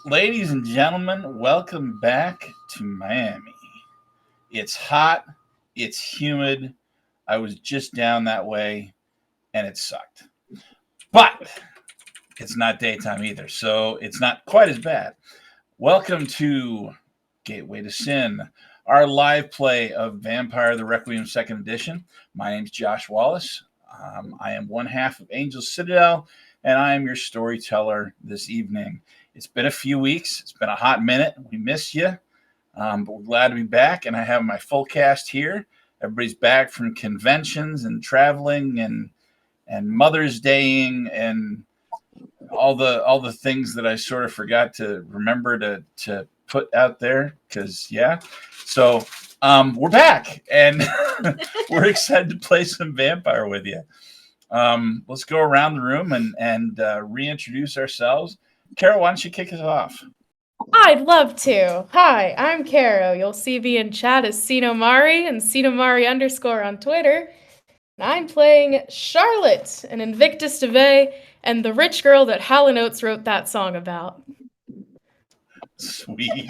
Ladies and gentlemen, welcome back to Miami. It's hot, it's humid. I was just down that way and it sucked. But it's not daytime either, so it's not quite as bad. Welcome to Gateway to Sin, our live play of Vampire the Requiem 2nd Edition. My name's Josh Wallace. I am one half of Angel Citadel, and I am your storyteller this evening. It's been a few weeks. It's been a hot minute. We miss you, but we're glad to be back, and I have my full cast here. Everybody's back from conventions and traveling and Mother's Daying and all the things that I sort of forgot to remember to put out there because so we're back and we're excited to play some vampire with you. Let's go around the room and reintroduce ourselves. Carol, why don't you kick us off? I'd love to. Hi, I'm Caro. You'll see me in chat as Sinomari and Sinomari_ on Twitter. And I'm playing Charlotte, an Invictus DeVay, and the rich girl that Hall & Oates wrote that song about. Sweet.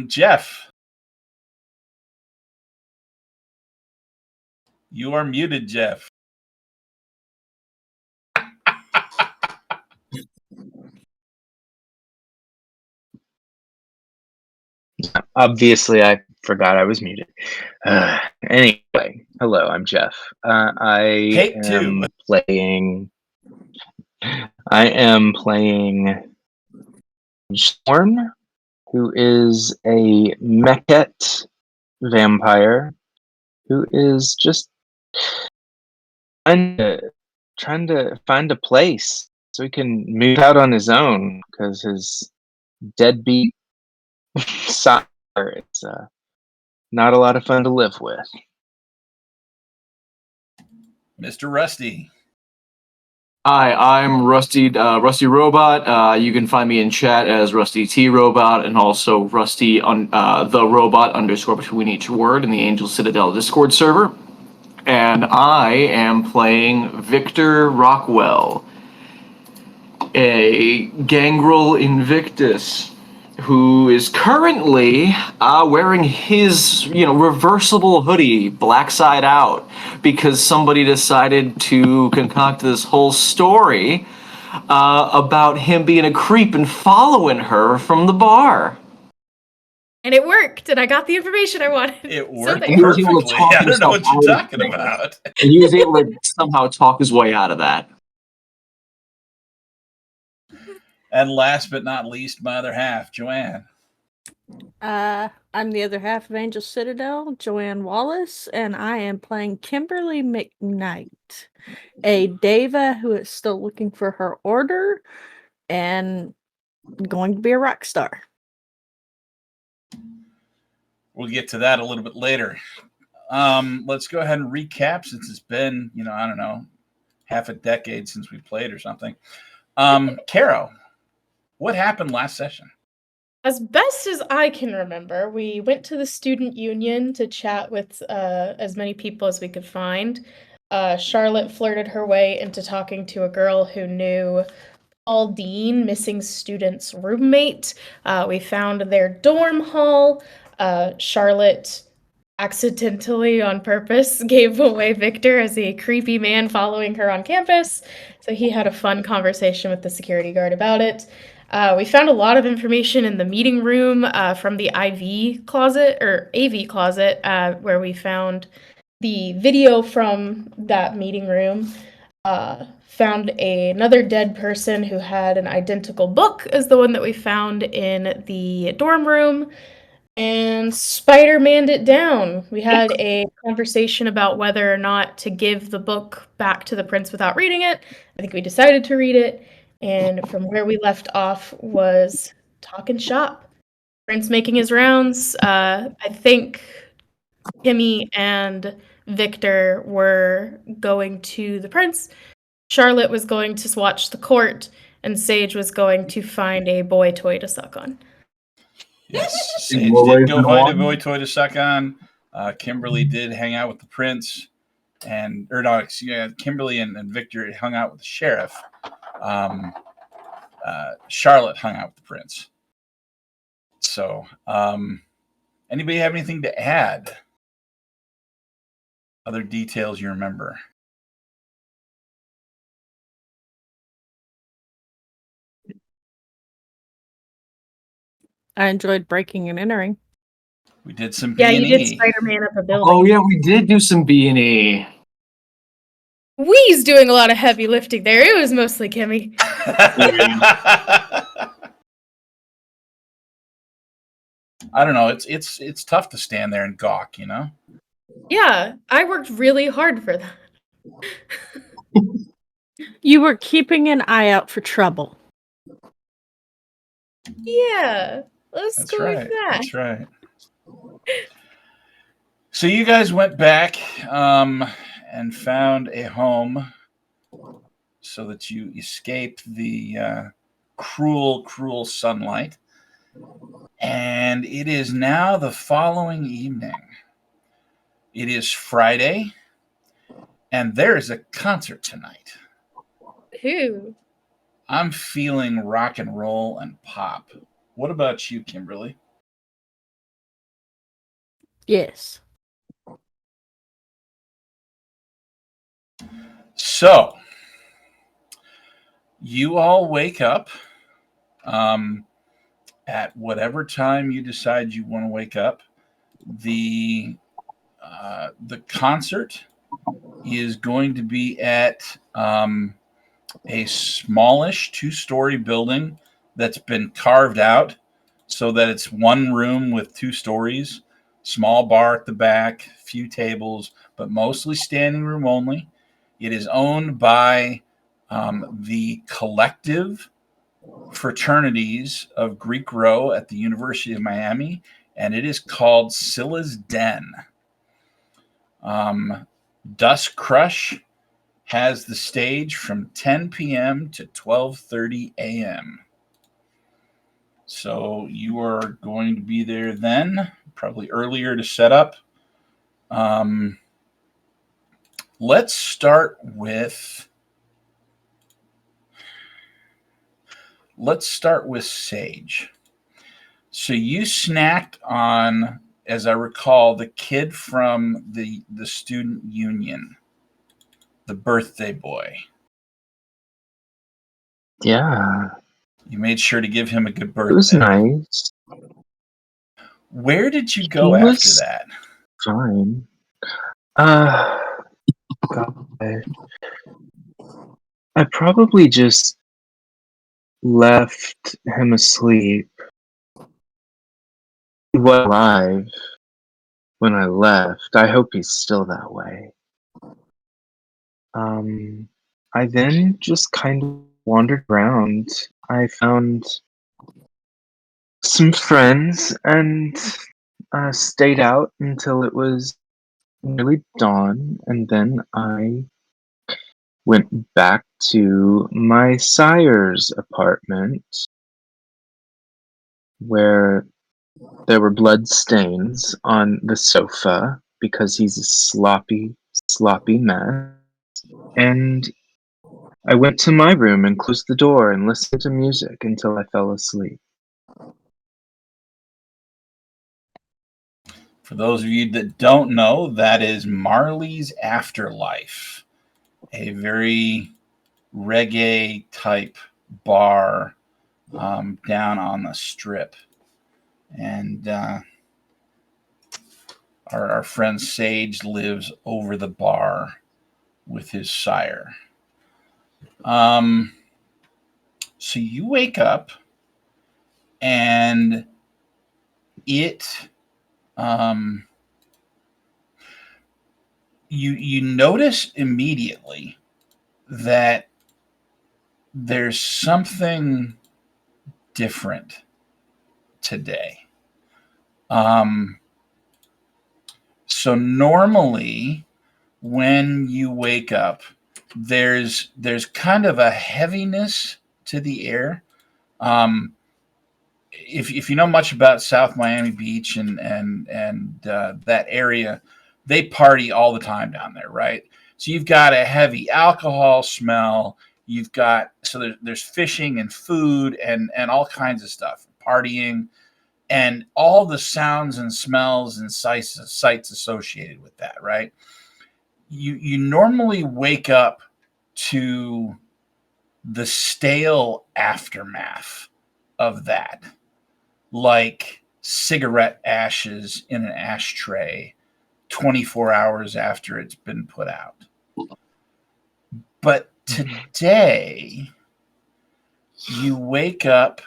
Jeff. You are muted, Jeff. Obviously, I forgot I was muted. Anyway, hello, I'm Jeff. I am playing Storm, who is a Mechet vampire who is just trying to find a place so he can move out on his own because his deadbeat sire is not a lot of fun to live with. Mr. Rusty. Hi, I'm Rusty Robot. You can find me in chat as Rusty T Robot and also Rusty on the Robot _ between each word in the Angel Citadel Discord server. And I am playing Victor Rockwell, a Gangrel Invictus, who is currently wearing his, reversible hoodie, black side out, because somebody decided to concoct this whole story about him being a creep and following her from the bar. And it worked, and I got the information I wanted. It worked perfectly. I don't know what you're talking about. And he was able to somehow talk his way out of that. And last but not least, my other half, Joanne. I'm the other half of Angel Citadel, Joanne Wallace, and I am playing Kimberly McKnight, a Deva who is still looking for her order and going to be a rock star. We'll get to that a little bit later. Let's go ahead and recap since it's been, I don't know, half a decade since we played or something. Caro, what happened last session? As best as I can remember, we went to the student union to chat with as many people as we could find. Charlotte flirted her way into talking to a girl who knew Paul Dean, missing student's roommate. We found their dorm hall. Charlotte accidentally, on purpose, gave away Victor as a creepy man following her on campus. So he had a fun conversation with the security guard about it. We found a lot of information in the meeting room from the AV closet, where we found the video from that meeting room. Found another dead person who had an identical book as the one that we found in the dorm room. And Spider-Man'd it down. We had a conversation about whether or not to give the book back to the prince without reading it. I think we decided to read it. And from where we left off was talking shop. Prince making his rounds. I think Kimmy and Victor were going to the prince. Charlotte was going to watch the court. And Sage was going to find a boy toy to suck on. Yes, Sage did go find a boy toy to suck on. Kimberly did hang out with the prince. Kimberly and Victor hung out with the sheriff. Charlotte hung out with the prince. So, anybody have anything to add? Other details you remember? I enjoyed breaking and entering. We did some Yeah, B&E. you did Spider-Man up a building. Oh yeah, we did do some B&E. Wee's doing a lot of heavy lifting there. It was mostly Kimmy. I don't know. It's tough to stand there and gawk, you know? Yeah, I worked really hard for that. You were keeping an eye out for trouble. Yeah, let's That's go right. with that. That's right. So you guys went back and found a home so that you escape the cruel, cruel sunlight. And it is now the following evening. It is Friday, and there is a concert tonight. Who? I'm feeling rock and roll and pop. What about you, Kimberly? Yes. So, you all wake up at whatever time you decide you want to wake up. The concert is going to be at a smallish 2-story building that's been carved out so that it's one room with 2 stories, small bar at the back, few tables, but mostly standing room only. It is owned by the collective fraternities of Greek Row at the University of Miami, and it is called Scylla's Den. Dust Crush has the stage from 10 p.m. to 12:30 a.m. So you are going to be there then, probably earlier to set up. Let's start with Sage. So you snacked on, as I recall, the kid from the student union, the birthday boy. Yeah, You made sure to give him a good birthday. it was nice. Where did you He go after was that? fine. God, I probably just left him asleep. He was alive when I left. I hope he's still that way. I then just kind of wandered around. I found some friends and stayed out until it was nearly dawn, and then I went back to my sire's apartment where there were blood stains on the sofa because he's a sloppy, sloppy mess. And I went to my room and closed the door and listened to music until I fell asleep. For those of you that don't know, that is Marley's Afterlife, a very reggae type bar down on the strip. And our friend Sage lives over the bar with his sire. So you wake up and it you notice immediately that there's something different today. So normally when you wake up, there's kind of a heaviness to the air. If you know much about South Miami Beach and that area, they party all the time down there, right? So you've got a heavy alcohol smell. You've got there's fishing and food and all kinds of stuff, partying, and all the sounds and smells and sights associated with that, right? You normally wake up to the stale aftermath of that, like cigarette ashes in an ashtray 24 hours after it's been put out. But today, you wake up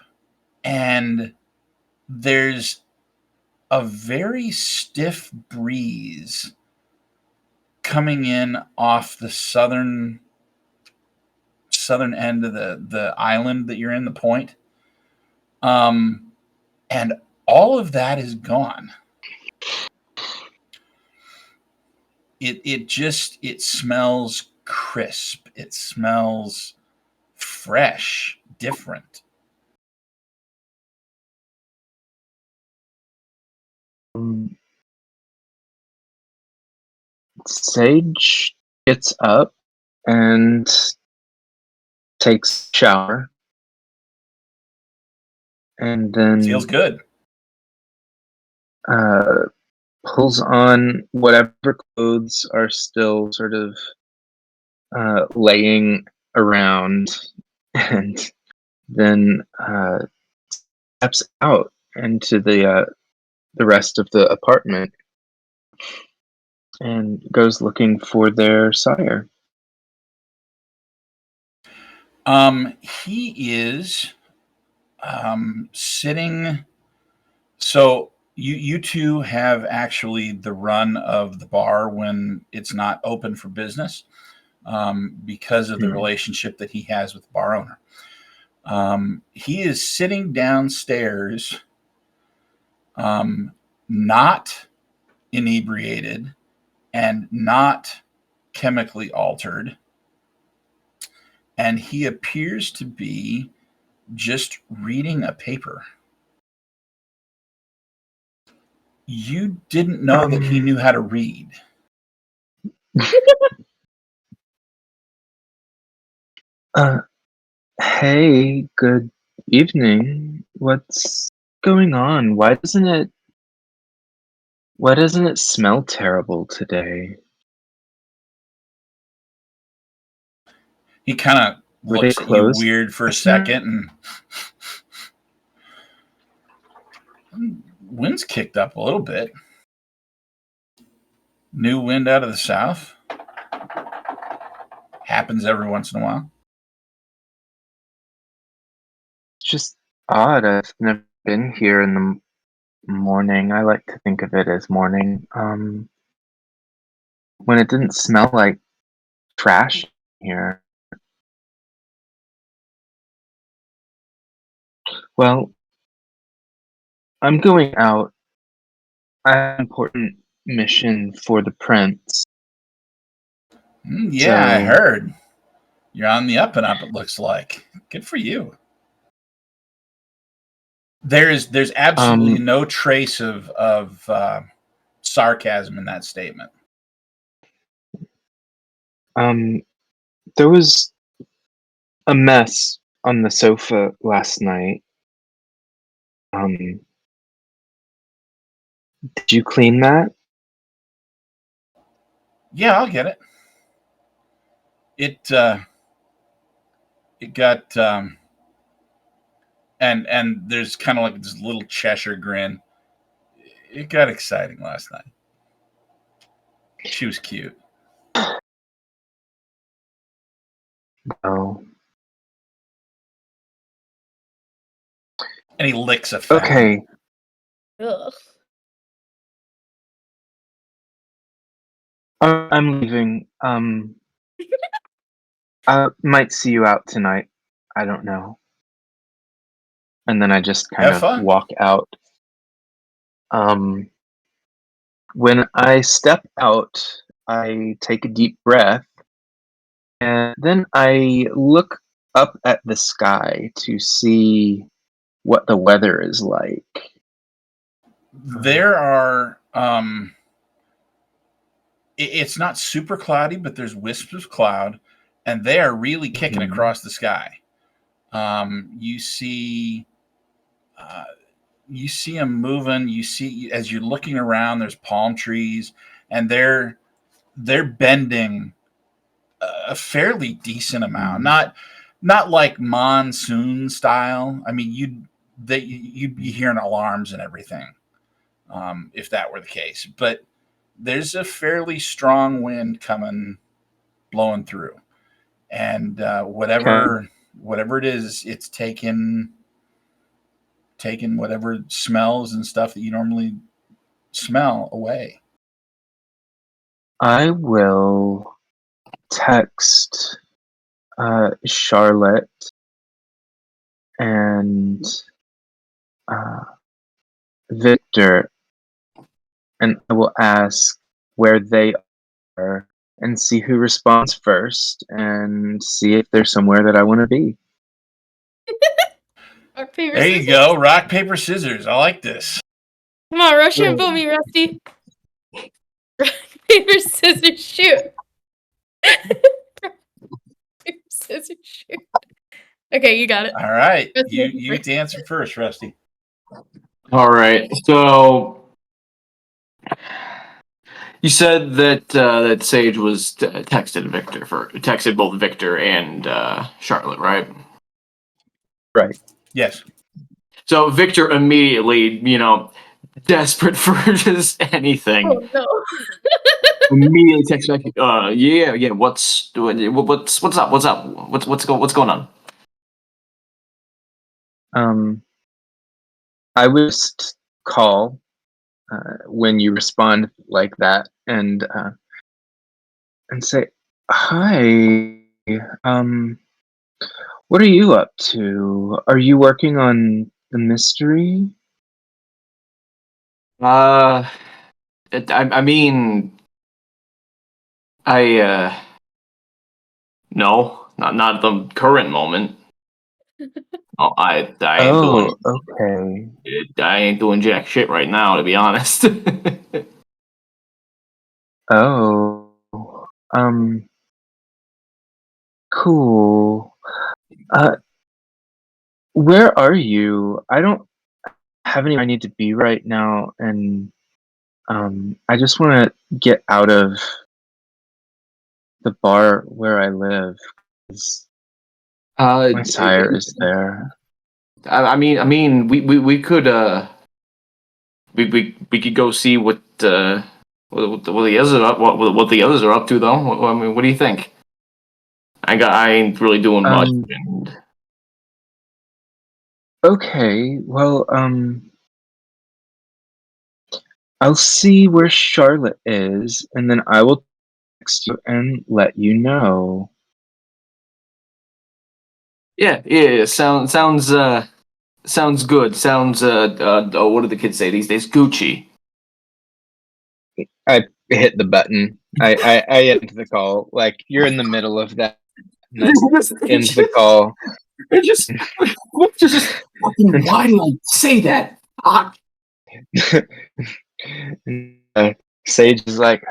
and there's a very stiff breeze coming in off the southern end of the island that you're in, the point. And all of that is gone. It smells crisp. It smells fresh, different. Sage gets up and takes a shower, and then Feels good. pulls on whatever clothes are still sort of laying around, and then steps out into the rest of the apartment and goes looking for their sire. He is sitting. So you two have actually the run of the bar when it's not open for business, because of the relationship that he has with the bar owner. He is sitting downstairs, not inebriated and not chemically altered, and he appears to be just reading a paper. You didn't know that he knew how to read. Hey, good evening. What's going on? Why doesn't it smell terrible today? He kind of Were they looks at you closed weird for a last night? second, and wind's kicked up a little bit. New wind out of the south. Happens every once in a while. It's just odd. I've never been here in the morning. I like to think of it as morning. When it didn't smell like trash here. Well, I'm going out. I have an important mission for the prince. Yeah, I So, heard. You're on the up and up, it looks like. Good for you. There's absolutely no trace of sarcasm in that statement. there was a mess on the sofa last night. Did you clean that? Yeah, I'll get it. It got and there's kind of like this little Cheshire grin. It got exciting last night. She was cute. No. And he licks a fat. Okay. Ugh. I'm leaving. I might see you out tonight. I don't know. And then I just kind Have of fun. walk out. When I step out, I take a deep breath, and then I look up at the sky to see what the weather is like. There are it's not super cloudy, but there's wisps of cloud, and they are really kicking Mhm. across the sky. You see them moving. You see, as you're looking around, there's palm trees, and they're bending a fairly decent amount. Not like monsoon style. I mean, you'd be hearing alarms and everything, if that were the case. But there's a fairly strong wind coming, blowing through, and whatever it is, it's taking whatever smells and stuff that you normally smell away. I will text Charlotte and Victor, and I will ask where they are and see who responds first and see if there's somewhere that I want to be. Rock, paper, There you scissors. go. Rock, paper, scissors. I like this. Come on, rush in for me, Rusty. Rock, paper, scissors, shoot. Rock, paper, scissors, shoot. Okay, you got it. All right. Rusty, You get to answer first, Rusty. All right. So you said that that Sage was texted both Victor and Charlotte, right? Right. Yes. So Victor immediately, desperate for just anything, Oh no. immediately texts back. Yeah. What's up? What's going on? I would just call when you respond like that and say, "Hi, what are you up to? Are you working on the mystery?" I mean, no, not at the current moment. Oh, I ain't doing Oh, okay. I ain't doing jack shit right now, to be honest. Oh, um, cool. Where are you? I don't have anywhere I need to be right now, and I just want to get out of the bar where I live. 'Cause my sire is there. I mean, we could we could go see what the others are what the others are up to, though. I mean, what do you think? I ain't really doing much. And Okay, well, I'll see where Charlotte is, and then I will text you and let you know. yeah. Sounds good. Sounds what do the kids say these days? Gucci. I hit the button. I end the call. Like, you're in the middle of that. And I end the call. Just fucking why did I say that? And, Sage is like,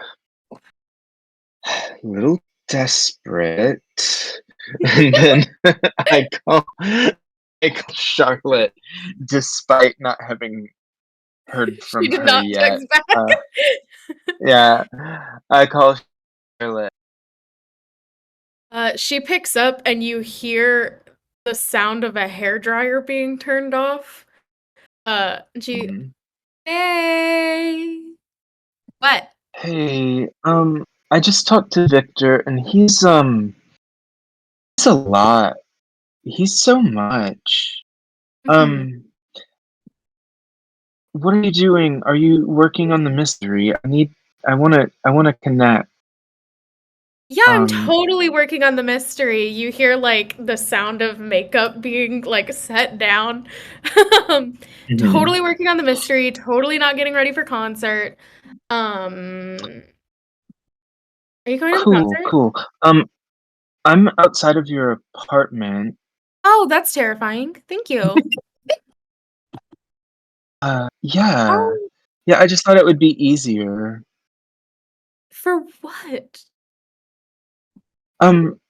a little desperate. And then I call Charlotte, despite not having heard from She did her not yet. text back. Yeah, I call Charlotte. She picks up and you hear the sound of a hairdryer being turned off. She, Mhm. hey, what? Hey, I just talked to Victor, and he's a lot. He's so much. Mhm. What are you doing? Are you working on the mystery? I wanna connect. Yeah, I'm Um, totally working on the mystery. You hear like the sound of makeup being like set down. mhm. Totally working on the mystery, totally not getting ready for concert. Are you going to the concert? Cool. I'm outside of your apartment. Oh, that's terrifying. Thank you. Yeah. Oh, Yeah, I just thought it would be easier. for what? Um,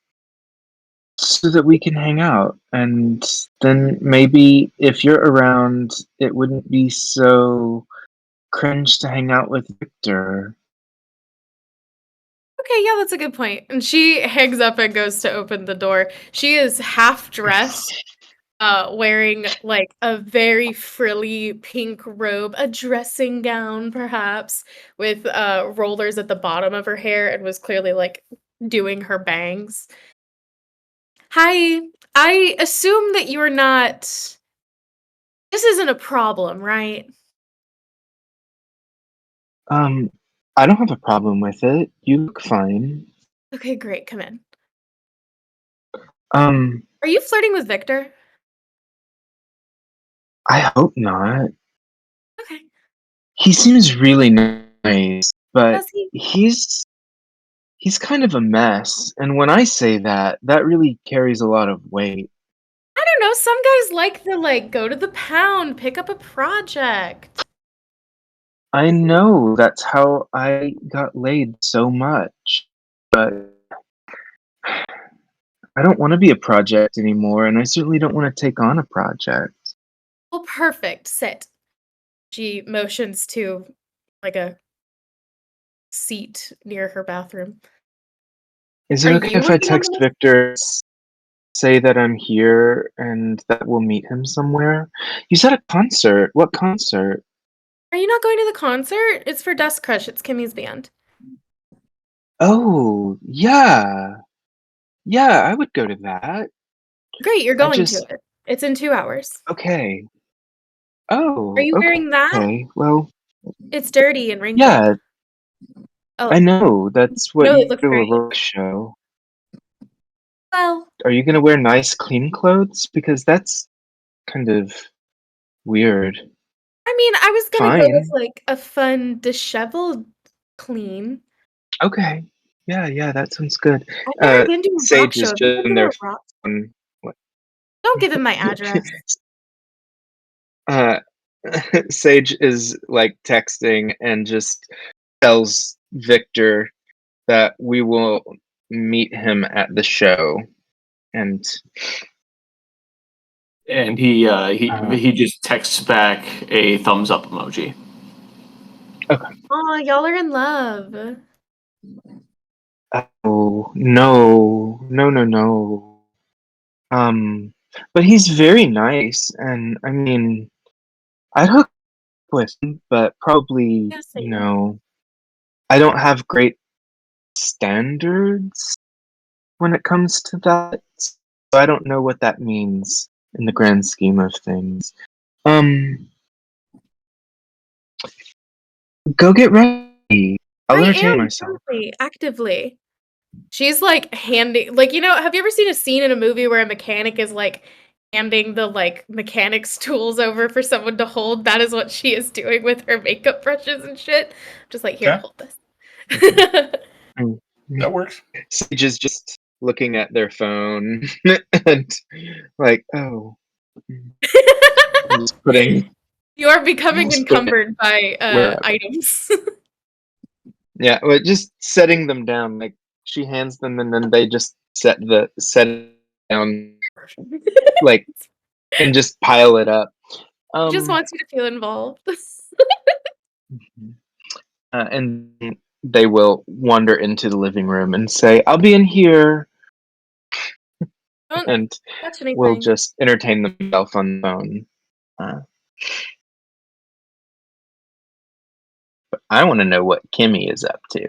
so that we can hang out. And then maybe if you're around, it wouldn't be so cringe to hang out with Victor. Okay, yeah, that's a good point. And she hangs up and goes to open the door. She is half dressed, wearing like a very frilly pink robe, a dressing gown perhaps, with rollers at the bottom of her hair, and was clearly like doing her bangs. Hi, I assume that you're not. This isn't a problem, right? I don't have a problem with it. You look fine. Okay, great, come in. Um, Are you flirting with Victor? I hope not. Okay. He seems really nice, but Does he? he's kind of a mess. And when I say that, that really carries a lot of weight. I don't know, some guys like to, like, go to the pound, pick up a project. I know that's how I got laid so much, but I don't want to be a project anymore, and I certainly don't want to take on a project. Well, perfect, sit. She motions to, like, a seat near her bathroom. Is Are it okay you if I working on text the Victor, say that I'm here, and that we'll meet him somewhere? You said a concert. What concert? Are you not going to the concert? It's for Dust Crush, it's Kimmy's band. Oh, yeah. Yeah, I would go to that. Great, you're I going to just it. It's in 2 hours. okay. Are Oh, you wearing that? okay. Well, It's dirty and wrinkled. yeah, I Oh, know. That's what no, it you looks do a great. rock show. Well, Are you gonna wear nice, clean clothes? Because that's kind of weird. I mean, I was gonna go with, Fine. like, a fun disheveled clean. Okay. Yeah, that sounds good. I've never been to a rock Sage show. is Have you just been in to their a rock? phone. What? Don't give him my address. Uh, Sage is like texting and just tells Victor that we will meet him at the show. And And he uh, he just texts back a thumbs up emoji. okay. Aw, y'all are in love. Oh no. But he's very nice, and I mean, I'd hook with him, but probably, Yeah, you same. know, I don't have great standards when it comes to that. So I don't know what that means in the grand scheme of things. Um, go get ready. I'll I entertain am myself. currently, actively. She's, like, handing like, have you ever seen a scene in a movie where a mechanic is, like, handing the, like, mechanic's tools over for someone to hold? That is what she is doing with her makeup brushes and shit. Just like, "Here, Okay, hold this." Mm. that works. Sage is just looking at their phone and like, oh, I'm just putting, You are becoming just putting it encumbered by, wherever. items. Yeah, but just setting them down. Like she hands them, and then they just set it down, like, and just pile it up. She just Um, wants you to feel involved. and they will wander into the living room and say, "I'll be in here," Don't and touch we'll anything. just entertain themselves on the phone. Uh, I want to know what Kimmy is up to.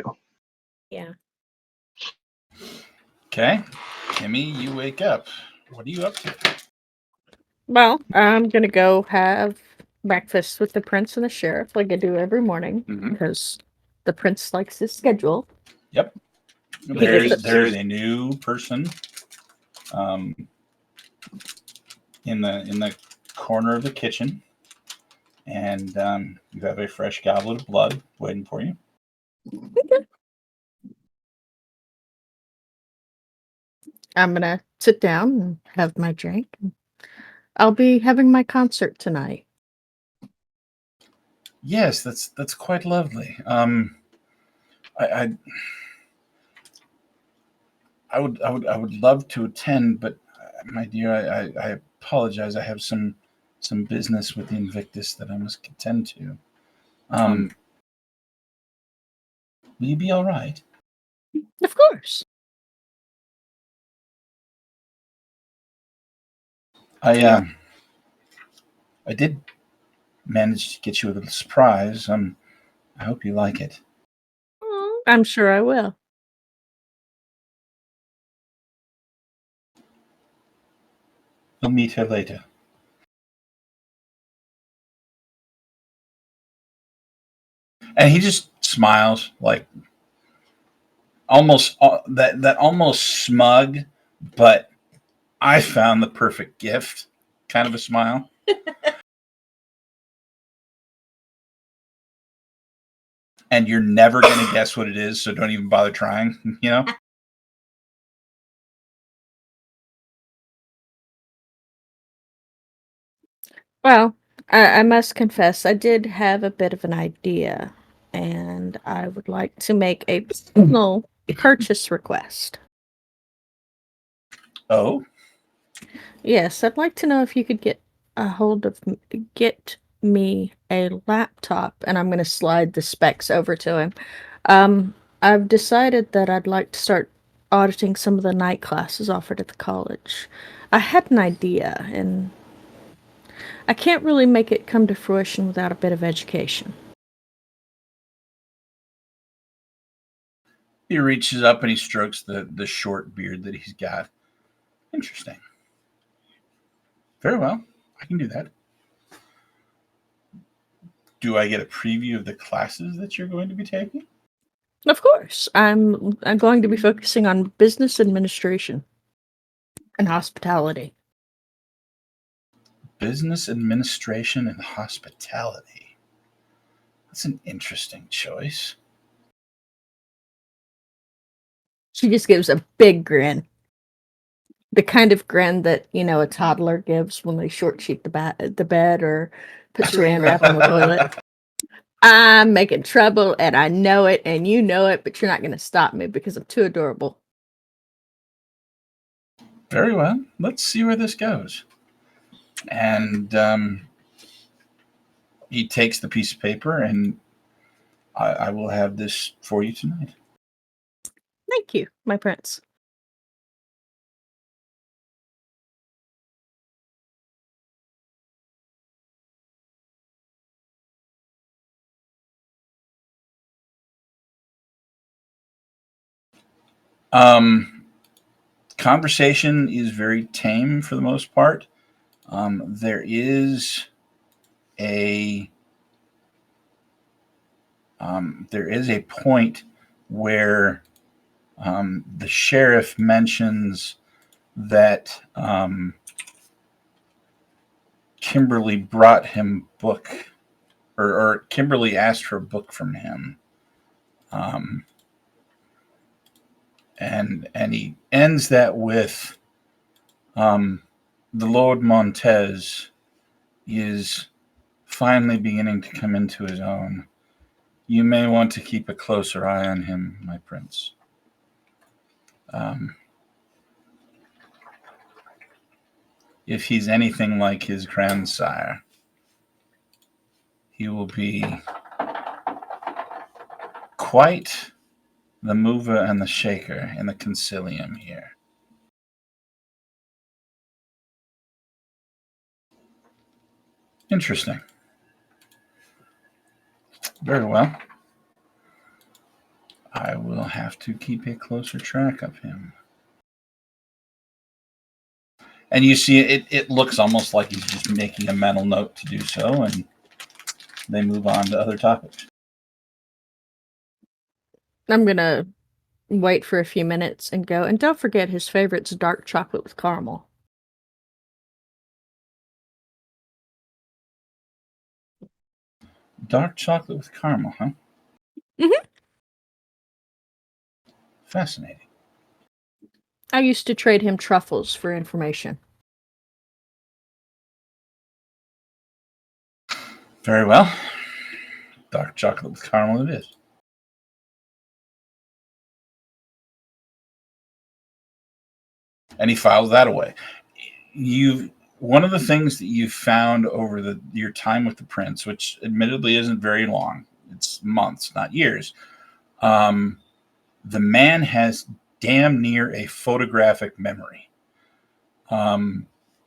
Yeah. Okay, Kimmy, you wake up. What are you up to? Well, I'm gonna go have breakfast with the prince and the sheriff like I do every morning Mhm. because the prince likes his schedule. Yep, He gets it. there's a new person, um, in the corner of the kitchen, and you have a fresh goblet of blood waiting for you. I'm gonna sit down and have my drink. I'll be having my concert tonight. Yes, that's quite lovely. I I would love to attend, but my dear, I apologize. I have some business with the Invictus that I must attend to. Will you be all right? Of course. I did manage to get you a little surprise. I hope you like it. I'm sure I will. We'll meet her later. And he just smiles, like almost that almost smug, but I found the perfect gift kind of a smile. And you're never going to guess what it is, so don't even bother trying, you know? Well, I must confess, I did have a bit of an idea, and I would like to make a personal purchase request. Oh, Yes, I'd like to know if you could get a hold of get me a laptop, and I'm going to slide the specs over to him. I've decided that I'd like to start auditing some of the night classes offered at the college. I had an idea, and I can't really make it come to fruition without a bit of education. he reaches up and he strokes the short beard that he's got. Interesting. Very well. I can do that. Do I get a preview of the classes that you're going to be taking? Of course, I'm going to be focusing on business administration and hospitality. Business administration and hospitality. That's an interesting choice. She just gives a big grin. The kind of grin that, a toddler gives when they short sheet the bed or put saran wrap on the toilet. I'm making trouble and I know it and you know it, but you're not going to stop me because I'm too adorable. Very well. Let's see where this goes. And he takes the piece of paper, and I will have this for you tonight. Thank you, my prince. Conversation is very tame for the most part. There is a point where the sheriff mentions that Kimberly brought him book, or Kimberly asked for a book from him. And he ends that with the Lord Montez is finally beginning to come into his own. You may want to keep a closer eye on him, my prince. If he's anything like his grandsire, he will be quite the mover and the shaker in the concilium here. Interesting. Very well. I will have to keep a closer track of him. And you see, it looks almost like he's just making a mental note to do so, and they move on to other topics. I'm going to wait for a few minutes and go. And don't forget his favorite's dark chocolate with caramel. Dark chocolate with caramel, huh? Mm-hmm. Fascinating. I used to trade him truffles for information. Very well. Dark chocolate with caramel it is. and he files that away. One of the things that you've found over your time with the prince, which admittedly isn't very long, it's months, not years. The man has damn near a photographic memory.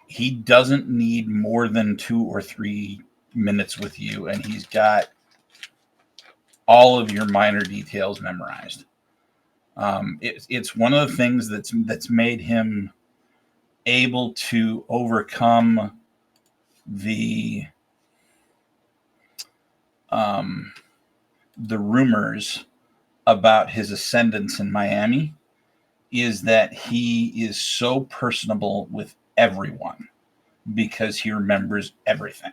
He doesn't need more than 2 or 3 minutes with you, and he's got all of your minor details memorized. It's one of the things that's made him able to overcome the rumors about his ascendance in Miami, is that he is so personable with everyone because he remembers everything.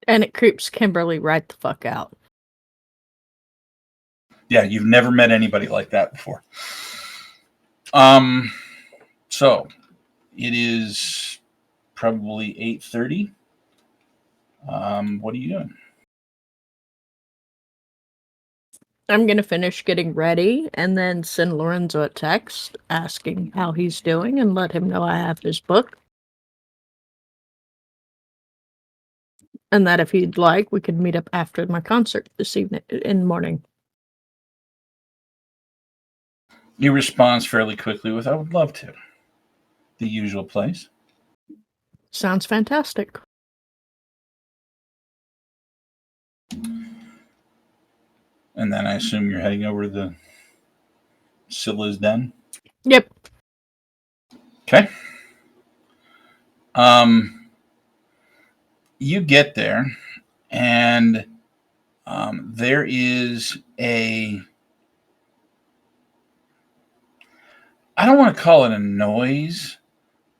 And it creeps Kimberly right the fuck out. Yeah, you've never met anybody like that before. So it is probably 8:30. What are you doing? I'm going to finish getting ready and then send Lorenzo a text asking how he's doing and let him know I have his book. And that if he'd like, we could meet up after my concert this evening in the morning. He responds fairly quickly with, "I would love to." The usual place. Sounds fantastic. And then I assume you're heading over to the Scylla's den? Yep. Okay. You get there, and there is I don't want to call it a noise,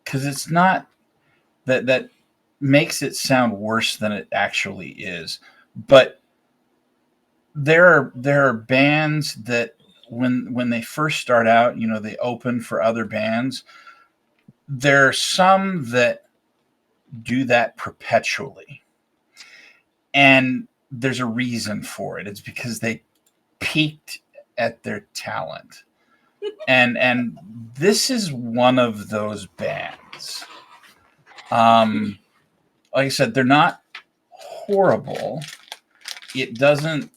because it's not that makes it sound worse than it actually is. But there are bands that when they first start out, they open for other bands. There are some that do that perpetually, and there's a reason for it. It's because they peaked at their talent, and this is one of those bands. Like I said, they're not horrible. It doesn't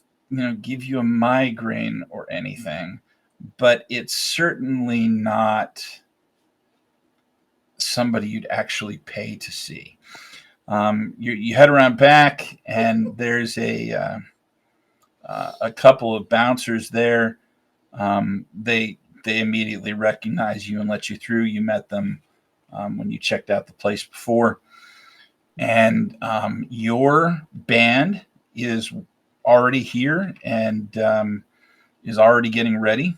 give you a migraine or anything, but it's certainly not somebody you'd actually pay to see. You head around back, and there's a couple of bouncers there. They immediately recognize you and let you through. You met them when you checked out the place before, and your band is already here and is already getting ready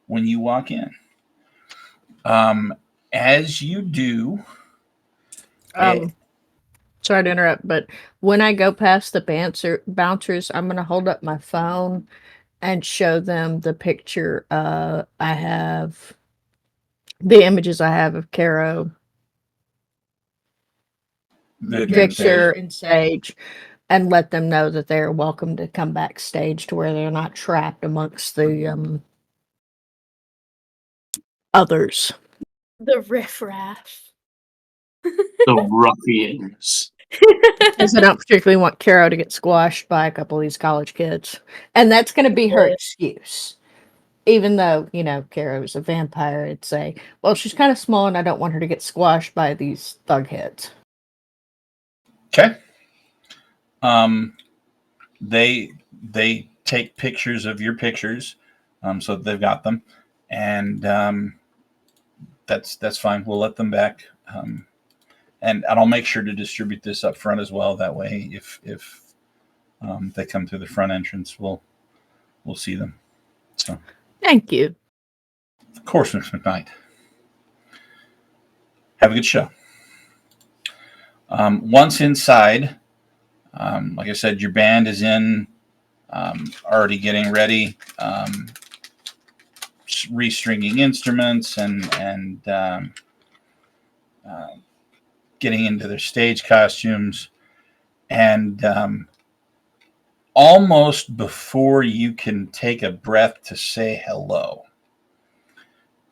when you walk in. As you do, sorry to interrupt, but when I go past the bouncers, I'm going to hold up my phone and show them the picture. I have the images I have of Caro, Victor, and Sage, and let them know that they're welcome to come backstage to where they're not trapped amongst the others. The riffraff. The ruffians. Because I don't particularly want Caro to get squashed by a couple of these college kids. And that's going to be her excuse. Even though, Caro is a vampire, it'd say, well, she's kind of small and I don't want her to get squashed by these thug heads. Okay. They take pictures of your pictures, so they've got them, and that's fine. We'll let them back, and I'll make sure to distribute this up front as well. That way, if they come through the front entrance, we'll see them. So, thank you. Of course, Miss McKnight. Have a good show. Once inside, like I said, your band is in, already getting ready, restringing instruments and getting into their stage costumes. And almost before you can take a breath to say hello,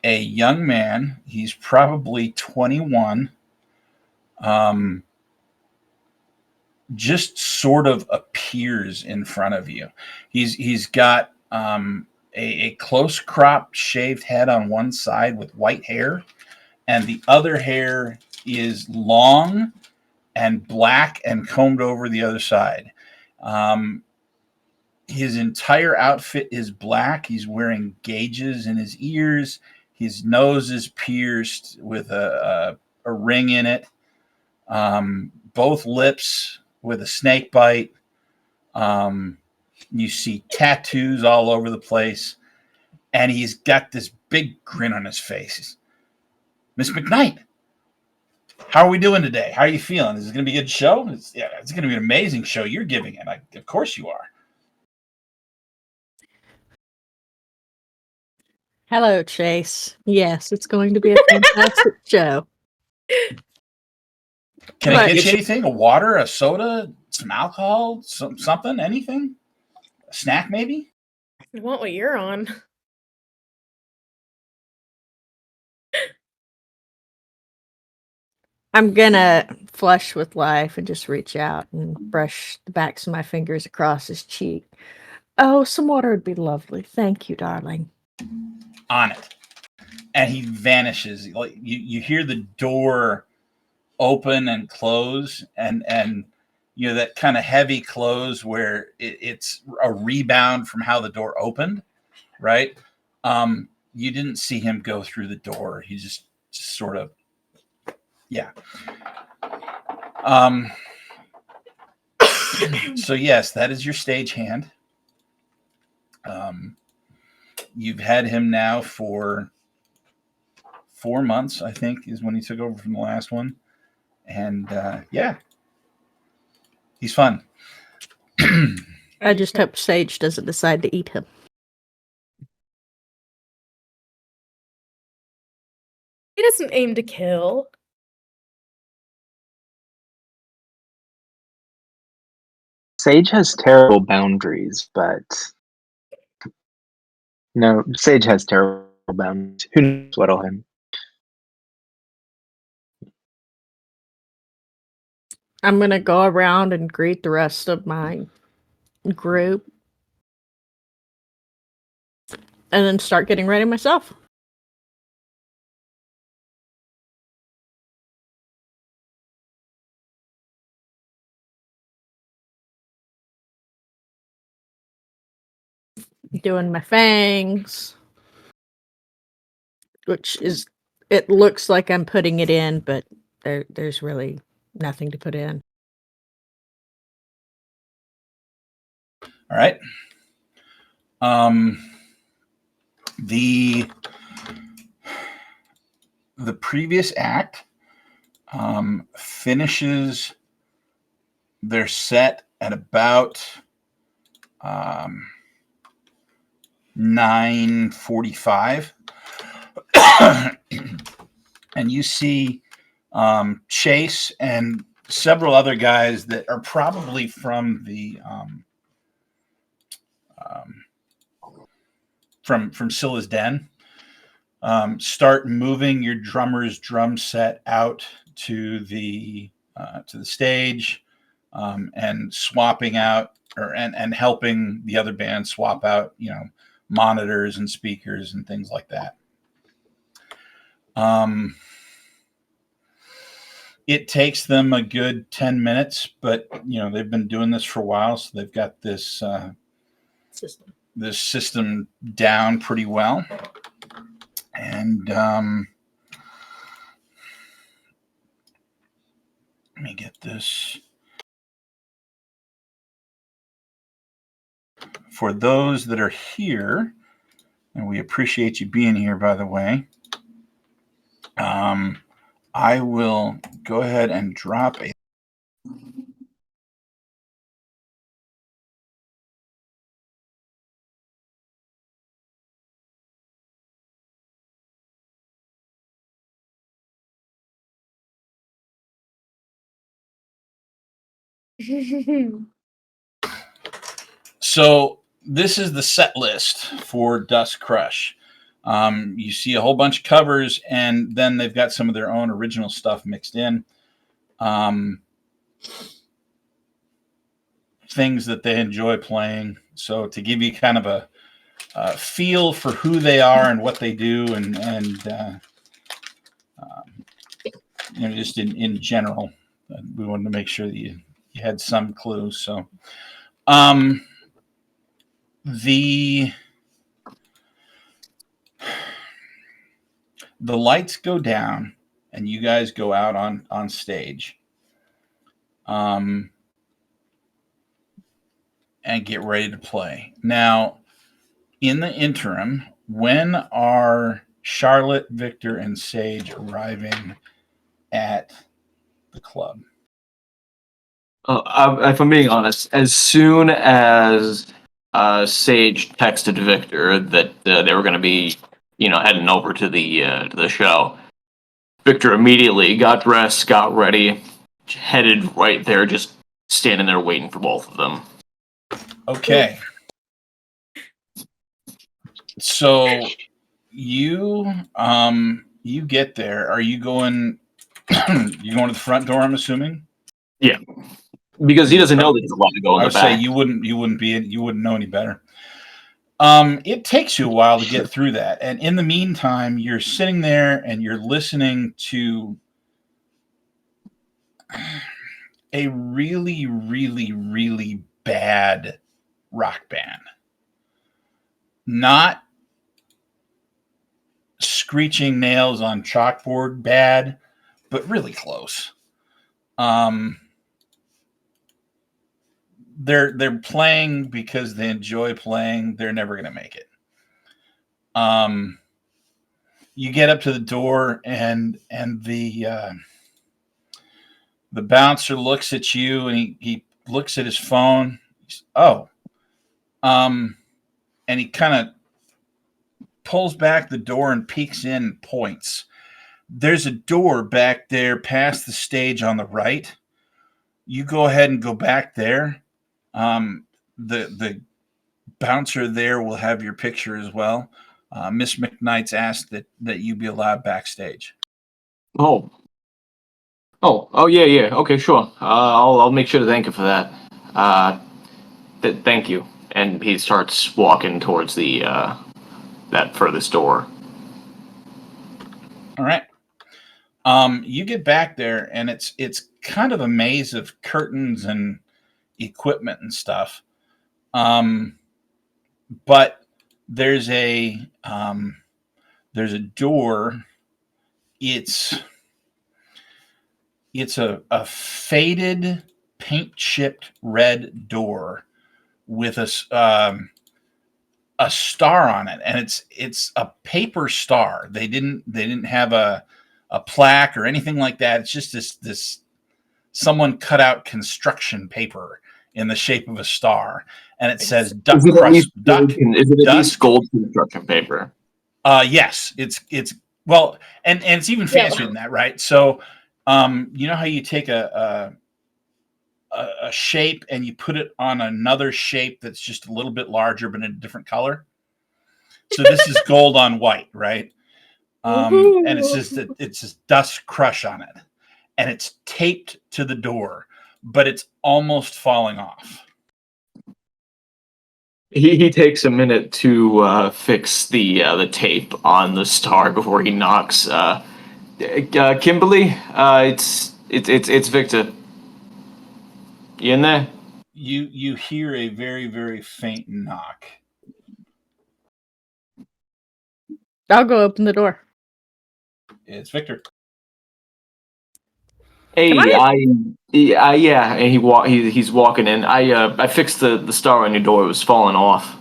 a young man. He's probably 21. Just sort of appears in front of you. He's got a close cropped shaved head on one side with white hair, and the other hair is long and black and combed over the other side. His entire outfit is black. He's wearing gauges in his ears. His nose is pierced with a ring in it. Both lips with a snake bite. You see tattoos all over the place. And he's got this big grin on his face. Miss McKnight, how are we doing today? How are you feeling? Is it going to be a good show? It's going to be an amazing show you're giving it. Of course you are. Hello, Chase. Yes, it's going to be a fantastic show. Can I get you anything? A water, a soda, some alcohol, something, anything? A snack, maybe? I want what you're on. I'm gonna flush with life and just reach out and brush the backs of my fingers across his cheek. Oh, some water would be lovely. Thank you, darling. On it. And he vanishes. Like you hear the door open and close, and you know that kind of heavy close where it's a rebound from how the door opened, right? You didn't see him go through the door. He just sort of, yeah. So yes, that is your stagehand. You've had him now for 4 months, I think, is when he took over from the last one. And yeah, he's fun. I just hope Sage doesn't decide to eat him. He doesn't aim to kill. Sage has terrible boundaries, but no, Sage has terrible boundaries. Who knows what'll happen? I'm gonna go around and greet the rest of my group. And then start getting ready myself. Doing my fangs. Which is, it looks like I'm putting it in, but there's really nothing to put in. All right. The previous act finishes their set at about 9:45, and you see Chase and several other guys that are probably from the from Scylla's Den start moving your drummer's drum set out to the stage and swapping out and helping the other band swap out, you know, monitors and speakers and things like that. It takes them a good 10 minutes, but you know, they've been doing this for a while, so they've got this system down pretty well. And let me get this. For those that are here, and we appreciate you being here, by the way, I will go ahead and drop a So this is the set list for Dust Crush. You see a whole bunch of covers, and then they've got some of their own original stuff mixed in. Things that they enjoy playing. So to give you kind of a feel for who they are and what they do, and just in general, we wanted to make sure that you had some clues. So, the lights go down, and you guys go out on stage, and get ready to play. Now, in the interim, when are Charlotte, Victor, and Sage arriving at the club? If I'm being honest, as soon as Sage texted Victor that they were going to be, heading over to the show, Victor immediately got dressed, got ready, headed right there, just standing there waiting for both of them. Okay. So you get there. Are you going? You going to the front door? I'm assuming. Yeah, because he doesn't know that he's allowed to go in the back. I would say you wouldn't know any better. It takes you a while to get through that, and in the meantime, you're sitting there and you're listening to a really, really, really bad rock band. Not screeching nails on chalkboard bad, but really close. They're playing because they enjoy playing. They're never going to make it. You get up to the door, and the bouncer looks at you, and he looks at his phone. And he kind of pulls back the door and peeks in and points. There's a door back there past the stage on the right. You go ahead and go back there. The bouncer there will have your picture as well. Miss McKnight's asked that you be allowed backstage. Oh, yeah. Okay, sure. I'll make sure to thank you for that. Thank you. And he starts walking towards the that furthest door. All right. You get back there, and it's kind of a maze of curtains and equipment and stuff. But there's a door. It's a faded, paint chipped red door with a star on it, and it's a paper star. They didn't have a plaque or anything like that. It's just this someone cut out construction paper in the shape of a star, and it says duck crust duck. Is it at least gold construction paper? Yes, it's well, and it's even fancier than that, right? So, you know how you take a shape and you put it on another shape that's just a little bit larger but in a different color. So this is gold on white, right? And it's just dust crush on it, and it's taped to the door, but it's almost falling off. He takes a minute to fix the tape on the star before he knocks. Kimberly, it's Victor. You in there? You hear a very, very faint knock. I'll go open the door. It's Victor. Hey, yeah, and he's walking in. I fixed the star on your door. It was falling off.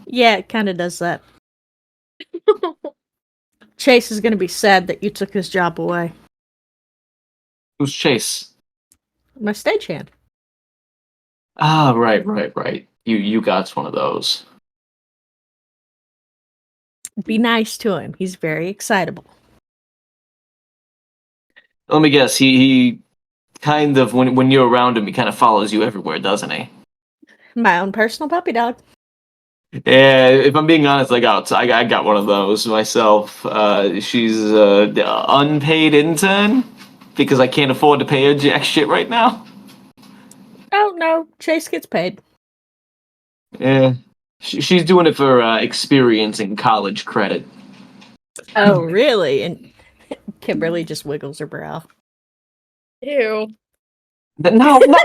Yeah, it kind of does that. Chase is going to be sad that you took his job away. Who's Chase? My stagehand. Ah, right. You got one of those. Be nice to him. He's very excitable. Let me guess. He kind of when you're around him, he kind of follows you everywhere, doesn't he? My own personal puppy dog. Yeah, if I'm being honest, I got one of those myself. She's the unpaid intern because I can't afford to pay her jack shit right now. Oh no, Chase gets paid. Yeah, she's doing it for experience and college credit. Oh really? And Kimberly just wiggles her brow. Ew. No, no,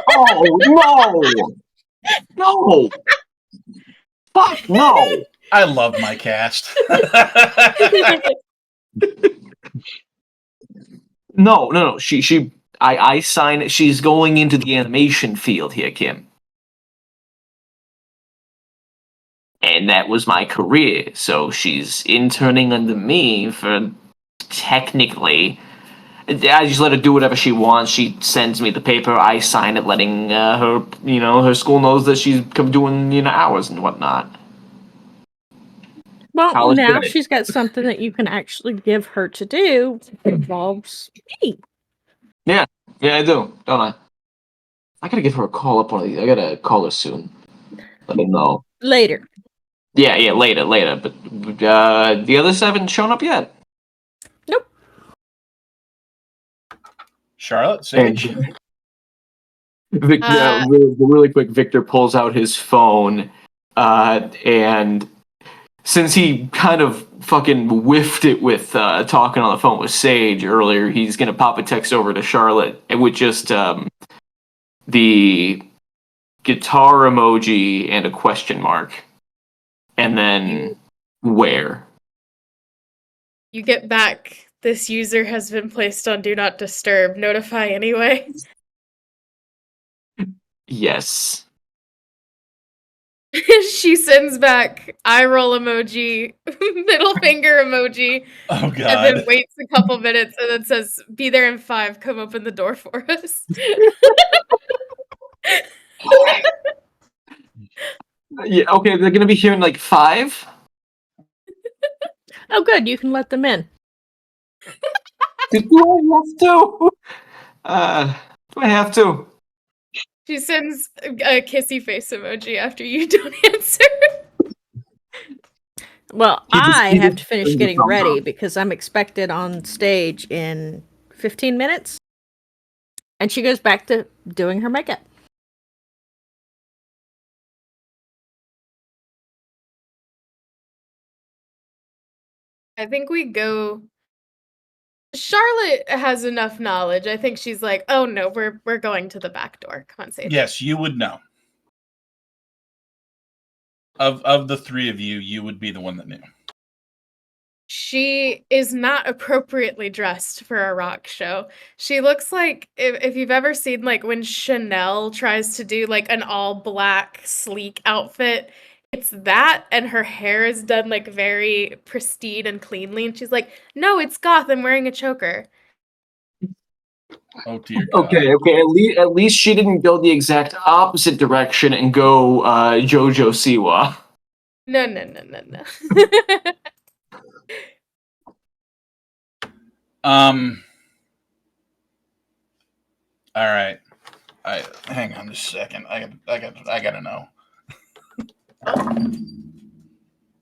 fuck no. I love my cast. No. I sign it. She's going into the animation field here, Kim. And that was my career. So she's interning under me for technically. I just let her do whatever she wants. She sends me the paper. I sign it, letting her, her school knows that she's doing, hours and whatnot. Well, College now credit. she's got something that you can actually give her to do. Involves me. Yeah, I do, don't I? I gotta give her a call up one of these. I gotta call her soon. Let me know. Later. Yeah, later. But the others haven't shown up yet. Nope. Charlotte, Sage. Really quick, Victor pulls out his phone, and since he kind of fucking whiffed it with talking on the phone with Sage earlier, he's gonna pop a text over to Charlotte with just the guitar emoji and a question mark, and then where. You get back. This user has been placed on Do Not Disturb. Notify anyway. Yes. She sends back eye roll emoji, middle finger emoji, Oh and then God. waits a couple minutes and then says, "Be there in 5. Come open the door for us." Yeah. Okay. They're gonna be here in like 5. Oh good, you can let them in. Do I have to? Do I have to? She sends a kissy face emoji after you don't answer. Well, He just- I he have just to finish brings the getting thumbs ready up. because I'm expected on stage in 15 minutes. And she goes back to doing her makeup. I think we go. Charlotte has enough knowledge. I think she's like, "Oh no, we're going to the back door. Come on, Sage." Yes, you would know. Of the three of you, you would be the one that knew. She is not appropriately dressed for a rock show. She looks like if you've ever seen like when Chanel tries to do like an all black sleek outfit, it's that and her hair is done like very pristine and cleanly and she's like, "No, it's goth. I'm wearing a choker." Oh dear God. Okay. At least she didn't go the exact opposite direction and go JoJo Siwa. No. All right. Hang on just a second. I gotta know.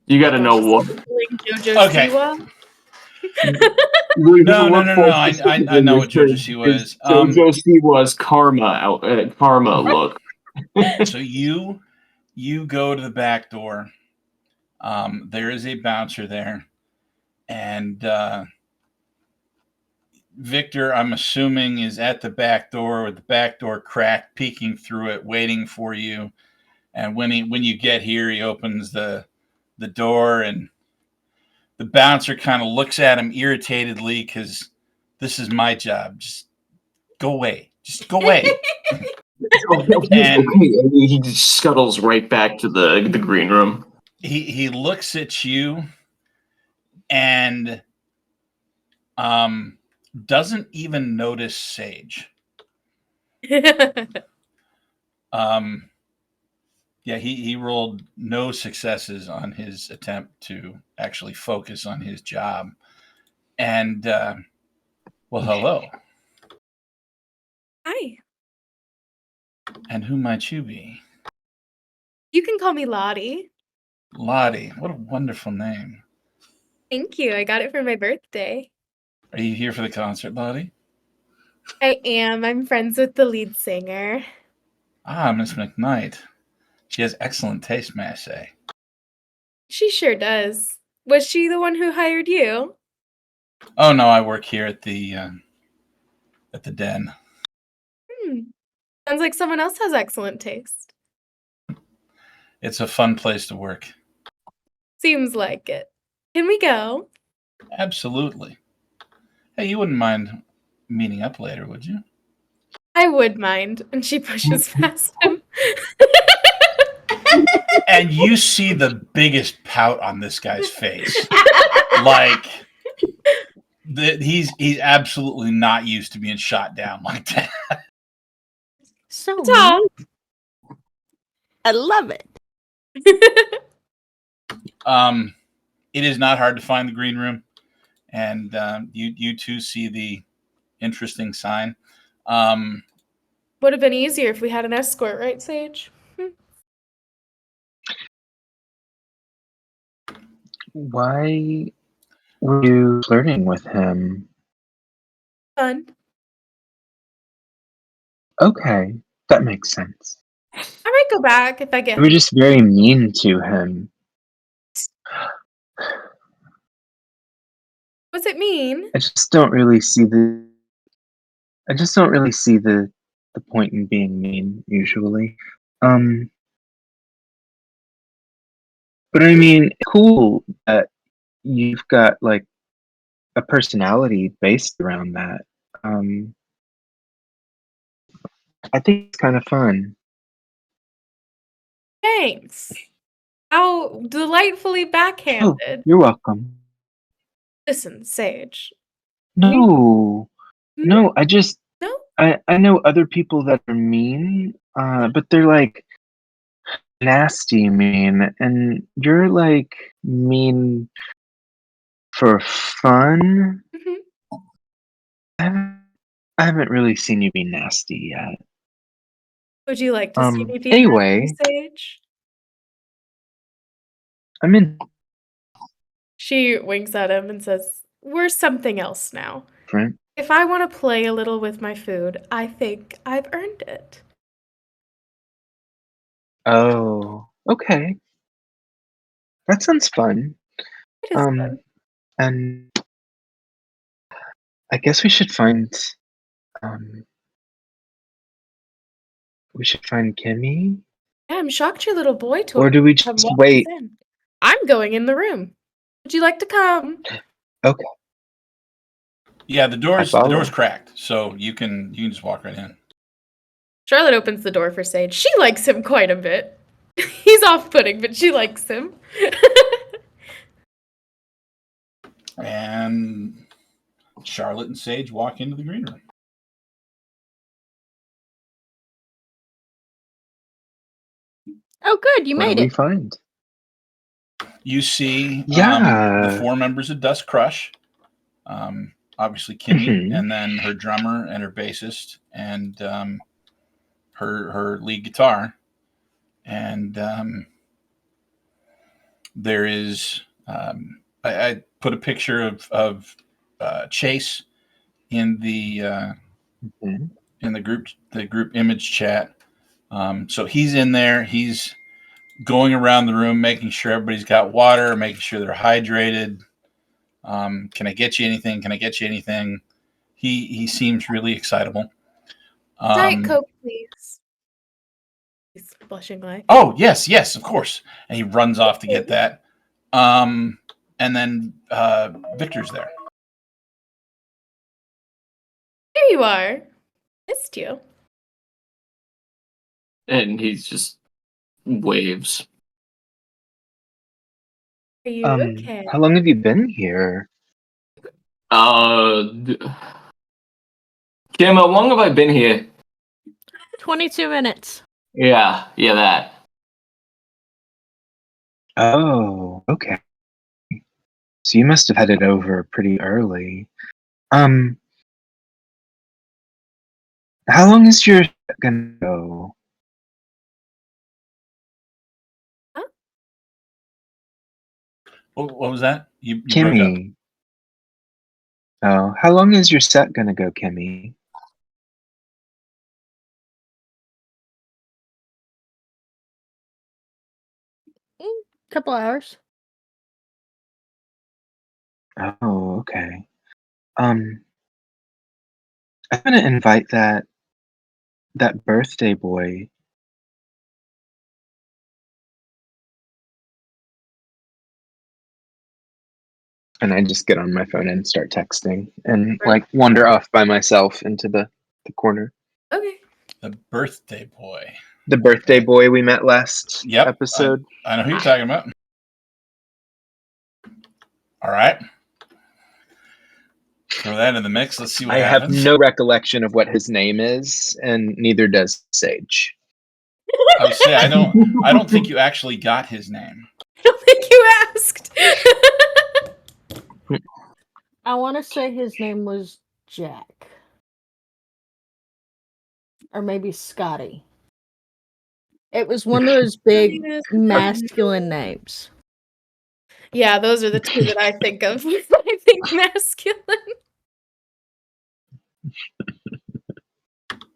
You got to know what. JoJo Okay. Siwa? No. I know what JoJo Siwa is. JoJo Siwa's karma look. So you go to the back door. There is a bouncer there, and Victor, I'm assuming, is at the back door with the back door cracked, peeking through it, waiting for you. And when you get here, he opens the door, and the bouncer kind of looks at him irritatedly because this is my job. Just go away. Just go away. And he just scuttles right back to the green room. He looks at you and doesn't even notice Sage. Yeah, he rolled no successes on his attempt to actually focus on his job. And well, hello. Hi. And who might you be? You can call me Lottie. Lottie, what a wonderful name. Thank you. I got it for my birthday. Are you here for the concert, Lottie? I am. I'm friends with the lead singer. Ah, Miss McKnight. She has excellent taste, may I say. She sure does. Was she the one who hired you? Oh no, I work here at the den. Sounds like someone else has excellent taste. It's a fun place to work. Seems like it. Can we go? Absolutely. Hey, you wouldn't mind meeting up later, would you? I would mind. And she pushes past him. And you see the biggest pout on this guy's face. Like he's absolutely not used to being shot down like that. So Ta. neat. I love it. It is not hard to find the green room, and you two see the interesting sign. Would have been easier if we had an escort, right, Sage? Why were you flirting with him? Fun. Okay, that makes sense. I might go back if I get You were just very mean to him. Was it mean? I just don't really see the point in being mean usually. But I mean, cool that you've got like a personality based around that. I think it's kind of fun. Thanks. How delightfully Oh, backhanded. you're welcome. Listen, Sage. No, Hmm? no, I just No? I know other people that are mean, but they're like nasty mean, and you're like mean for fun. Mhm. I haven't really seen you be nasty yet. Would you like to see me be Anyway, nasty, Sage? I'm in She winks at him and says, "We're something else now. different. If I want to play a little with my food, I think I've earned it." Oh, okay. That sounds fun. It is fun. And I guess um we should find Kimmy, Yeah, I'm shocked your little boy toy or do we come just walks wait? in. I'm going in the room. Would you like to come? Okay, Yeah, the I door's follow. cracked, so you can just walk right in. Charlotte opens the door for Sage. She likes him quite a bit. He's off-putting, but she likes him. And Charlotte and Sage walk into the green room. Oh, good, you What do made we it. find? You see Yeah. the four members of Dust Crush. Obviously Kimmy, Mhm. and then her drummer and her bassist, and her lead guitar. And there is I put a picture of Chase in the Mhm. group image chat. So he's in there. He's going around the room, making sure everybody's got water, making sure they're hydrated. Can I get you anything? Can I get you anything? He seems really excitable. Diet Coke, please. He's blushing like. Oh yes, of course. And he runs off to get that. And then Victor's there. There you are. Missed you. And he just waves. Are you okay? How long have you been here? Kim, how long have I been here? 22 minutes. Yeah, that. Oh, okay. So you must have headed over pretty early. Um, how long is your set gonna go? Huh? What was that? You broke up. Kimmy. Oh, how long is your set gonna go, Kimmy? Couple hours. Oh, okay. I'm gonna invite that birthday boy. And I just get on my phone and start texting and like wander off by myself into the corner. Okay. The birthday boy. The birthday boy we met last Yep. episode. I know who you're talking about. All right. Throw that in the mix. Let's see what I happens. have no recollection of what his name is, and neither does Sage. I would say I don't think you actually got his name. I don't think you asked. I want to say his name was Jack. Or maybe Scotty. It was one of those big masculine names. Yeah, those are the two that I think of. I think masculine.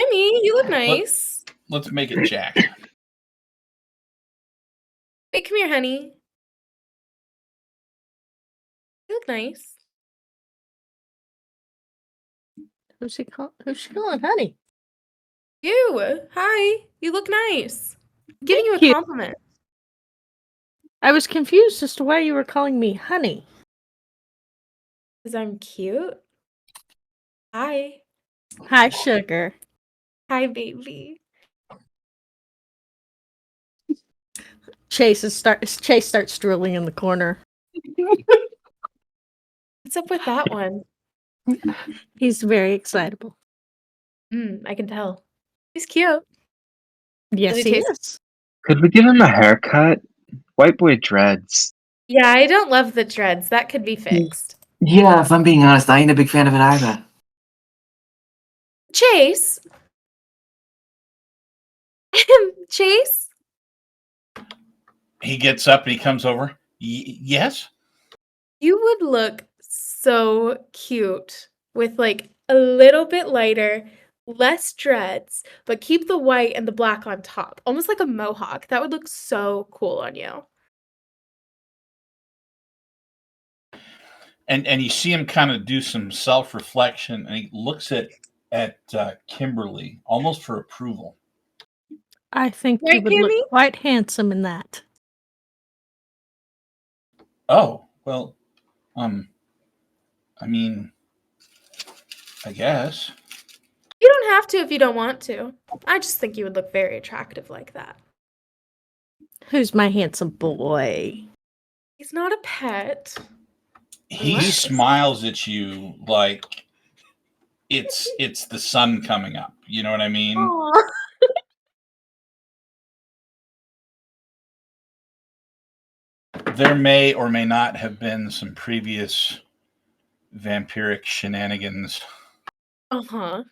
Amy, you look nice. Let's make it Jack. Wait, come here, honey. You look nice. Who's she calling honey? You. Hi. You look nice. I'm giving you a Thank you. compliment. I was confused as to why you were calling me honey. Because I'm cute. Hi. Hi, sugar. Hi, baby. Chase starts drooling in the corner. What's up with that one? He's very excitable. I can tell. He's cute. Yes, Does he he taste- is. Could we give him a haircut? White boy dreads. Yeah, I don't love the dreads. That could be fixed. Yeah, if I'm being honest, I ain't a big fan of it either. Chase. Chase. He gets up and he comes over. Yes? You would look so cute with like a little bit lighter, less dreads, but keep the white and the black on top. Almost like a mohawk. That would look so cool on you. And you see him kind of do some self-reflection, and he looks at Kimberly almost for approval. I think Right, you would Kimmy? look quite handsome in that. Oh, well, I mean, I guess. You don't have to if you don't want to. I just think you would look very attractive like that. Who's my handsome boy? He's not a pet. He What? smiles at you like it's the sun coming up. You know what I mean? Aw. There may or may not have been some previous vampiric shenanigans. Uh-huh.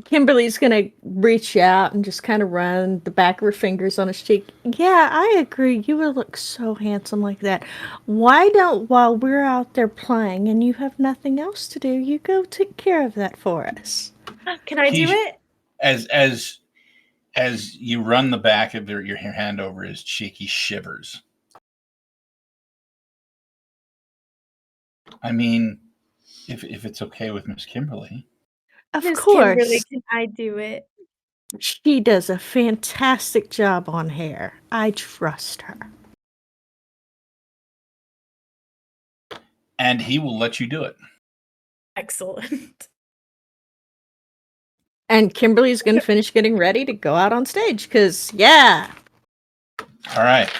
Kimberly's gonna reach out and just kind of run the back of her fingers on his cheek. Yeah, I agree. You would look so handsome like that. Why don't, while we're out there playing and you have nothing else to do, you go take care of that for us? Can I do it? As you run the back of your hand over his cheek, he shivers. I mean, if it's okay with Miss Kimberly. Of Miss course. Kimberly, can I do it? She does a fantastic job on hair. I trust her. And he will let you do it. Excellent. And Kimberly's going to finish getting ready to go out on stage because, yeah. All right.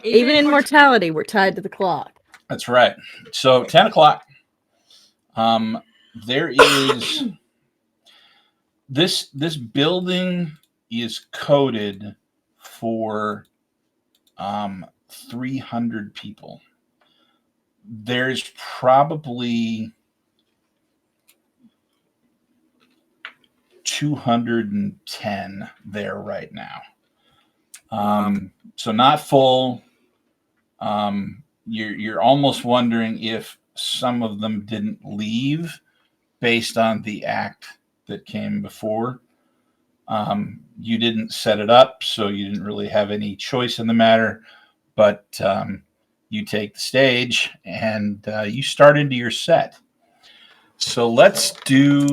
Even in mortality, we're tied to the clock. That's right. So 10 o'clock. There is this building is coded for 300 people. There's probably 210 there right now. So not full. You're almost wondering if some of them didn't leave based on the act that came before. You didn't set it up, so you didn't really have any choice in the matter. But you take the stage and you start into your set. So let's do.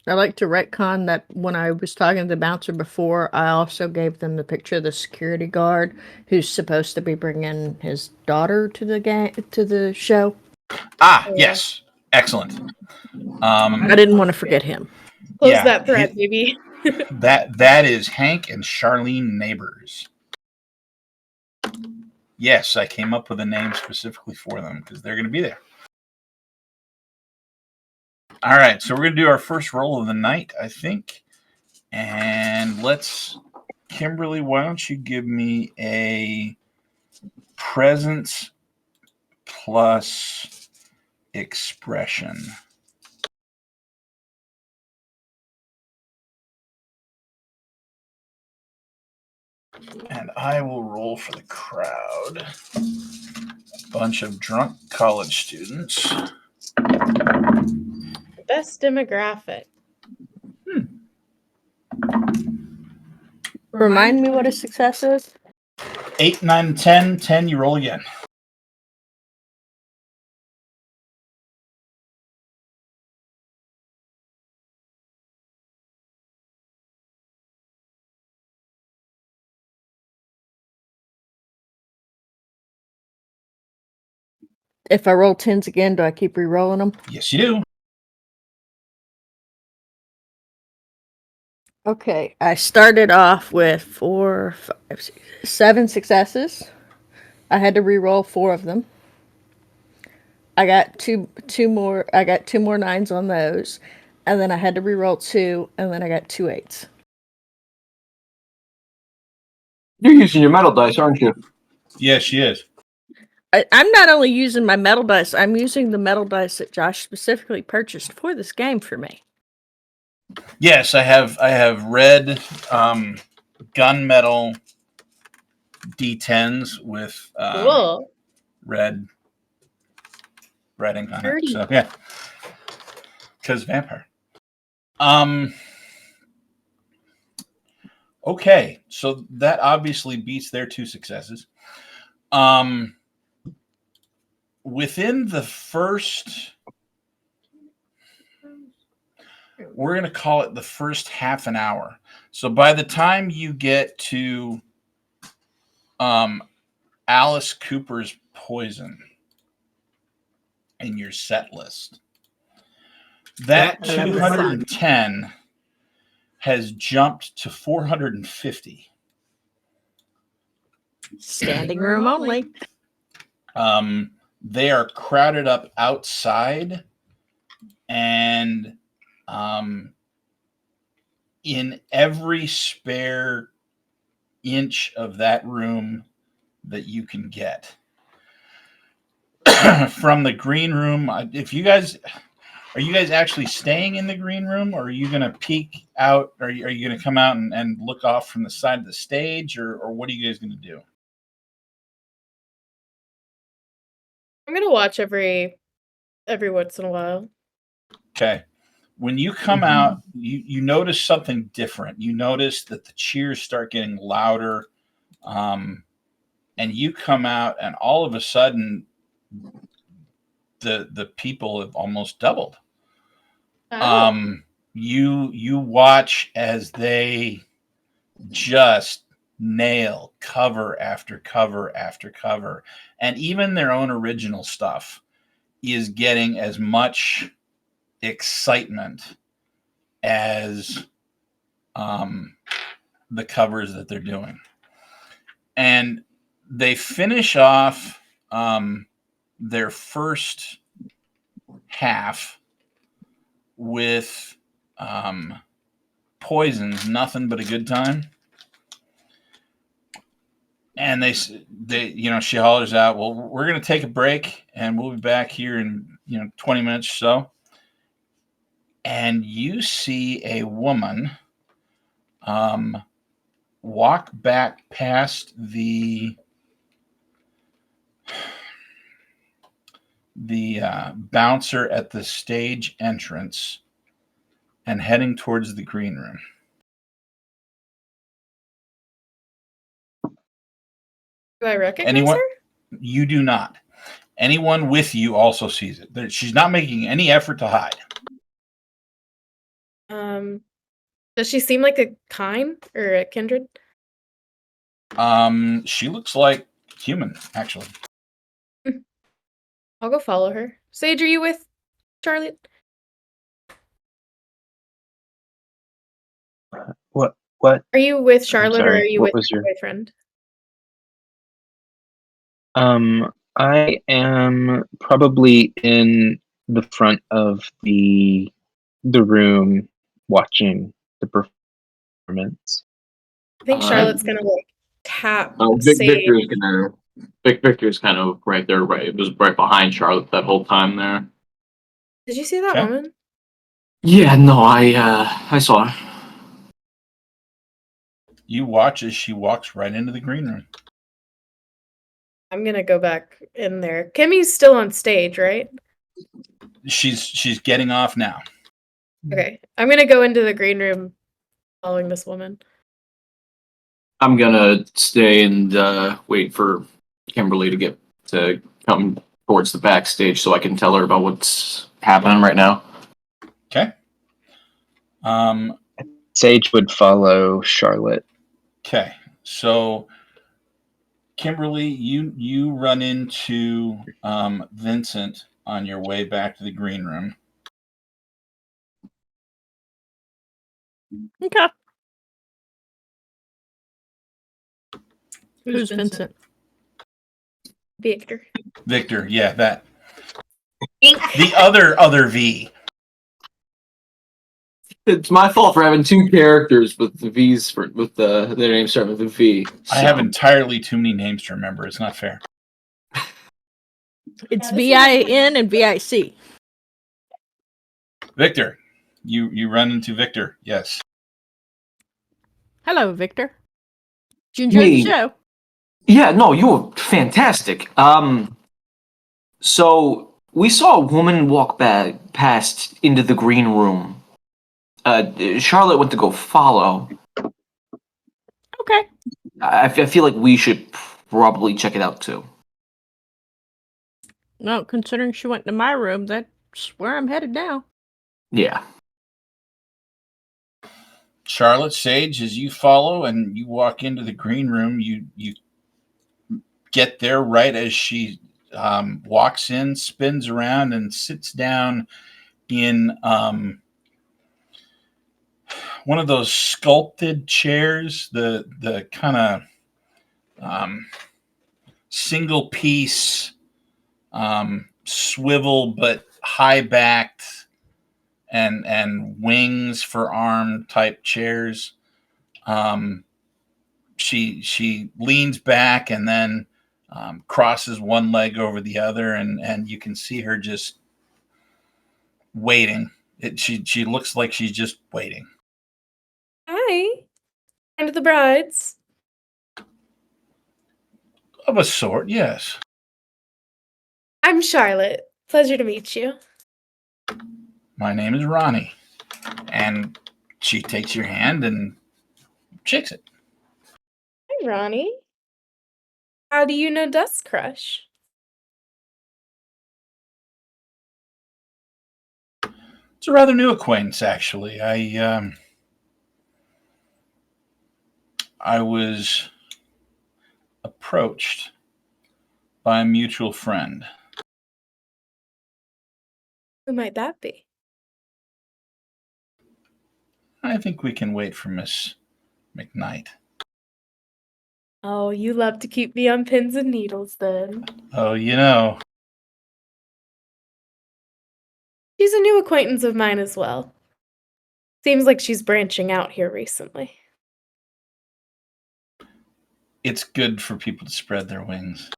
I like to retcon that when I was talking to the bouncer before, I also gave them the picture of the security guard who's supposed to be bringing his daughter to the show. Yes, excellent. I didn't want to forget him. Close that thread, baby. that is Hank and Charlene Neighbors. Yes, I came up with a name specifically for them because they're going to be there. All right, so we're going to do our first roll of the night, I think. And Kimberly, why don't you give me a presence plus expression. And I will roll for the crowd. A bunch of drunk college students. Best demographic. Remind me what a success is. 8, 9, 10. 10, you roll again. If I roll 10s again, do I keep re-rolling them? Yes, you do. Okay, I started off with 7 successes. I had to re-roll 4 of them. I got two more. I got 2 more 9s on those, and then I had to re-roll 2, and then I got 2 8s. You're using your metal dice, aren't you? Yes, she is. I'm not only using my metal dice, I'm using the metal dice that Josh specifically purchased for this game for me. Yes, I have red gunmetal D10s with Cool. red ink on Dirty. it. So yeah, because vampire. Okay, so that obviously beats their 2 successes. Within the first, we're going to call it the first half an hour. So by the time you get to Alice Cooper's Poison in your set list, that 210 has jumped to 450. Standing room only. They are crowded up outside, and in every spare inch of that room that you can get. From the green room, if you guys are you guys actually staying in the green room, or are you going to peek out? Are you going to come out and look off from the side of the stage, or what are you guys going to do? I'm gonna watch every once in a while. Okay. When you come out, you notice something different. You notice that the cheers start getting louder, and you come out, and all of a sudden, the people have almost doubled. Oh. You watch as they just nail cover after cover after cover, and even their own original stuff is getting as much excitement as the covers that they're doing. And they finish off their first half with Poison's Nothing But a Good Time. And they she hollers out, well, we're going to take a break and we'll be back here in 20 minutes or so. And you see a woman walk back past the bouncer at the stage entrance and heading towards the green room. Do I recognize Anyone? her? You do not. Anyone with you also sees it. She's not making any effort to hide. Does she seem like a kind or a kindred? She looks like human, actually. I'll go follow her. Sage, are you with Charlotte? What? Are you with Charlotte or sorry, are you what with was your your- boyfriend? I am probably in the front of the room watching the performance. I think Charlotte's gonna like tap Sage. Victor's kind of right there, right? It was right behind Charlotte that whole time there. Did you see that Okay. woman? Yeah, no, I saw her. You watch as she walks right into the green room. I'm gonna go back in there. Kimmy's still on stage, right? She's getting off now. Okay. I'm gonna go into the green room following this woman. I'm gonna stay and wait for Kimberly to come towards the backstage so I can tell her about what's happening right now. Okay. Sage would follow Charlotte. Okay. So, Kimberly, you run into Vincent on your way back to the green room. Okay. Who's Vincent? Victor. Victor, yeah, that. The other V. It's my fault for having two characters with the V's with their names starting with a V. I have entirely too many names to remember. It's not fair. It's VIN and VIC. Victor, you run into Victor. Yes. Hello, Victor. Did you enjoy Hey. the show? Yeah, no, you were fantastic. So we saw a woman walk back past into the green room. Charlotte went to go follow. Okay. I feel like we should probably check it out too. No, considering she went to my room, that's where I'm headed now. Yeah. Charlotte, Sage, as you follow and you walk into the green room, you get there right as she walks in, spins around, and sits down in one of those sculpted chairs, the kind of single piece swivel but high backed and wings for arm type chairs. She leans back and then crosses one leg over the other, and you can see her just waiting. She looks like she's just waiting. Hi. And the brides. Of a sort, yes. I'm Charlotte. Pleasure to meet you. My name is Ronnie. And she takes your hand and shakes it. Hi, Ronnie. How do you know Dust Crush? It's a rather new acquaintance, actually. I was approached by a mutual friend. Who might that be? I think we can wait for Miss McKnight. Oh, you love to keep me on pins and needles then. Oh, you know. She's a new acquaintance of mine as well. Seems like she's branching out here recently. It's good for people to spread their wings.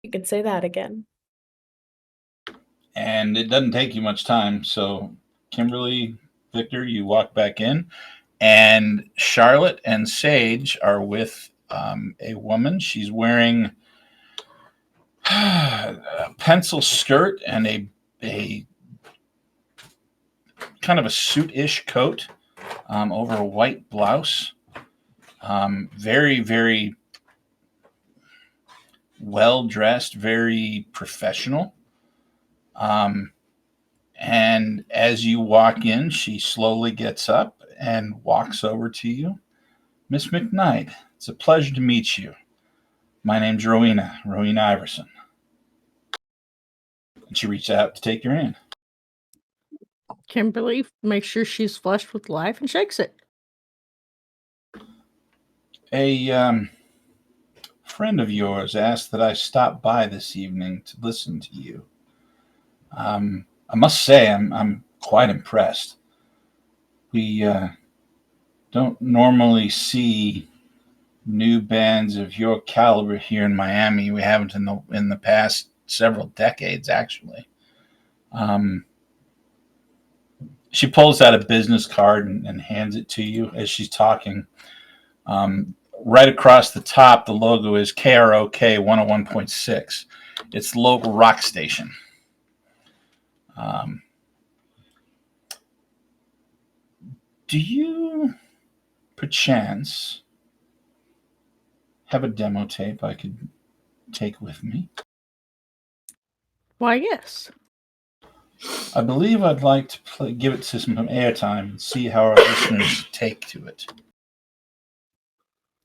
You can say that again. And it doesn't take you much time. So, Kimberly, Victor, you walk back in, And Charlotte and Sage are with a woman. She's wearing a pencil skirt and a kind of a suit-ish coat over a white blouse. Very, very well-dressed, very professional. And as you walk in, she slowly gets up and walks over to you. Miss McKnight, it's a pleasure to meet you. My name's Rowena Iverson. And she reaches out to take your hand. Kimberly makes sure she's flushed with life and shakes it. A friend of yours asked that I stop by this evening to listen to you. I must say I'm quite impressed. We don't normally see new bands of your caliber here in Miami. We haven't in the past several decades, actually. She pulls out a business card and hands it to you as she's talking. Right across the top, the logo is KROK 101.6. It's the local rock station. Do you, perchance, have a demo tape I could take with me? Why, yes. I believe I'd like to give it to some airtime and see how our listeners take to it.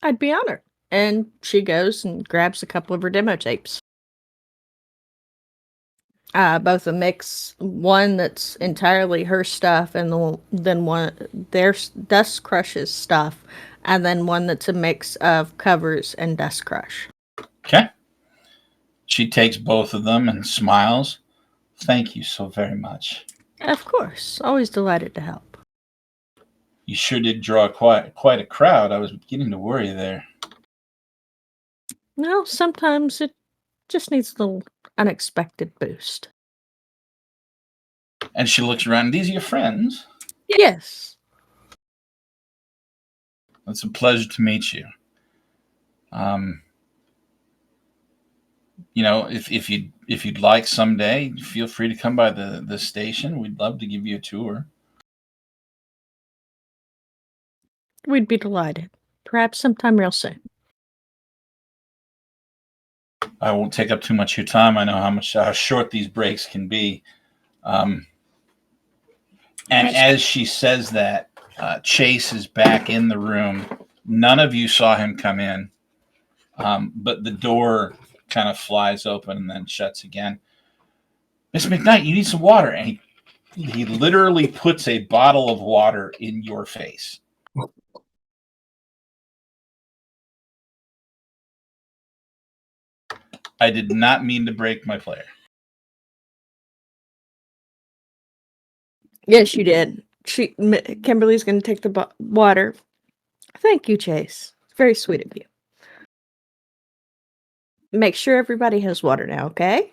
I'd be honored. And she goes and grabs a couple of her demo tapes. Both a mix, one that's entirely her stuff, and then one there's Dust Crush's stuff, and then one that's a mix of covers and Dust Crush. Okay. She takes both of them and smiles. Thank you so very much. Of course, always delighted to help. You sure did draw quite a crowd. I was beginning to worry there. No, sometimes it just needs a little unexpected boost. And she looks around. These are your friends? Yes. It's a pleasure to meet you. If you'd like someday, feel free to come by the station. We'd love to give you a tour. We'd be delighted. Perhaps sometime real soon. I won't take up too much of your time. I know how short these breaks can be. And as she says that, Chase is back in the room. None of you saw him come in, but the door kind of flies open and then shuts again. Miss McKnight, you need some water. And he literally puts a bottle of water in your face. I did not mean to break my player. Yes, you did. Kimberly's going to take the water. Thank you, Chase. Very sweet of you. Make sure everybody has water now, okay?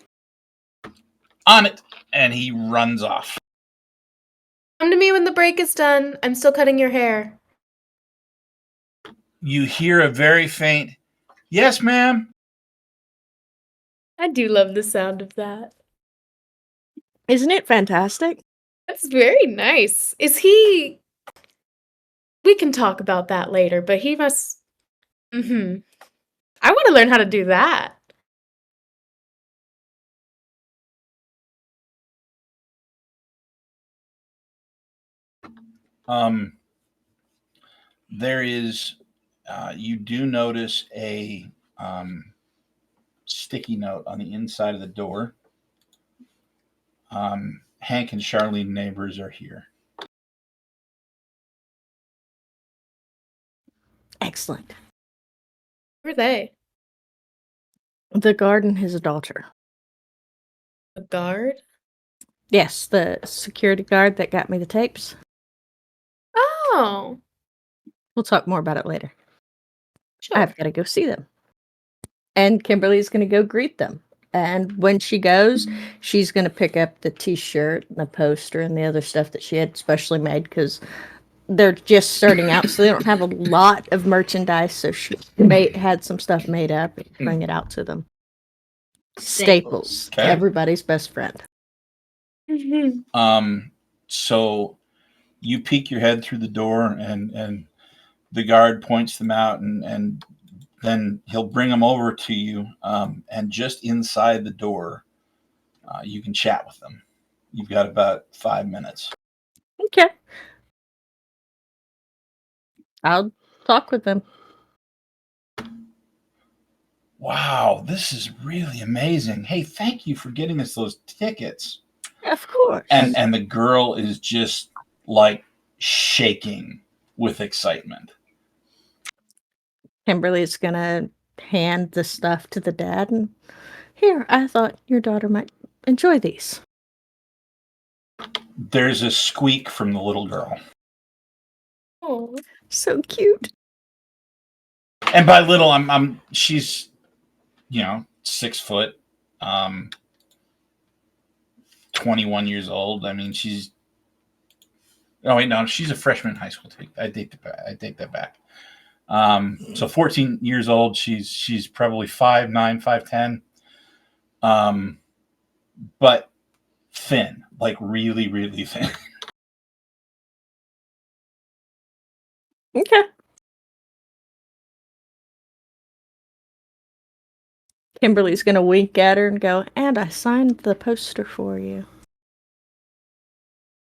On it. And he runs off. Come to me when the break is done. I'm still cutting your hair. You hear a very faint, yes, ma'am. I do love the sound of that. Isn't it fantastic? That's very nice. Is he... We can talk about that later, but he must... I want to learn how to do that. There is... you do notice a sticky note on the inside of the door. Hank and Charlene neighbors are here. Excellent. Who are they? The guard and his daughter. A guard? Yes, the security guard that got me the tapes. Oh. We'll talk more about it later. Sure. I've got to go see them. And Kimberly's going to go greet them. And when she goes, she's going to pick up the t-shirt and the poster and the other stuff that she had specially made because they're just starting out, so they don't have a lot of merchandise. So she had some stuff made up and bring it out to them. Staples, Okay. everybody's best friend. So you peek your head through the door, and the guard points them out, and then he'll bring them over to you. And just inside the door, you can chat with them. You've got about 5 minutes. Okay. I'll talk with them. Wow, this is really amazing. Hey, thank you for getting us those tickets. Of course. And the girl is just like shaking with excitement. Kimberly's gonna hand the stuff to the dad, and here, I thought your daughter might enjoy these. There's a squeak from the little girl. Oh, So cute. And by little, she's 6 foot, 21 years old. I mean, she's a freshman in high school. I take that back. So 14 years old. She's probably 5'9", 5'10", but thin, like really, really thin. Okay. Kimberly's gonna wink at her and go, and I signed the poster for you.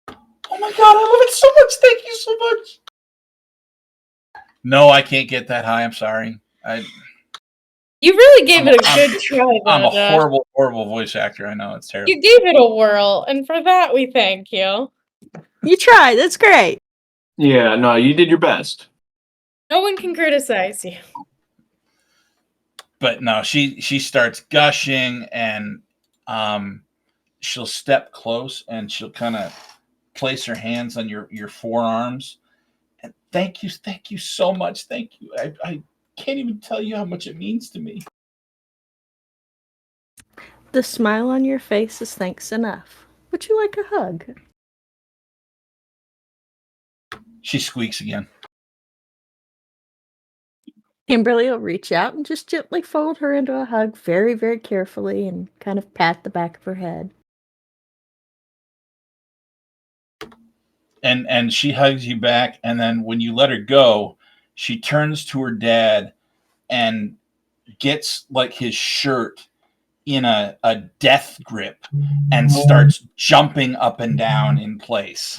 Oh my god, I love it so much. Thank you so much. No, I can't get that high. I'm sorry. you really gave it a good try. I'm a Josh. horrible, horrible voice actor. I know, it's terrible. You gave it a whirl, and for that we thank you. You tried. That's great. Yeah, no, you did your best. No one can criticize you. But no, she starts gushing, and she'll step close, and she'll kind of place her hands on your forearms. And thank you so much. Thank you. I can't even tell you how much it means to me. The smile on your face is thanks enough. Would you like a hug? She squeaks again. Kimberly will reach out and just gently fold her into a hug very, very carefully and kind of pat the back of her head. And she hugs you back, and then when you let her go, she turns to her dad and gets like his shirt in a death grip and starts jumping up and down in place.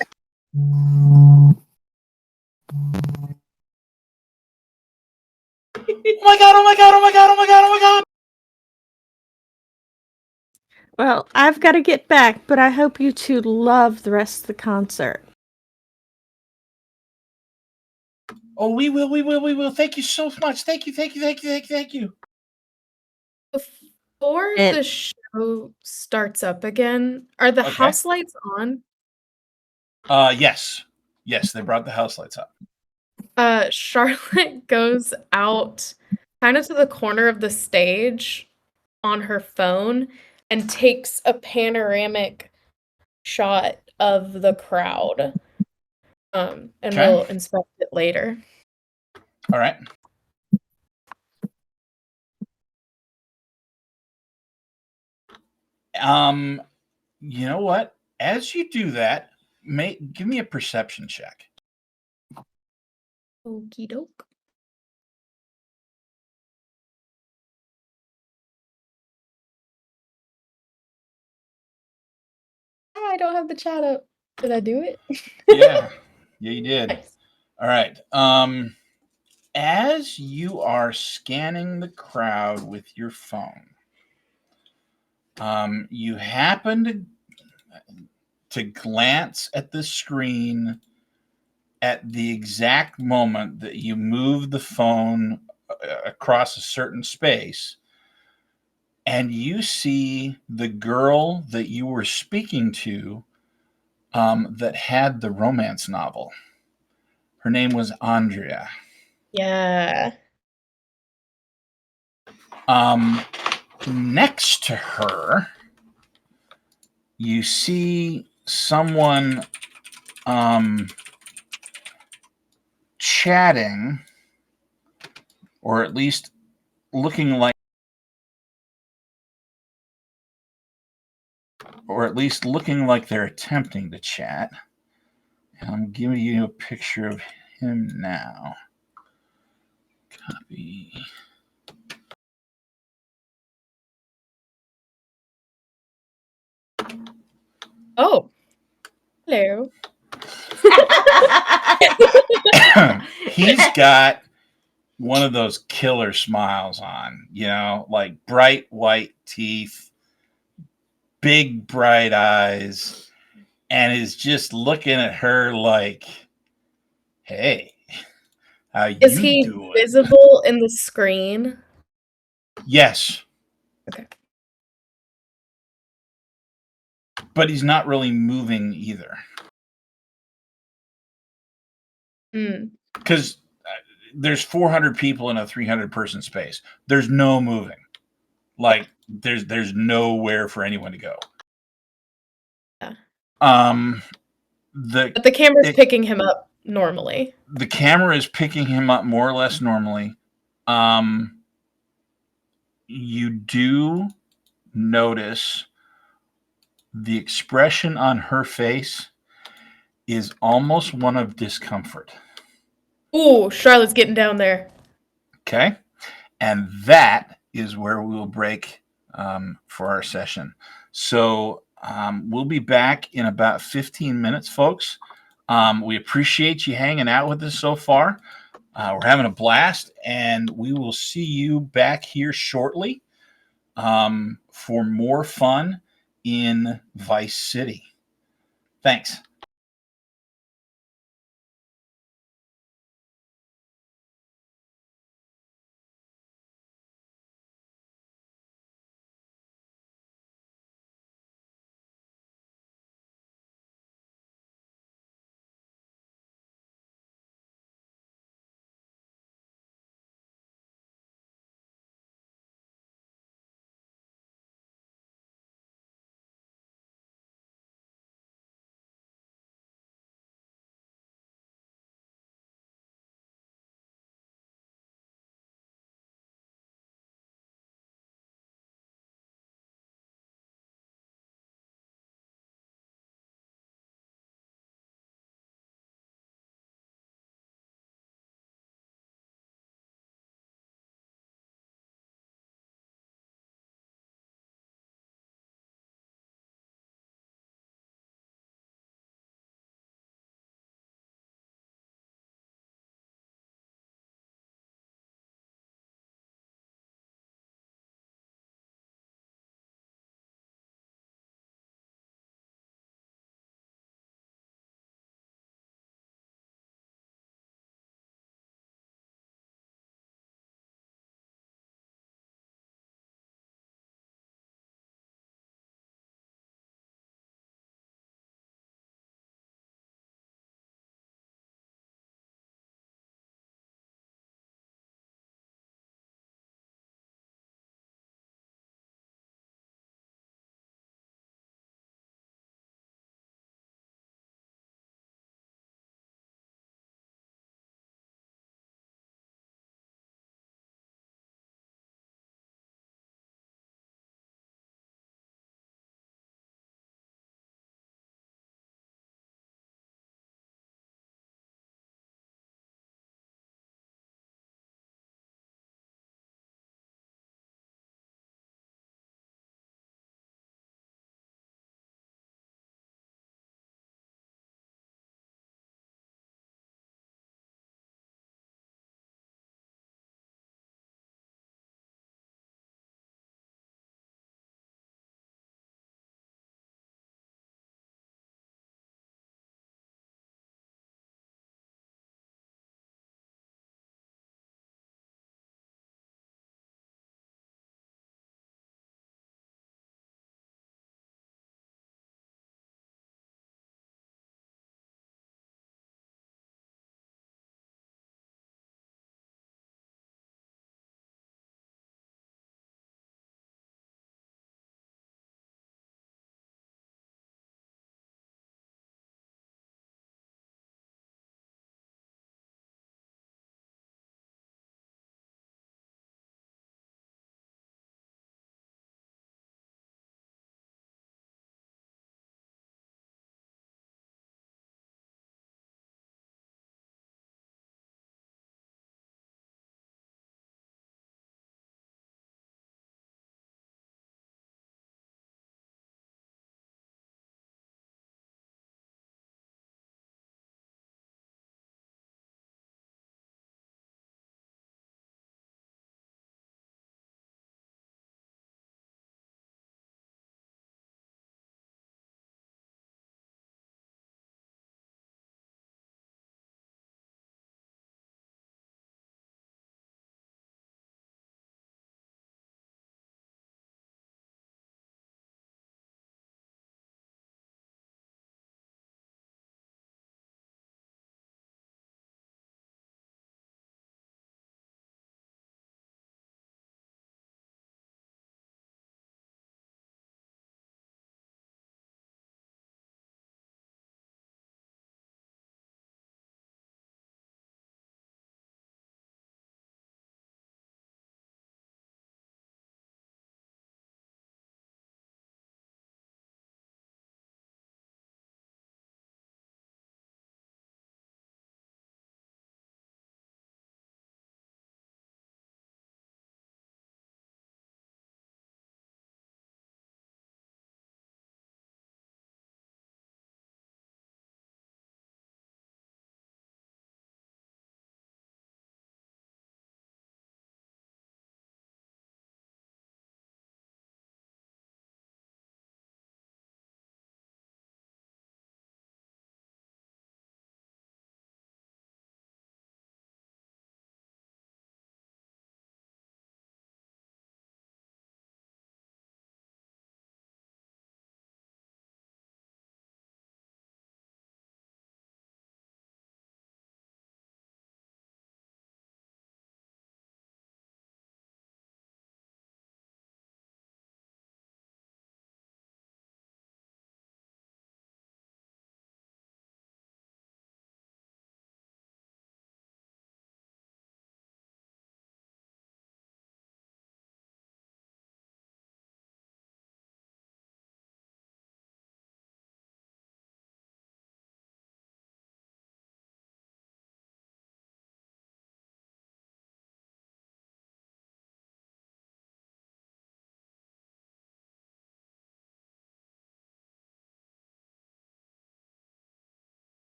Oh my god, oh my god, oh my god, oh my god, oh my god. Well, I've got to get back, but I hope you two love the rest of the concert. Oh, we will. Thank you so much. Thank you. Before the show starts up again, are the house lights on? Yes, they brought the house lights up. Charlotte goes out kind of to the corner of the stage on her phone and takes a panoramic shot of the crowd. And we'll inspect it later. All right. You know what? As you do that, give me a perception check. Okie doke. I don't have the chat up. Did I do it? Yeah, you did. Nice. All right. As you are scanning the crowd with your phone, you happen to glance at the screen at the exact moment that you move the phone across a certain space, and you see the girl that you were speaking to that had the romance novel. Her name was Andrea. Yeah. Next to her, you see someone chatting, or at least looking like they're attempting to chat. And I'm giving you a picture of him now. Copy. Oh, hello. He's got one of those killer smiles on, like bright white teeth, big bright eyes, and is just looking at her like, hey, how Is you he doing? visible in the screen? Yes. Okay. But he's not really moving either. Because there's 400 people in a 300 person space. There's no moving. Like there's nowhere for anyone to go. Yeah. But the camera's picking him up normally. The camera is picking him up more or less normally. You do notice the expression on her face is almost one of discomfort. Ooh, Charlotte's getting down there. Okay. And that is where we will break for our session. So we'll be back in about 15 minutes, folks. We appreciate you hanging out with us so far. We're having a blast, and we will see you back here shortly for more fun in Vice City. Thanks.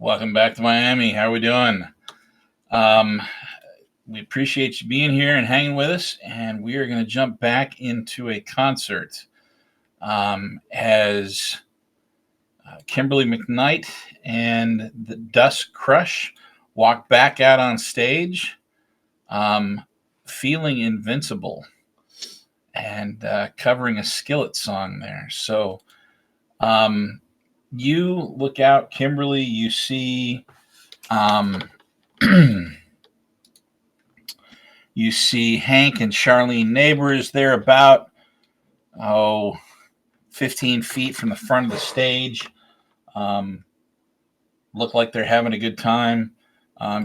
Welcome back to Miami. How are we doing? We appreciate you being here and hanging with us, and we are going to jump back into a concert as Kimberly McKnight and the Dusk Crush walk back out on stage, feeling Invincible and covering a Skillet song there. So you look out, Kimberly, you see you see Hank and Charlene Neighbors. They're about 15 feet from the front of the stage. Look like they're having a good time.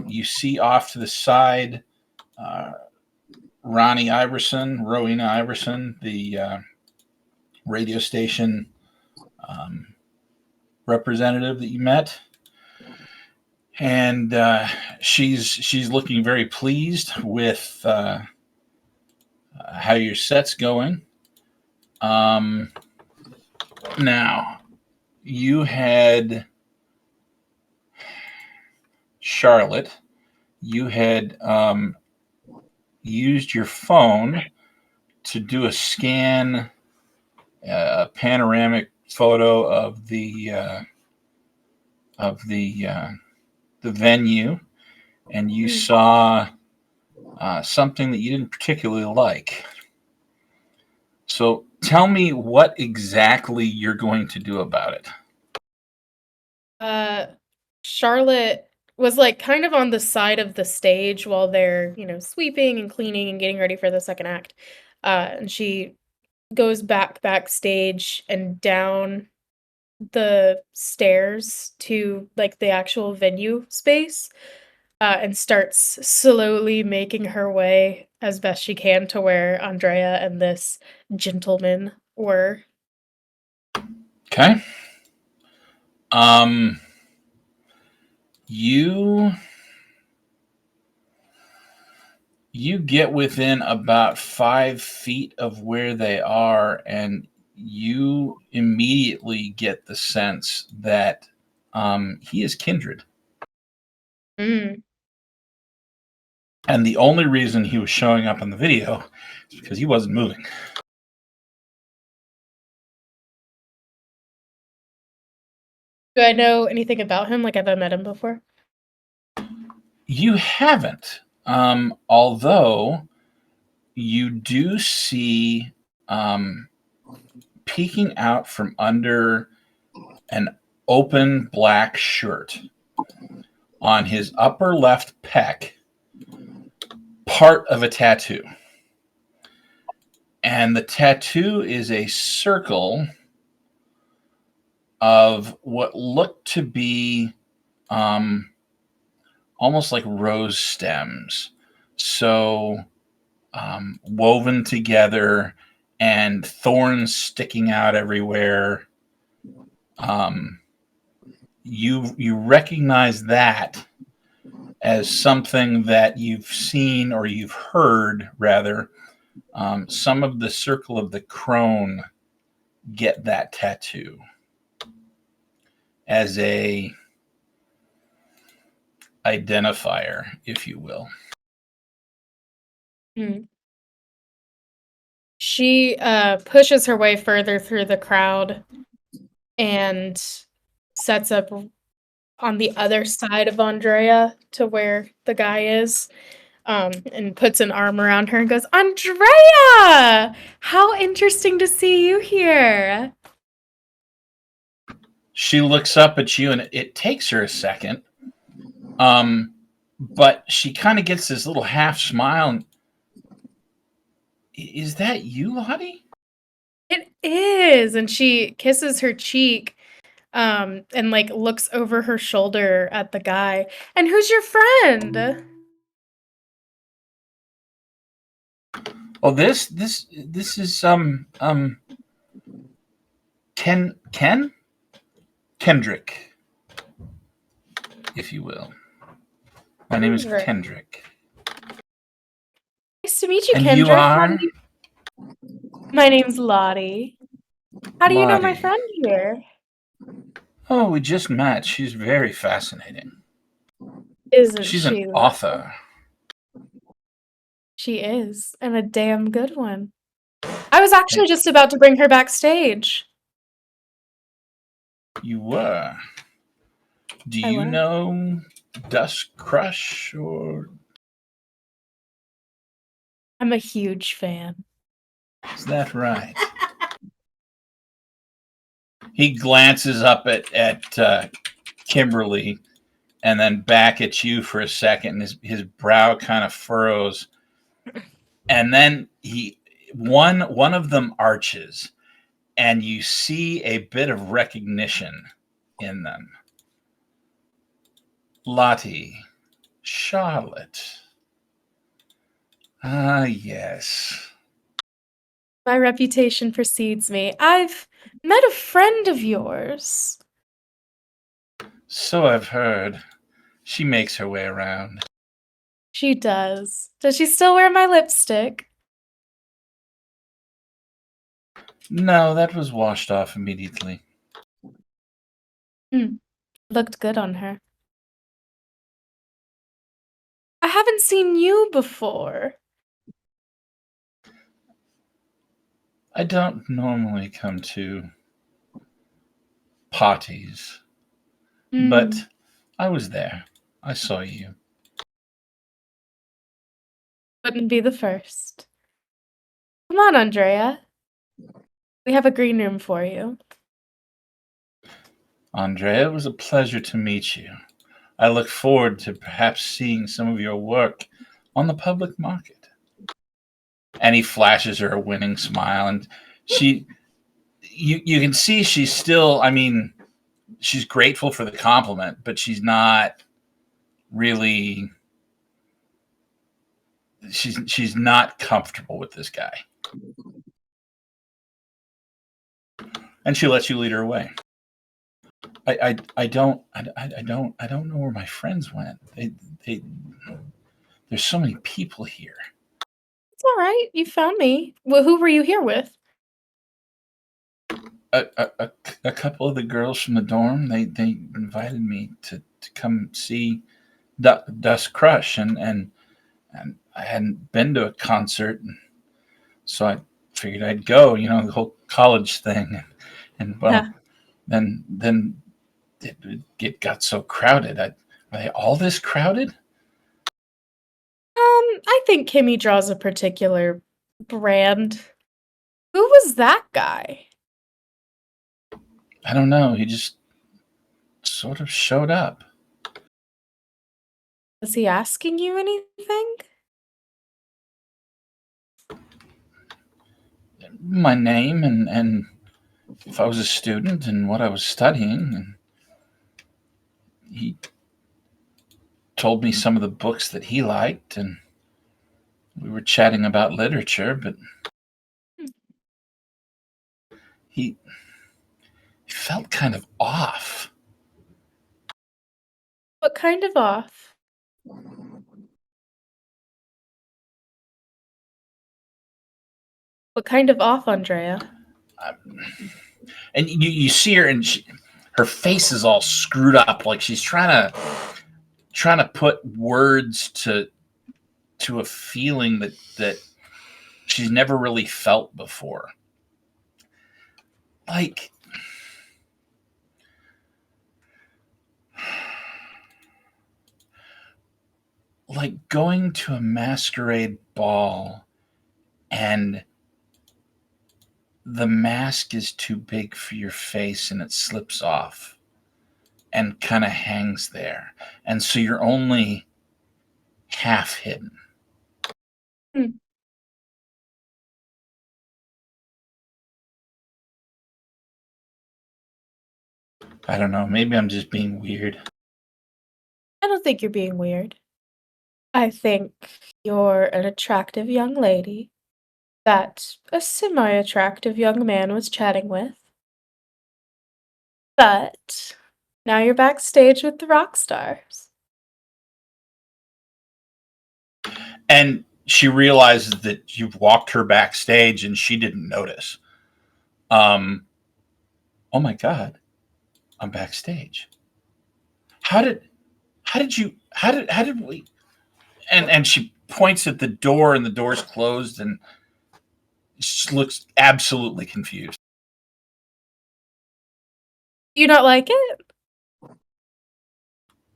You see off to the side Rowena Iverson, the radio station representative that you met. And she's looking very pleased with how your set's going. Now, you had Charlotte. You had used your phone to do a scan, a panoramic photo of the venue, and you saw something that you didn't particularly like. So tell me what exactly you're going to do about it. Charlotte was like kind of on the side of the stage while they're, sweeping and cleaning and getting ready for the second act. And she goes backstage and down the stairs to like the actual venue space, and starts slowly making her way as best she can to where Andrea and this gentleman were. Okay. You get within about 5 feet of where they are, and you immediately get the sense that he is kindred. Mm. And the only reason he was showing up in the video is because he wasn't moving. Do I know anything about him? Like, have I met him before? You haven't. Although you do see peeking out from under an open black shirt on his upper left pec, part of a tattoo. And the tattoo is a circle of what looked to be almost like rose stems. So woven together and thorns sticking out everywhere. You recognize that as something that you've seen, or you've heard rather. Some of the Circle of the Crone get that tattoo as a identifier, if you will. She pushes her way further through the crowd and sets up on the other side of Andrea to where the guy is, and puts an arm around her and goes, "Andrea! How interesting to see you here." She looks up at you, and it takes her a second. But she kind of gets this little half smile. And, is that you, Lottie? It is. And she kisses her cheek, and like looks over her shoulder at the guy. "And who's your friend?" Oh, this is Kendrick, if you will. My name is Kendrick. Nice to meet you, And Kendrick. you are? My name's Lottie. How do you know my Lottie. friend here? Oh, we just met. She's very fascinating. Isn't She's she? an author. She is, and a damn good one. I was actually just about to bring her backstage. You were. Do I you was. know Dusk Crush or? I'm a huge fan. Is that right? He glances up at Kimberly and then back at you for a second. And his brow kind of furrows, and then one of them arches, and you see a bit of recognition in them. Lottie, Charlotte. Ah, yes. My reputation precedes me. I've met a friend of yours. So I've heard. She makes her way around. She does. Does she still wear my lipstick? No, that was washed off immediately. Looked good on her. I haven't seen you before. I don't normally come to parties, but I was there. I saw you. Wouldn't be the first. Come on, Andrea. We have a green room for you. Andrea, it was a pleasure to meet you. I look forward to perhaps seeing some of your work on the public market. And he flashes her a winning smile, and you can see she's still, I mean, she's grateful for the compliment, but she's not really, she's not comfortable with this guy. And she lets you lead her away. I don't know where my friends went. There's so many people here. It's all right. You found me. Well, who were you here with? A couple of the girls from the dorm. They invited me to come see Dusk Crush, and I hadn't been to a concert, so I figured I'd go. You know, the whole college thing, and well, then it got so crowded. Are they all this crowded? I think Kimmy draws a particular brand. Who was that guy? I don't know. He just sort of showed up. Was he asking you anything? My name and if I was a student and what I was studying, and he told me some of the books that he liked, and we were chatting about literature, but he felt kind of off. What kind of off? What kind of off, Andrea? And you see her, and her face is all screwed up, like she's trying to put words to a feeling that she's never really felt before. Like going to a masquerade ball and the mask is too big for your face and it slips off and kind of hangs there. And so you're only half hidden. I don't know. Maybe I'm just being weird. I don't think you're being weird. I think you're an attractive young lady that a semi-attractive young man was chatting with. But now you're backstage with the rock stars. And she realizes that you've walked her backstage and she didn't notice. Oh my God. I'm backstage. How did we? And she points at the door, and the door's closed, and she looks absolutely confused. Do you not like it?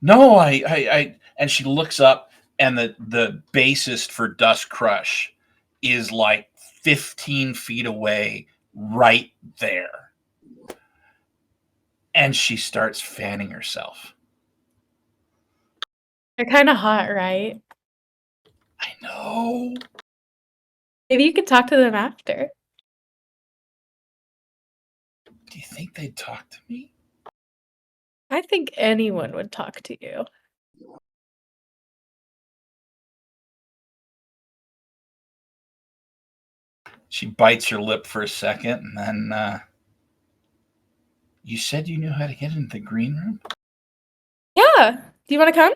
No, and she looks up, and the bassist for Dust Crush is like 15 feet away, right there. And she starts fanning herself. They're kind of hot, right? I know. Maybe you could talk to them after. Do you think they'd talk to me? I think anyone would talk to you. She bites her lip for a second, and then, you said you knew how to get into the green room? Yeah. Do you want to come?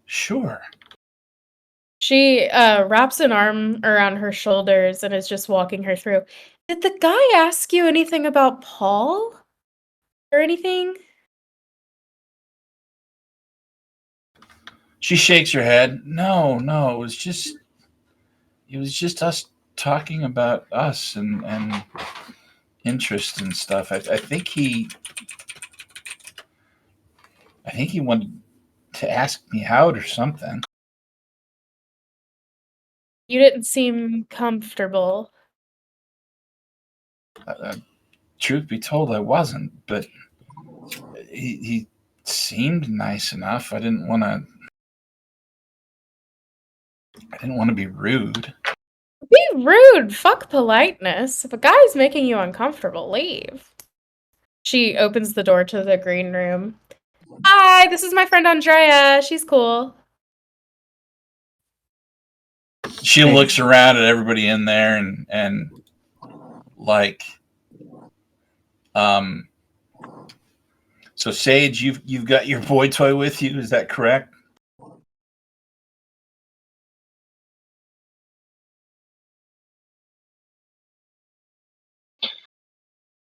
Sure. She wraps an arm around her shoulders and is just walking her through. Did the guy ask you anything about Paul? Or anything? She shakes her head. No, it was just us talking about us and interest and stuff. I think he wanted to ask me out or something. You didn't seem comfortable. Truth be told, I wasn't, but he seemed nice enough. I didn't want to be rude. Be rude. Fuck politeness. If a guy's making you uncomfortable, leave. She opens the door to the green room. Hi, this is my friend Andrea. She's cool. She looks around at everybody in there and like, so Sage, you've got your boy toy with you, is that correct?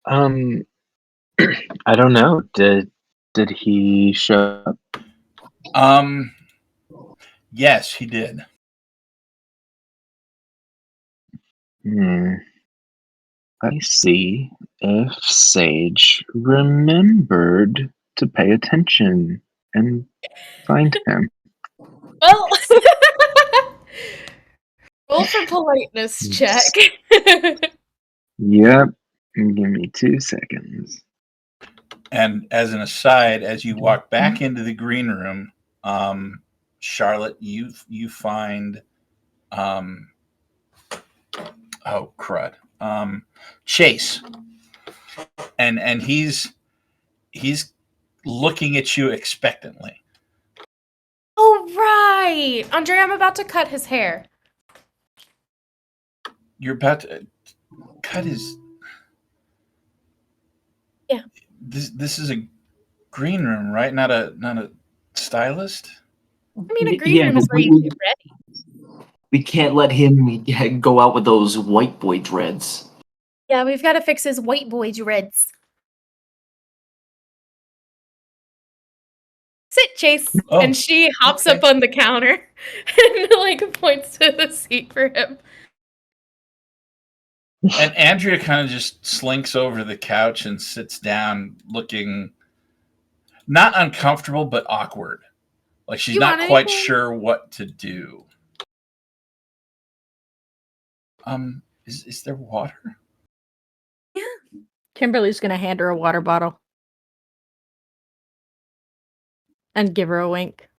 I don't know. Did he show up? Yes, he did. Let me see if Sage remembered to pay attention and find him. Well, roll for politeness check. Yep. Give me 2 seconds. And as an aside, as you walk back into the green room, Charlotte, you find, oh crud, Chase, and he's looking at you expectantly. Oh right, Andrea, I'm about to cut his hair. You're about to cut his. Yeah. This is a green room, right? Not a stylist. I mean, a green room is where you get ready. We can't let him go out with those white boy dreads. Yeah, we've got to fix his white boy dreads. Sit, Chase. Oh, and she hops okay. up on the counter and like points to the seat for him. And Andrea kind of just slinks over the couch and sits down, looking not uncomfortable but awkward. Like she's not quite sure what to do. Is there water? Yeah. Kimberly's gonna hand her a water bottle and give her a wink.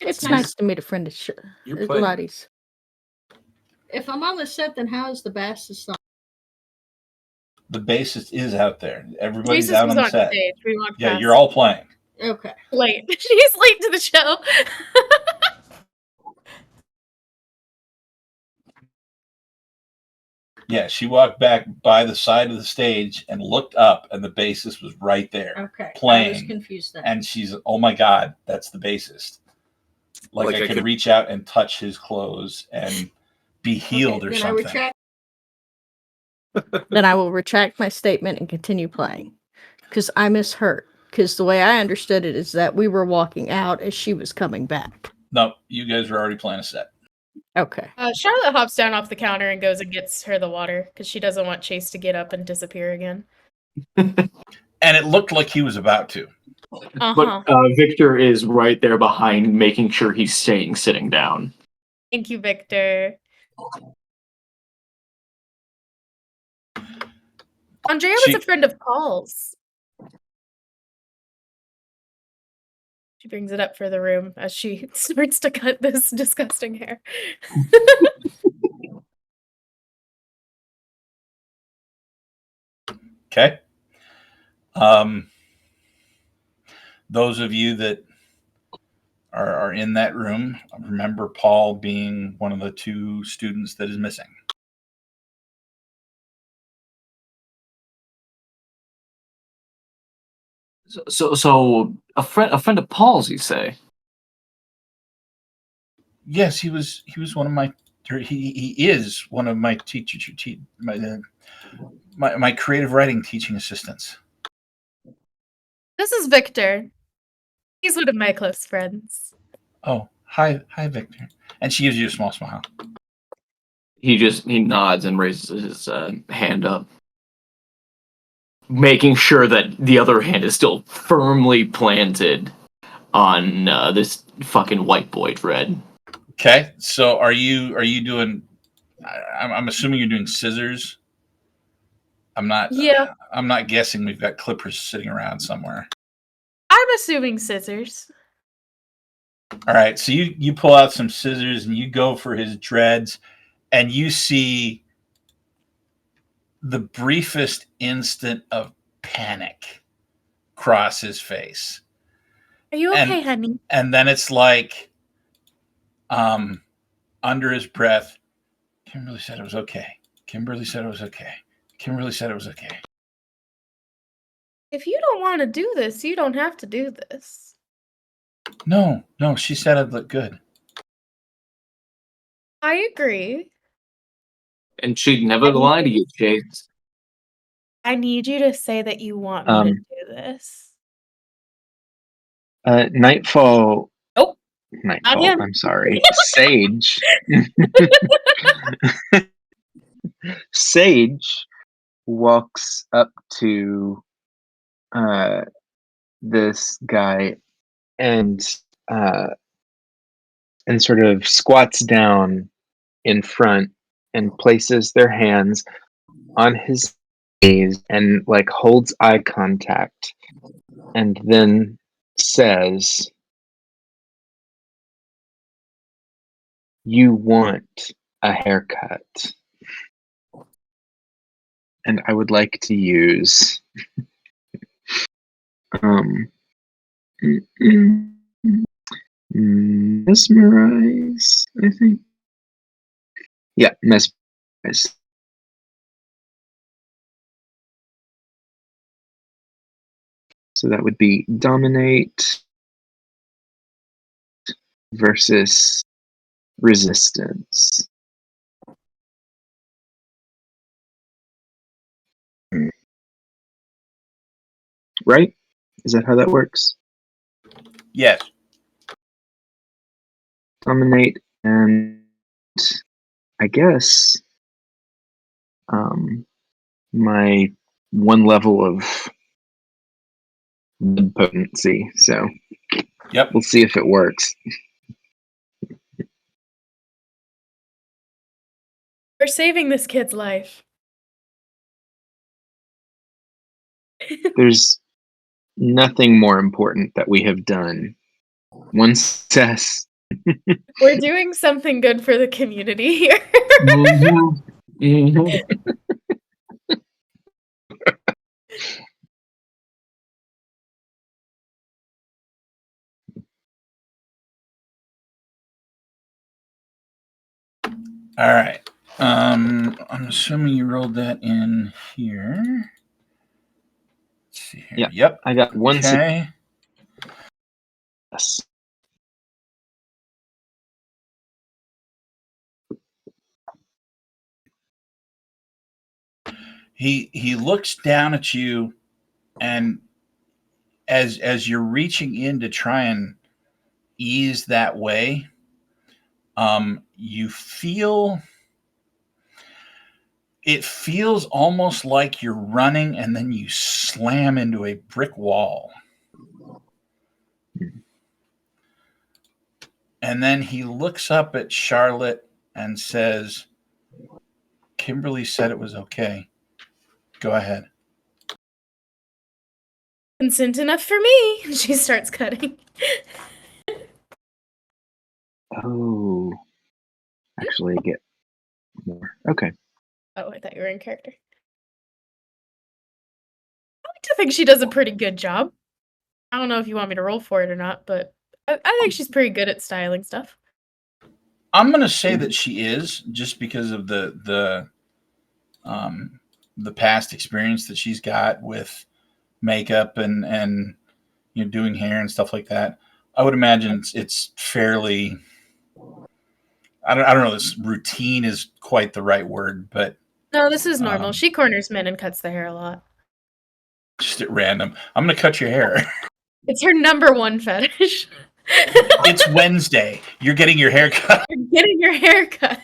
It's nice to meet a friend of Lottie's. If I'm on the set, then how is the bassist on? The bassist is out there. Everybody's bassist out was on the set. Stage. We walked Yeah, past. you're all playing. Okay. Late. She's late to the show. Yeah, she walked back by the side of the stage and looked up, and the bassist was right there. Okay. Playing. I was confused then. And she's, oh my God, that's the bassist. Like I could reach out and touch his clothes and be healed or something. Then I will retract my statement and continue playing. Because I misheard. Because the way I understood it is that we were walking out as she was coming back. No, you guys were already playing a set. Okay. Charlotte hops down off the counter and goes and gets her the water because she doesn't want Chase to get up and disappear again. And it looked like he was about to. Uh-huh. But Victor is right there behind, making sure he's staying sitting down. Thank you, Victor. Andrea was a friend of Paul's. She brings it up for the room as she starts to cut this disgusting hair. Okay. Those of you that are in that room, remember Paul being one of the 2 students that is missing. So a friend of Paul's, you say? Yes, he was one of my. He is one of my teachers. My creative writing teaching assistants. This is Victor. He's one of my close friends. Oh, hi, Victor. And she gives you a small smile. He nods and raises his hand up, making sure that the other hand is still firmly planted on this fucking white boy dread. Okay, so are you doing? I'm assuming you're doing scissors. I'm not. Yeah. I'm not guessing. We've got clippers sitting around somewhere. I'm assuming scissors. All right, so you pull out some scissors and you go for his dreads, and you see the briefest instant of panic cross his face. Are you okay, honey? And then it's like, under his breath, Kimberly said it was okay. Kimberly said it was okay. Kimberly said it was okay. If you don't want to do this, you don't have to do this. No, she said it looked good. I agree. And she'd never lie to you, Chase. I need you to say that you want me to do this. Nightfall. Oh, Nightfall. I'm sorry. Sage. Sage walks up to this guy and sort of squats down in front and places their hands on his knees and like holds eye contact and then says, "You want a haircut, and I would like to use mesmerize, I think. Yeah, mesmerize." So that would be dominate versus resistance. Right? Is that how that works? Yes. Dominate, and I guess my 1 level of potency. So Yep. we'll see if it works. We're saving this kid's life. There's nothing more important that we have done. 1 success. We're doing something good for the community here. Mm-hmm. Mm-hmm. All right. I'm assuming you rolled that in here. Let's see here. Yeah. Yep. I got 1 Okay. success. He looks down at you And as you're reaching in to try and ease that way, you feel it feels almost like you're running and then you slam into a brick wall. And then he looks up at Charlotte and says, Kimberly said it was okay. Go ahead. Consent enough for me. And she starts cutting. Oh. Actually, I get more. Okay. Oh, I thought you were in character. I like to think she does a pretty good job. I don't know if you want me to roll for it or not, but I think she's pretty good at styling stuff. I'm going to say that she is, just because of the past experience that she's got with makeup and doing hair and stuff like that. I would imagine it's fairly. I don't know. This routine is quite the right word, but no, this is normal. She corners men and cuts the hair a lot. Just at random. I'm going to cut your hair. It's her number one fetish. It's Wednesday. You're getting your hair cut. You're getting your hair cut.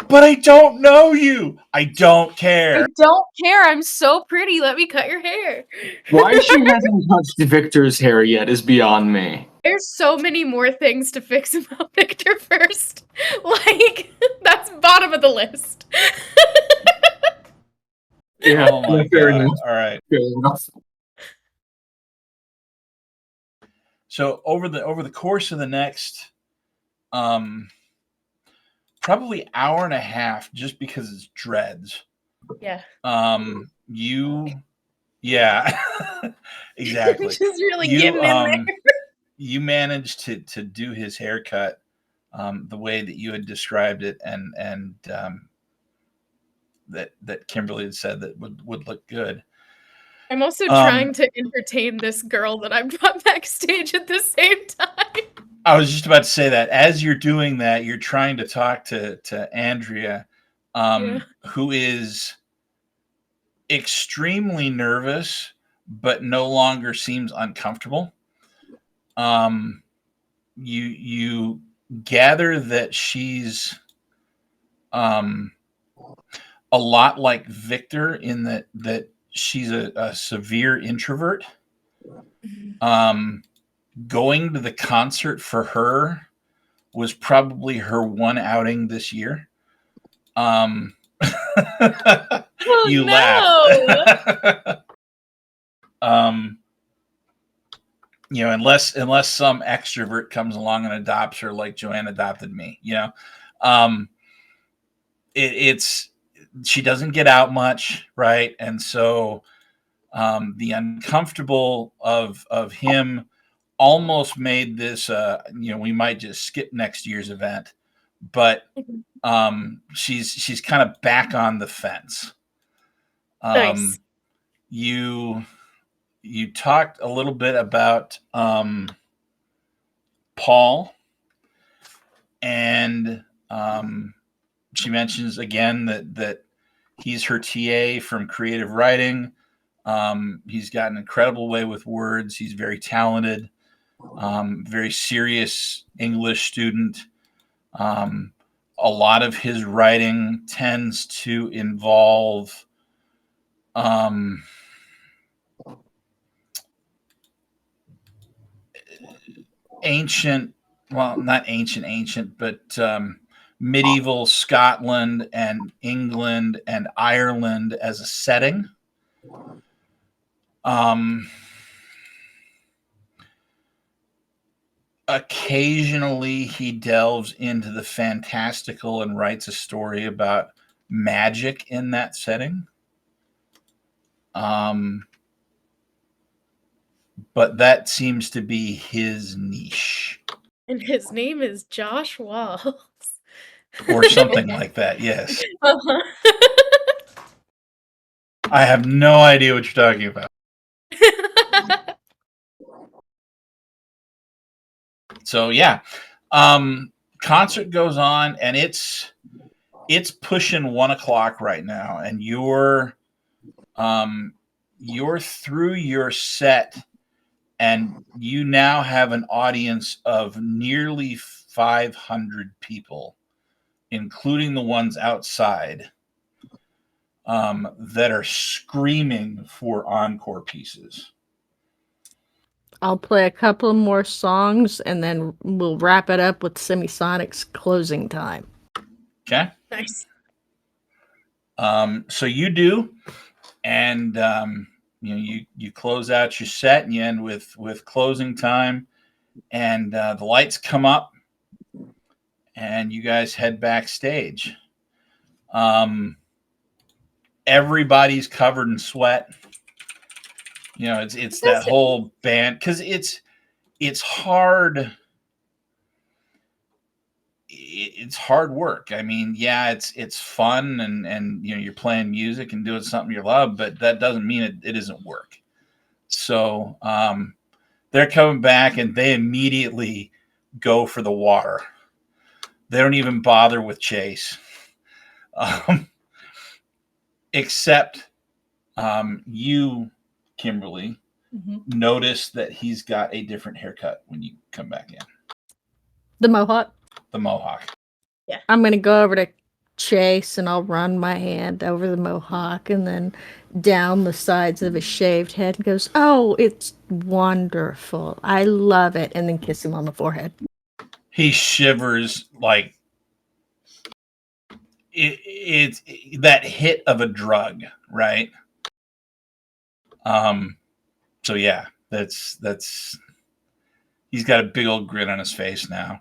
But I don't know you. I don't care. I don't care. I'm so pretty. Let me cut your hair. Why she hasn't touched Victor's hair yet is beyond me. There's so many more things to fix about Victor first. Like, that's bottom of the list. Yeah, Oh my fair God. enough. All right. Fair enough. So over the course of the next probably hour and a half, just because it's dreads. Yeah. Yeah, exactly. Just really getting in there. You managed to do his haircut the way that you had described it, and that Kimberly had said that would look good. I'm also trying to entertain this girl that I've brought backstage at the same time. I was just about to say that. As you're doing that, you're trying to talk to Andrea, who is extremely nervous, but no longer seems uncomfortable. You gather that she's a lot like Victor in that she's a severe introvert. Going to the concert for her was probably her one outing this year. You laugh. Unless some extrovert comes along and adopts her like Joanne adopted me, it's she doesn't get out much, right? And so the uncomfortable of him almost made this we might just skip next year's event, but she's kind of back on the fence. Nice. You talked a little bit about Paul, and she mentions again that he's her TA from creative writing. He's got an incredible way with words. He's very talented, very serious English student. A lot of his writing tends to involve not ancient, but medieval Scotland and England and Ireland as a setting. Occasionally he delves into the fantastical and writes a story about magic in that setting. But that seems to be his niche. And his name is Josh Walls. Or something like that, yes. Uh-huh. I have no idea what you're talking about. So yeah, concert goes on, and it's pushing 1:00 right now, and you're you're through your set, and you now have an audience of nearly 500 people, including the ones outside, that are screaming for encore pieces. I'll play a couple more songs and then we'll wrap it up with Semisonic's closing time. Okay. Nice. So you do, and you close out your set, and you end with closing time, and the lights come up, and you guys head backstage. Everybody's covered in sweat. It's that whole band, because it's hard. It's hard work. I mean, yeah, it's fun, and you're playing music and doing something you love, but that doesn't mean it isn't work. So they're coming back, and they immediately go for the water. They don't even bother with Chase, except you, Kimberly, notice that he's got a different haircut when you come back in. The Mohawk? The Mohawk. Yeah. I'm going to go over to Chase and I'll run my hand over the Mohawk and then down the sides of his shaved head and goes, "Oh, it's wonderful. I love it." And then kiss him on the forehead. He shivers like it's that hit of a drug, right? So yeah, that's he's got a big old grin on his face now.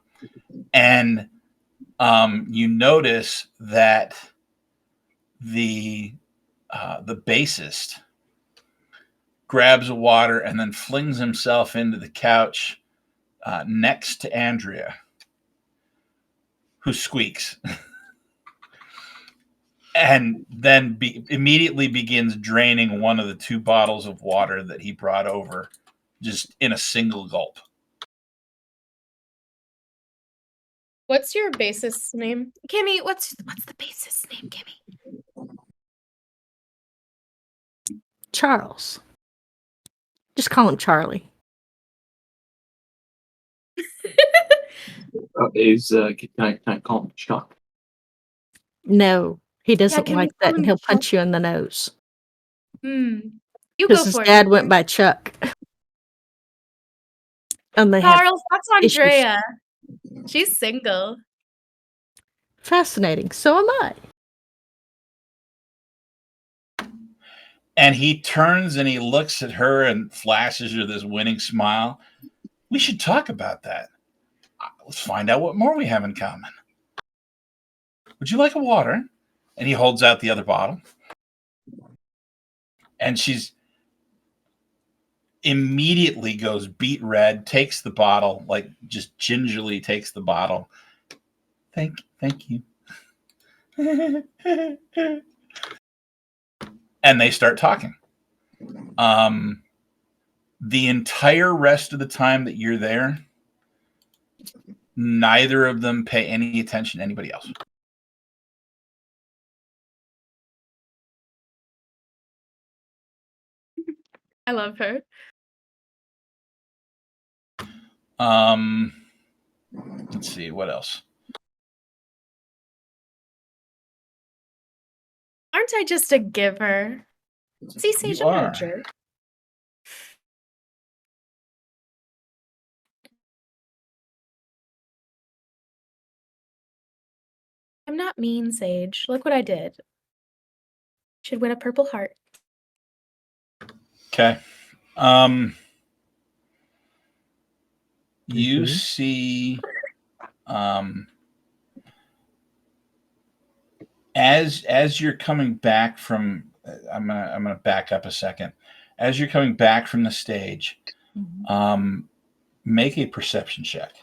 And you notice that the bassist grabs a water and then flings himself into the couch next to Andrea, who squeaks. And then immediately begins draining one of the 2 bottles of water that he brought over, just in a single gulp. What's your bassist's name? Kimmy, what's the bassist's name, Kimmy? Charles. Just call him Charlie. Can I call him Chuck? No, he doesn't can we like call that, and him he'll Chuck? punch you in the nose. You go Because his for dad it. went by Chuck. And they Charles, that's issues. Andrea. She's single. Fascinating. So am I. And he turns and he looks at her and flashes her this winning smile. We should talk about that. Let's find out what more we have in common. Would you like a water? And he holds out the other bottle. And she's immediately goes beet red, takes the bottle, like just gingerly takes the bottle. Thank you. And they start talking. The entire rest of the time that you're there, neither of them pay any attention to anybody else. I love her. Let's see, what else? Aren't I just a giver? See, Sage, I'm not a jerk. I'm not mean, Sage. Look what I did. Should win a Purple Heart. Okay. You see, as you're coming back from, I'm gonna back up a second. As you're coming back from the stage, make a perception check.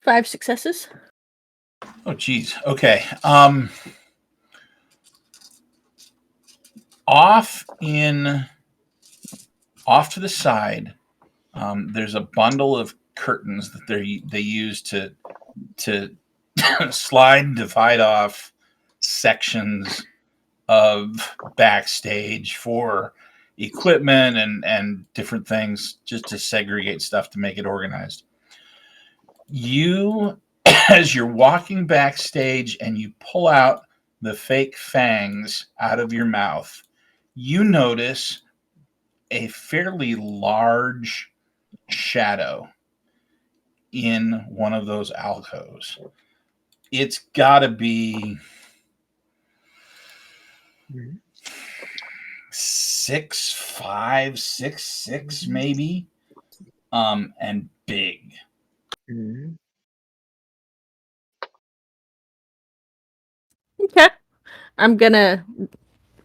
5 successes. Oh, geez. Okay. Off to the side, there's a bundle of curtains that they use to slide and divide off sections of backstage for equipment and different things, just to segregate stuff to make it organized. You, as you're walking backstage and you pull out the fake fangs out of your mouth, you notice a fairly large shadow in one of those alcoves. It's got to be 6'5", 6'6", maybe, and big. Okay. I'm gonna,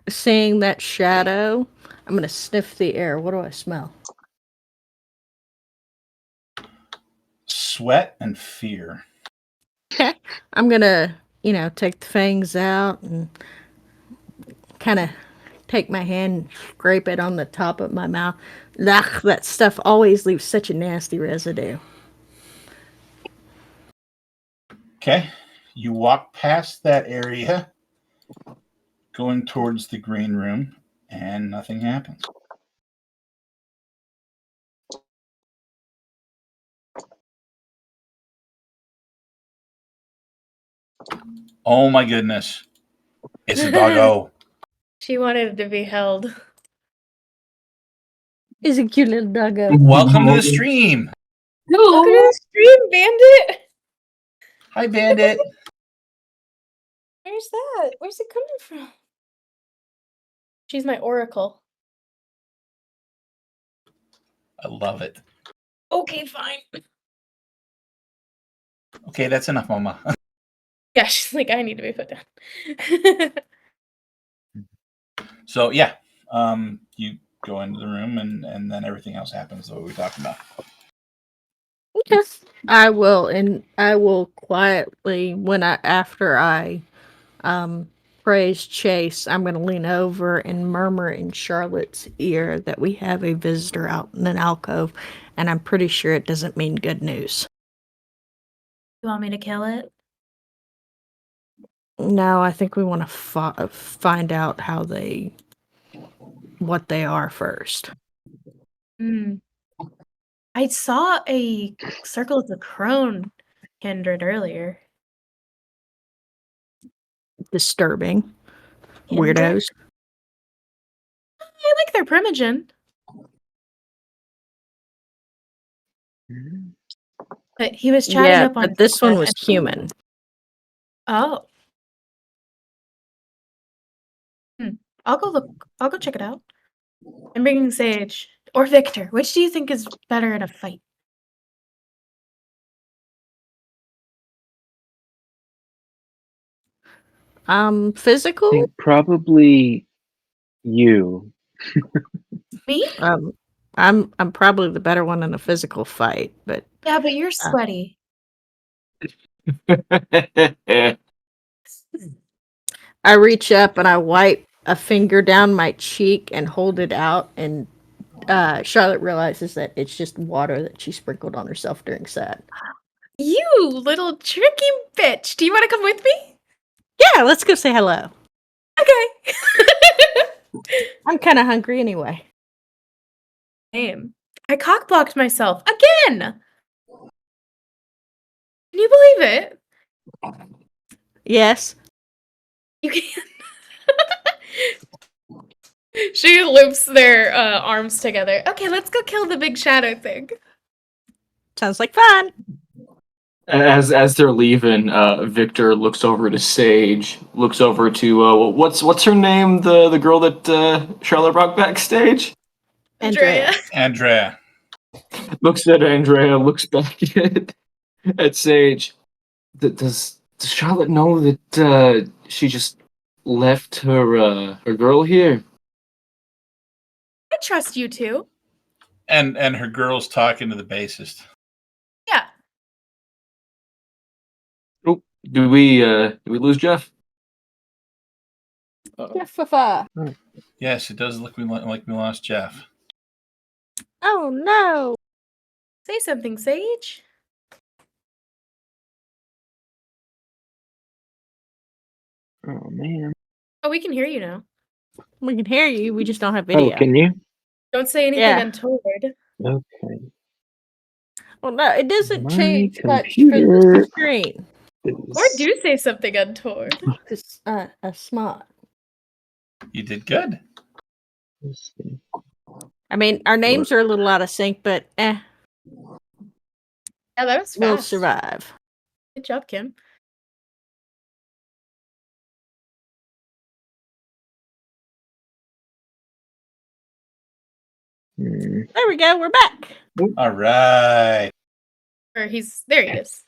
seeing that shadow, I'm gonna sniff the air. What do I smell? Sweat and fear. Okay. I'm gonna, take the fangs out and kind of take my hand, scrape it on the top of my mouth. Ugh, that stuff always leaves such a nasty residue. Okay. You walk past that area, going towards the green room, and nothing happens. Oh my goodness. It's a doggo. She wanted to be held. Is a cute little doggo. Welcome to the stream. Welcome to the stream, Bandit. Hi, Bandit. Where's that? Where's it coming from? She's my oracle. I love it. Okay, fine. Okay, that's enough, Mama. Yeah, she's like, I need to be put down. So yeah, you go into the room, and then everything else happens that we talked about. Okay. I will quietly, after I praise Chase, I'm gonna lean over and murmur in Charlotte's ear that we have a visitor out in an alcove, and I'm pretty sure it doesn't mean good news. You want me to kill it? No, I think we want to find out what they are first. I saw a Circle of the Crone kindred earlier. Disturbing. Kindred? Weirdos. I like their primogen. But he was chatting up on but this one Discord was human. Oh. I'll go check it out. I'm bringing Sage. Or Victor. Which do you think is better in a fight? Physical? I think probably you. Me? I'm probably the better one in a physical fight, but Yeah, but you're sweaty. I reach up and I wipe a finger down my cheek and hold it out, and Charlotte realizes that it's just water that she sprinkled on herself during set. You little tricky bitch. Do you want to come with me? Yeah, let's go say hello. Okay. I'm kind of hungry anyway. Same. I cockblocked myself again. Can you believe it? Yes. You can. She loops their arms together. Okay, let's go kill the big shadow thing. Sounds like fun. As they're leaving, Victor looks over to Sage, looks over to what's her name? The girl that Charlotte brought backstage? Andrea. Looks at Andrea, looks back at Sage. Does Charlotte know that she just left her girl here? I trust you two. And her girl's talking to the bassist. Yeah. Did we lose Jeff? Jeffifa. Yes, it does look like we lost Jeff. Oh no. Say something, Sage. Oh man. Oh, we can hear you now. We can hear you, we just don't have Oh, video. can you? Don't say anything Yeah. untoward. Okay. Well, no, it doesn't My change much for the computer screen. Or is. do say something untoward. It's smart. You did good. Let's see. I mean, our names are a little out of sync, but Yeah, that was we'll fast. survive. Good job, Kim. Hmm. There we go, we're back. All right. Or there he is.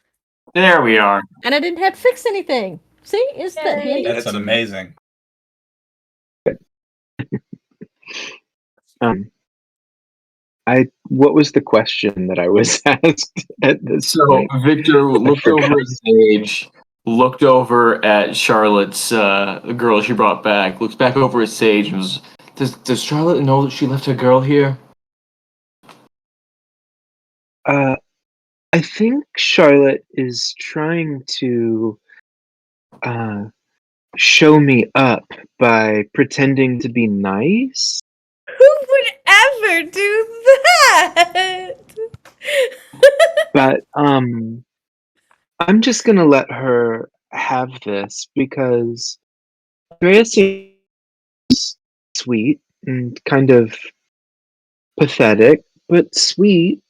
There we are. And I didn't have to fix anything. See, is that Yay. handy? That's amazing. What was the question that I was asked at this So point? Victor looked forgot. over at Sage, looked over at Charlotte's the girl she brought back, looks back over at Sage and was, does Charlotte know that she left her girl here? I think Charlotte is trying to show me up by pretending to be nice. Who would ever do that? But I'm just gonna let her have this because Andrea seems sweet and kind of pathetic, but sweet.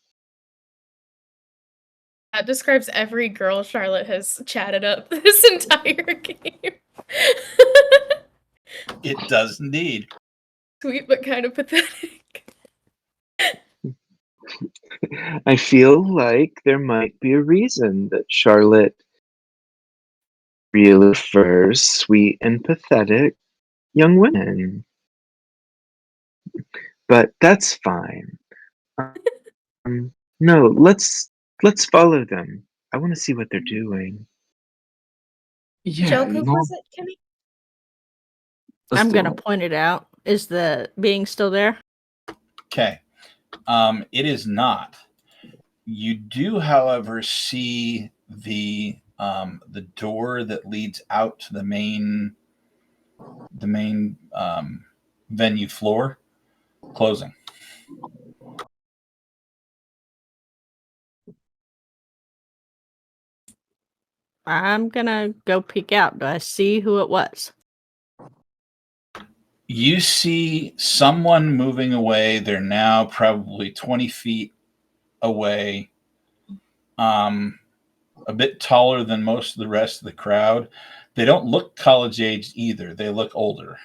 That describes every girl Charlotte has chatted up this entire game. It does indeed. Sweet but kind of pathetic. I feel like there might be a reason that Charlotte really prefers sweet and pathetic young women. But that's fine. No, let's follow them. I want to see what they're doing. Yeah, Which was it, Kimmy? I'm gonna point it out. Is the being still there? Okay. It is not. You do, however, see the door that leads out to the main venue floor closing. I'm gonna go peek out. Do I see who it was? You see someone moving away. They're now probably 20 feet away. A bit taller than most of the rest of the crowd. They don't look college aged either. They look older.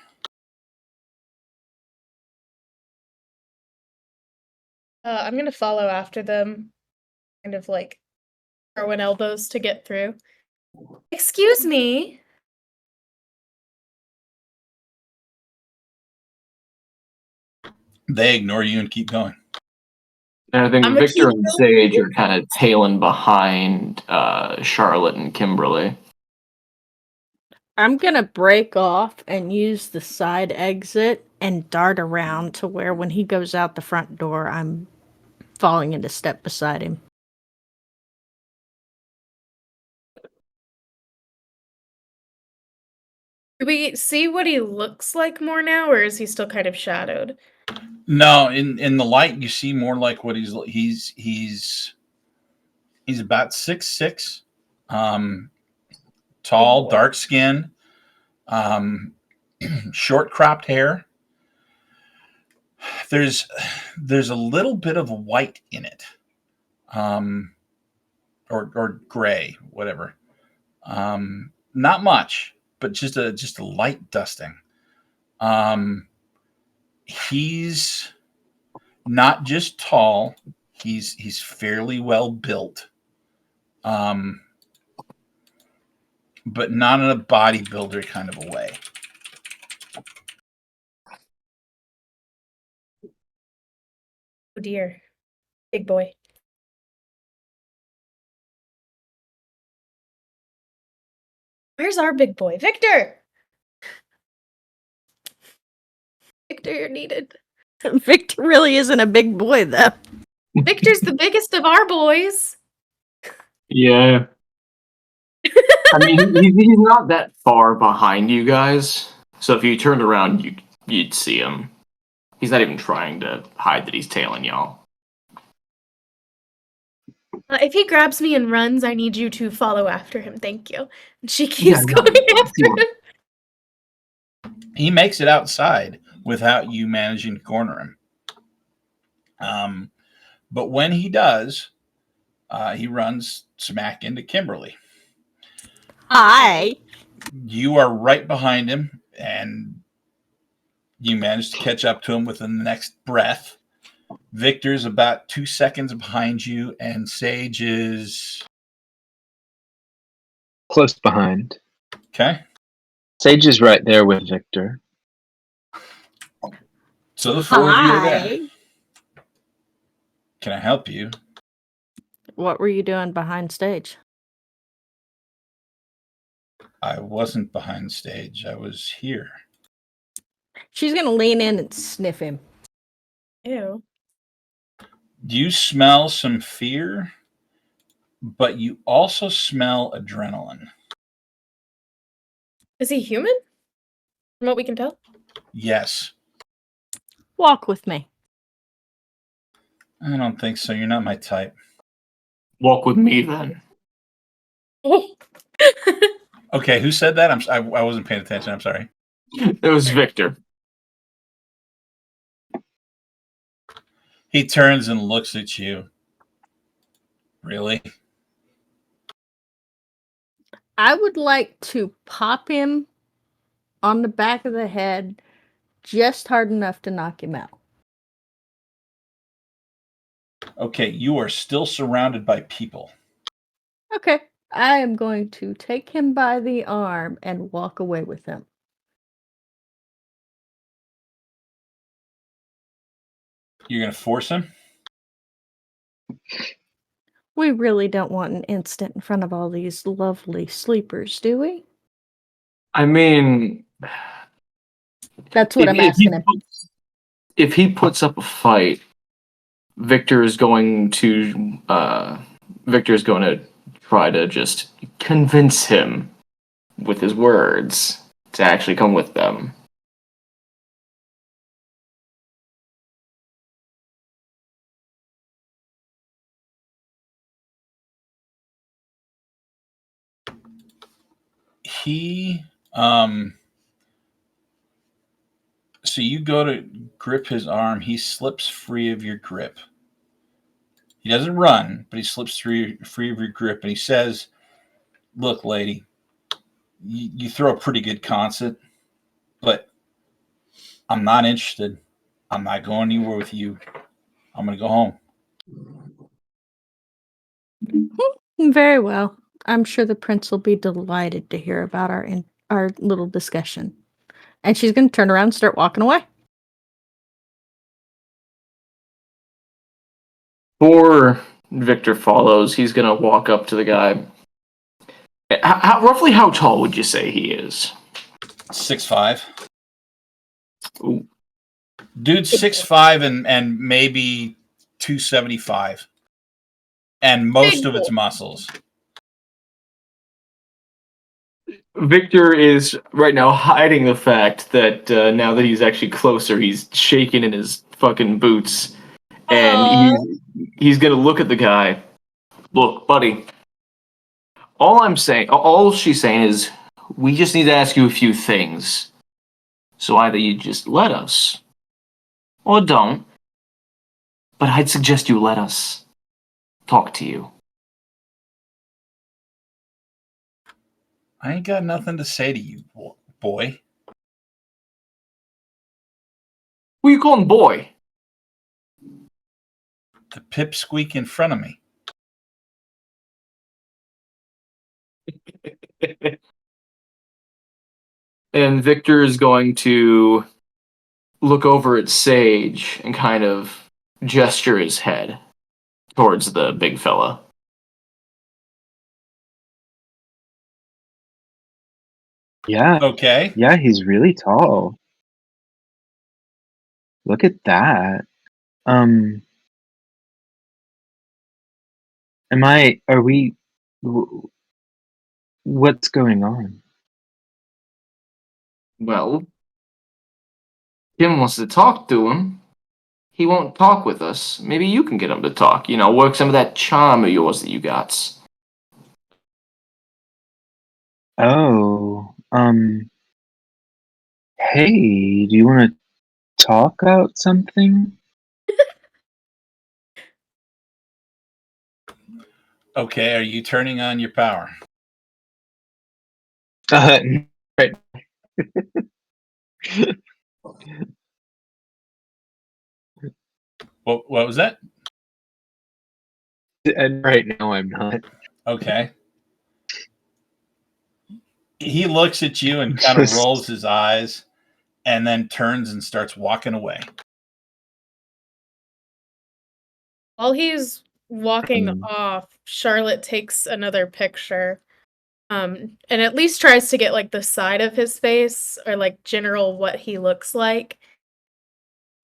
I'm gonna follow after them, kind of like throwing elbows to get through. Excuse me. They ignore you and keep going. And I think I'm a Victor and keeper. Sage are kind of tailing behind Charlotte and Kimberly. I'm gonna break off and use the side exit and dart around to where when he goes out the front door, I'm falling into step beside him. Do we see what he looks like more now, or is he still kind of shadowed? No, in the light you see more like what he's about 6'6", tall, dark skin, short cropped hair. There's a little bit of white in it, or gray, whatever. Not much, but just a light dusting. He's not just tall; he's fairly well built, but not in a bodybuilder kind of a way. Oh dear. Big boy. Where's our big boy? Victor! Victor, you're needed. Victor really isn't a big boy, though. Victor's the biggest of our boys. Yeah. I mean, he's not that far behind you guys. So if you turned around, you'd see him. He's not even trying to hide that he's tailing y'all. If he grabs me and runs, I need you to follow after him. Thank you. And she keeps Yeah, going after him. He makes it outside without you managing to corner him. But when he does, he runs smack into Kimberly. Hi. You are right behind him, and you manage to catch up to him within the next breath. Victor's about 2 seconds behind you, and Sage is... Close behind. Okay. Sage is right there with Victor. So the four of you are there. Hi. Can I help you? What were you doing behind stage? I wasn't behind stage. I was here. She's gonna lean in and sniff him. Ew. You smell some fear, but you also smell adrenaline. Is he human? From what we can tell? Yes. Walk with me. I don't think so. You're not my type. Walk with me then. Oh. Okay, who said that? I wasn't paying attention. I'm sorry. It was Victor. He turns and looks at you. Really? I would like to pop him on the back of the head just hard enough to knock him out. Okay, you are still surrounded by people. Okay. I am going to take him by the arm and walk away with him. You're going to force him? We really don't want an instant in front of all these lovely sleepers, do we? I mean, That's what I'm asking him. If he puts up a fight, Victor is going to try to just convince him with his words to actually come with them. He, so you go to grip his arm. He slips free of your grip. He doesn't run, but he slips free of your grip. And he says, look, lady, you throw a pretty good concert, but I'm not interested. I'm not going anywhere with you. I'm going to go home. Very well. I'm sure the prince will be delighted to hear about our little discussion. And she's going to turn around and start walking away. Before Victor follows, he's going to walk up to the guy. Roughly how tall would you say he is? 6'5". Ooh. Dude's 6'5" and maybe 275. And most of it's muscles. Victor is right now hiding the fact that now that he's actually closer, he's shaking in his fucking boots. And he's going to look at the guy. Look, buddy. All she's saying is, we just need to ask you a few things. So either you just let us, or don't. But I'd suggest you let us talk to you. I ain't got nothing to say to you, boy. Who you calling boy? The pipsqueak in front of me. And Victor is going to look over at Sage and kind of gesture his head towards the big fella. Yeah, Okay. yeah, he's really tall. Look at that. Are we, what's going on? Well, Jim wants to talk to him. He won't talk with us. Maybe you can get him to talk. You know, work some of that charm of yours that you got. Oh, hey, do you want to talk out something? Okay. Are you turning on your power? Right. What was that? And right now I'm not. Okay. He looks at you and kind of rolls his eyes and then turns and starts walking away. While he's walking Mm. off, Charlotte takes another picture. And at least tries to get like the side of his face or like general what he looks like.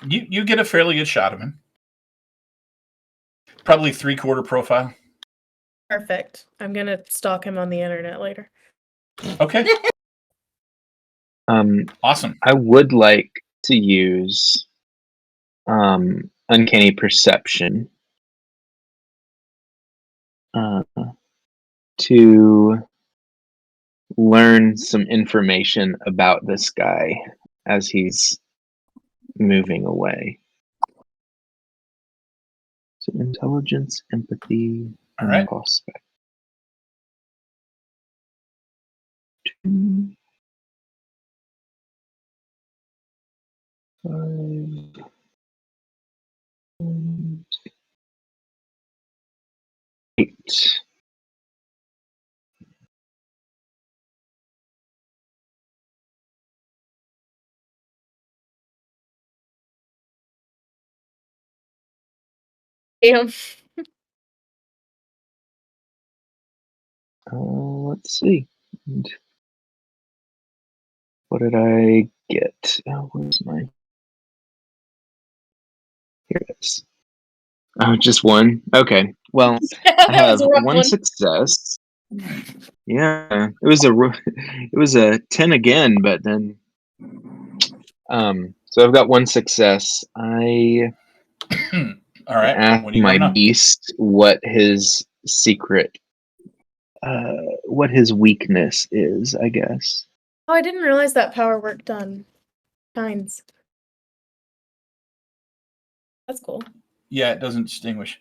You get a fairly good shot of him. Probably 3/4 profile. Perfect. I'm gonna stalk him on the internet later. Okay. Awesome. I would like to use uncanny perception to learn some information about this guy as he's moving away. So intelligence, empathy, All and right. prospect. Five, and 8. Damn. Let's see. And what did I get? Where's my? Here it is. Oh, just one? Okay. Well, Yeah, I that was have a rough one one. success. Yeah, it was a 10 again, but then so I've got one success. I All right. ask What do you my want to know? beast what his secret what his weakness is, I guess. Oh, I didn't realize that power worked on kinds. That's cool. Yeah, it doesn't distinguish.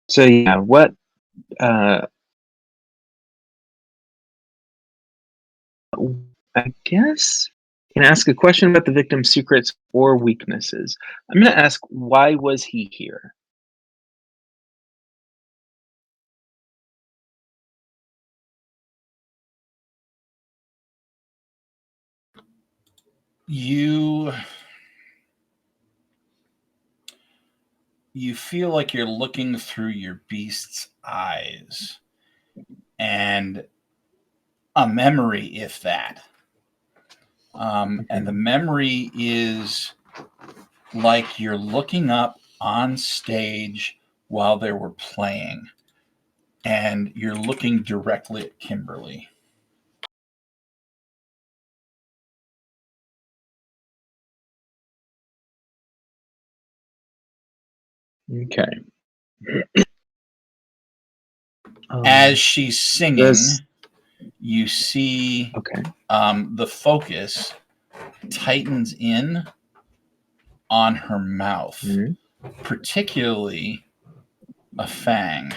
So yeah, what uh I guess can ask a question about the victim's secrets or weaknesses. I'm going to ask, why was he here? You feel like you're looking through your beast's eyes and a memory, if that. And the memory is like you're looking up on stage while they were playing, and you're looking directly at Kimberly. Okay. As she's singing, This, you see okay. the focus tightens in on her mouth, Mhm. particularly a fang.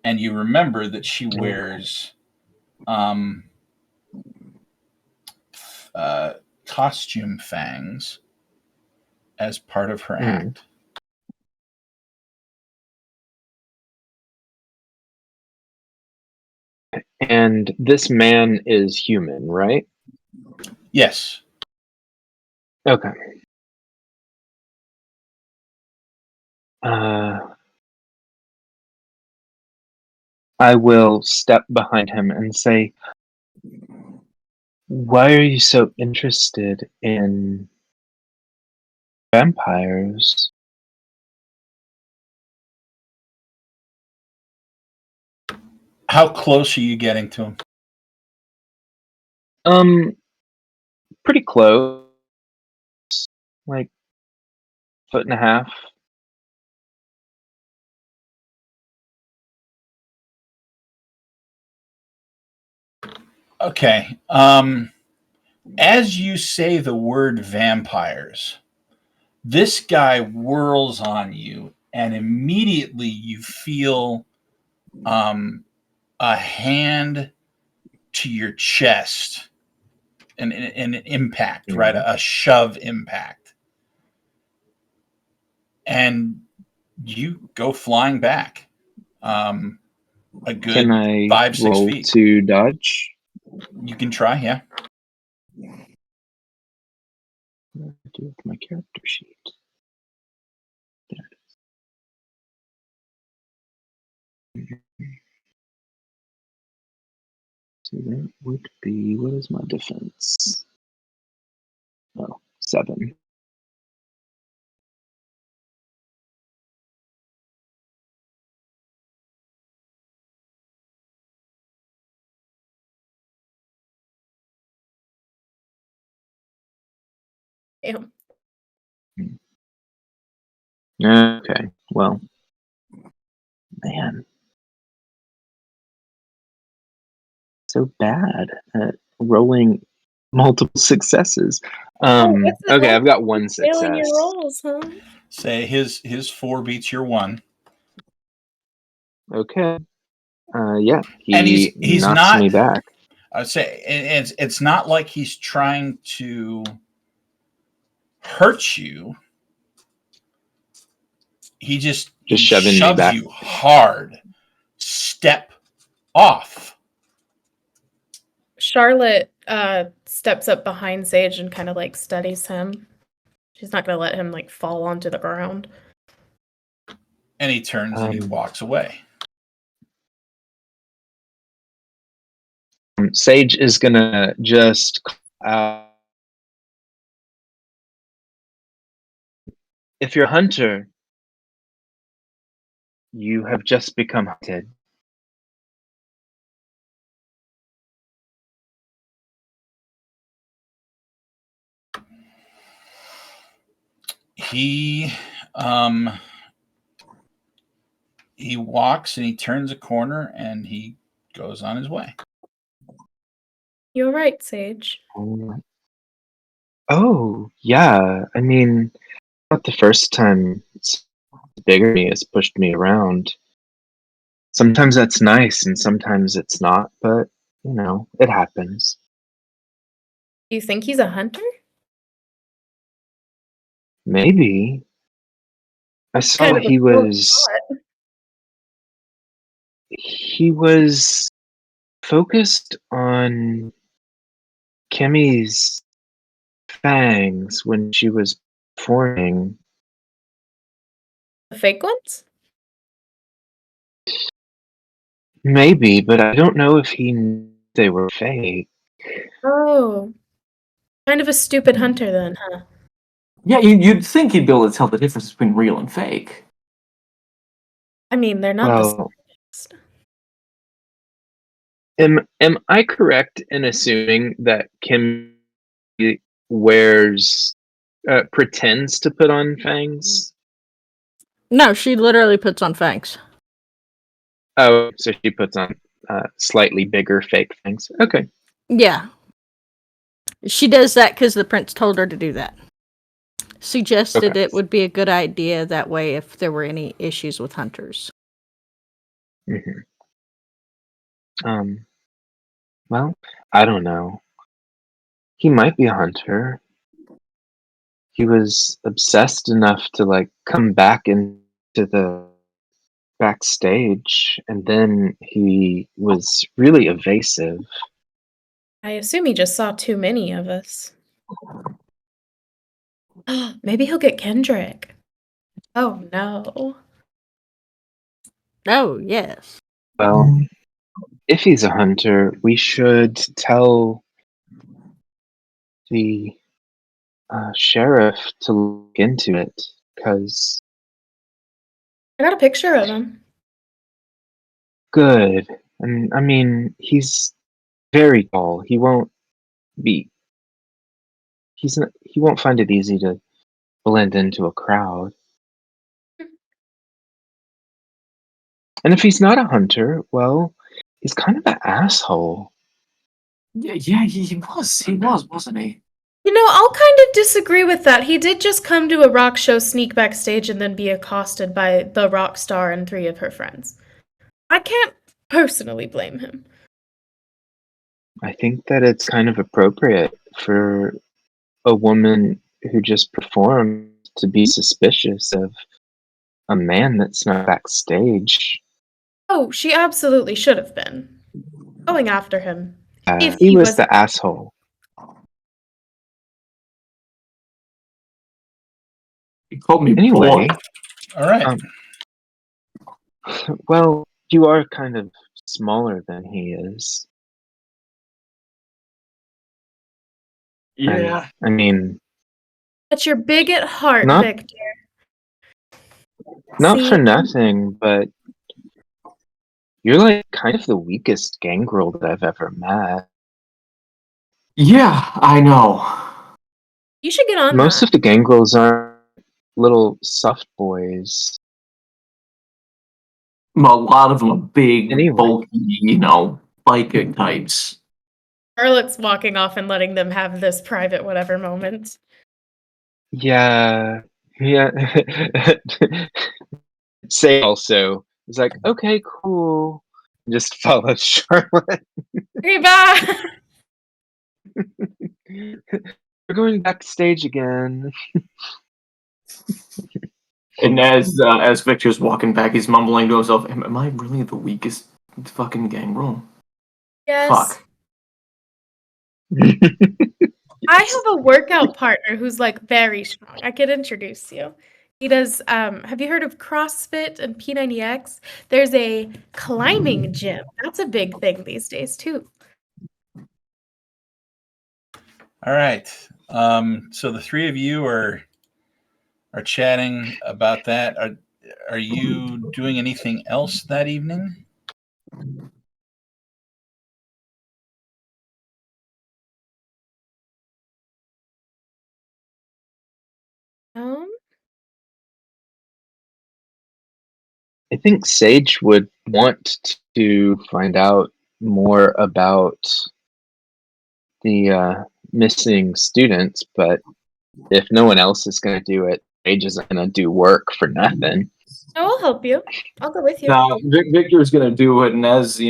And you remember that she wears costume fangs as part of her act. And this man is human, right? Yes. Okay. I will step behind him and say, "Why are you so interested in vampires?" How close are you getting to him? Pretty close. Like, 1.5 feet. Okay. As you say the word vampires, this guy whirls on you, and immediately you feel a hand to your chest, an impact, right? A shove impact. And you go flying back. A good Can I 5-6 roll feet. to dodge? You can try, yeah. What do I do with my character sheet? There it is. So that would be, what is my defense? Oh, 7. Damn. Okay, well, man, so bad at rolling multiple successes. What's it Okay, like I've got one failing your success. rolls, huh? Say his 4 beats your 1. Okay, yeah, And he he's knocks not, me back. I would say it's not like he's trying to hurt you. He Shoving me shoves back. you hard. Step off. Charlotte steps up behind Sage and kind of like studies him. She's not gonna let him like fall onto the ground. And he turns and he walks away. Sage is gonna just if you're a hunter, you have just become hunted. He walks and he turns a corner and he goes on his way. You're right, Sage. Oh, yeah. I mean, not the first time bigger me has pushed me around. Sometimes that's nice and sometimes it's not, but you know, it happens. Do you think he's a hunter? Maybe. I saw Kind of a cool thought. he was focused on Kimmy's fangs when she was forming. The fake ones? Maybe, but I don't know if he knew they were fake. Oh. Kind of a stupid hunter then, huh? Yeah, you'd think he'd be able to tell the difference between real and fake. I mean, they're not the Well, smartest. am I correct in assuming that Kim wears pretends to put on fangs? No, she literally puts on fangs. Oh, so she puts on slightly bigger fake fangs. Okay. Yeah. She does that because the prince told her to do that. Suggested Okay. it would be a good idea that way if there were any issues with hunters. Mm-hmm. Well, I don't know. He might be a hunter. He was obsessed enough to like come back into the backstage, and then he was really evasive. I assume he just saw too many of us. Maybe he'll get Kendrick. Oh no. Oh, yes. Well, if he's a hunter, we should tell the sheriff to look into it, because I got a picture of him. good. And I mean, he's very tall. He won't be. He won't find it easy to blend into a crowd. And if he's not a hunter, well, he's kind of an asshole. Yeah, he was, wasn't he? You know, I'll kind of disagree with that. He did just come to a rock show, sneak backstage, and then be accosted by the rock star and 3 of her friends. I can't personally blame him. I think that it's kind of appropriate for a woman who just performed to be suspicious of a man that's not backstage. Oh, she absolutely should have been. Going after him. If He he was was the asshole. He called me Anyway, boy. All right. Well, you are kind of smaller than he is. Yeah. And, I mean, But you're big at heart, Not- Victor. not See, for nothing, but you're like kind of the weakest gangrel that I've ever met. Yeah, I know. you should get on Most that. of the gangrels are little soft boys. A lot of them are big, Anyway. bulky, biker types. Charlotte's walking off and letting them have this private whatever moment. Yeah. Say also. It's like, okay, cool. Just follow Charlotte. Okay, bye! We're going backstage again. And as Victor's walking back, he's mumbling to himself, "Am I really the weakest fucking gangrel? Yes. Fuck." I have a workout partner who's like very strong. I could introduce you. He does, have you heard of CrossFit and P90X? There's a climbing gym. That's a big thing these days, too. All right. So the 3 of you are chatting about that. Are you doing anything else that evening? Um, I think Sage would want to find out more about the missing students, but if no one else is going to do it, Sage isn't going to do work for nothing. I'll help you. I'll go with you. Now, Victor's gonna do it, and as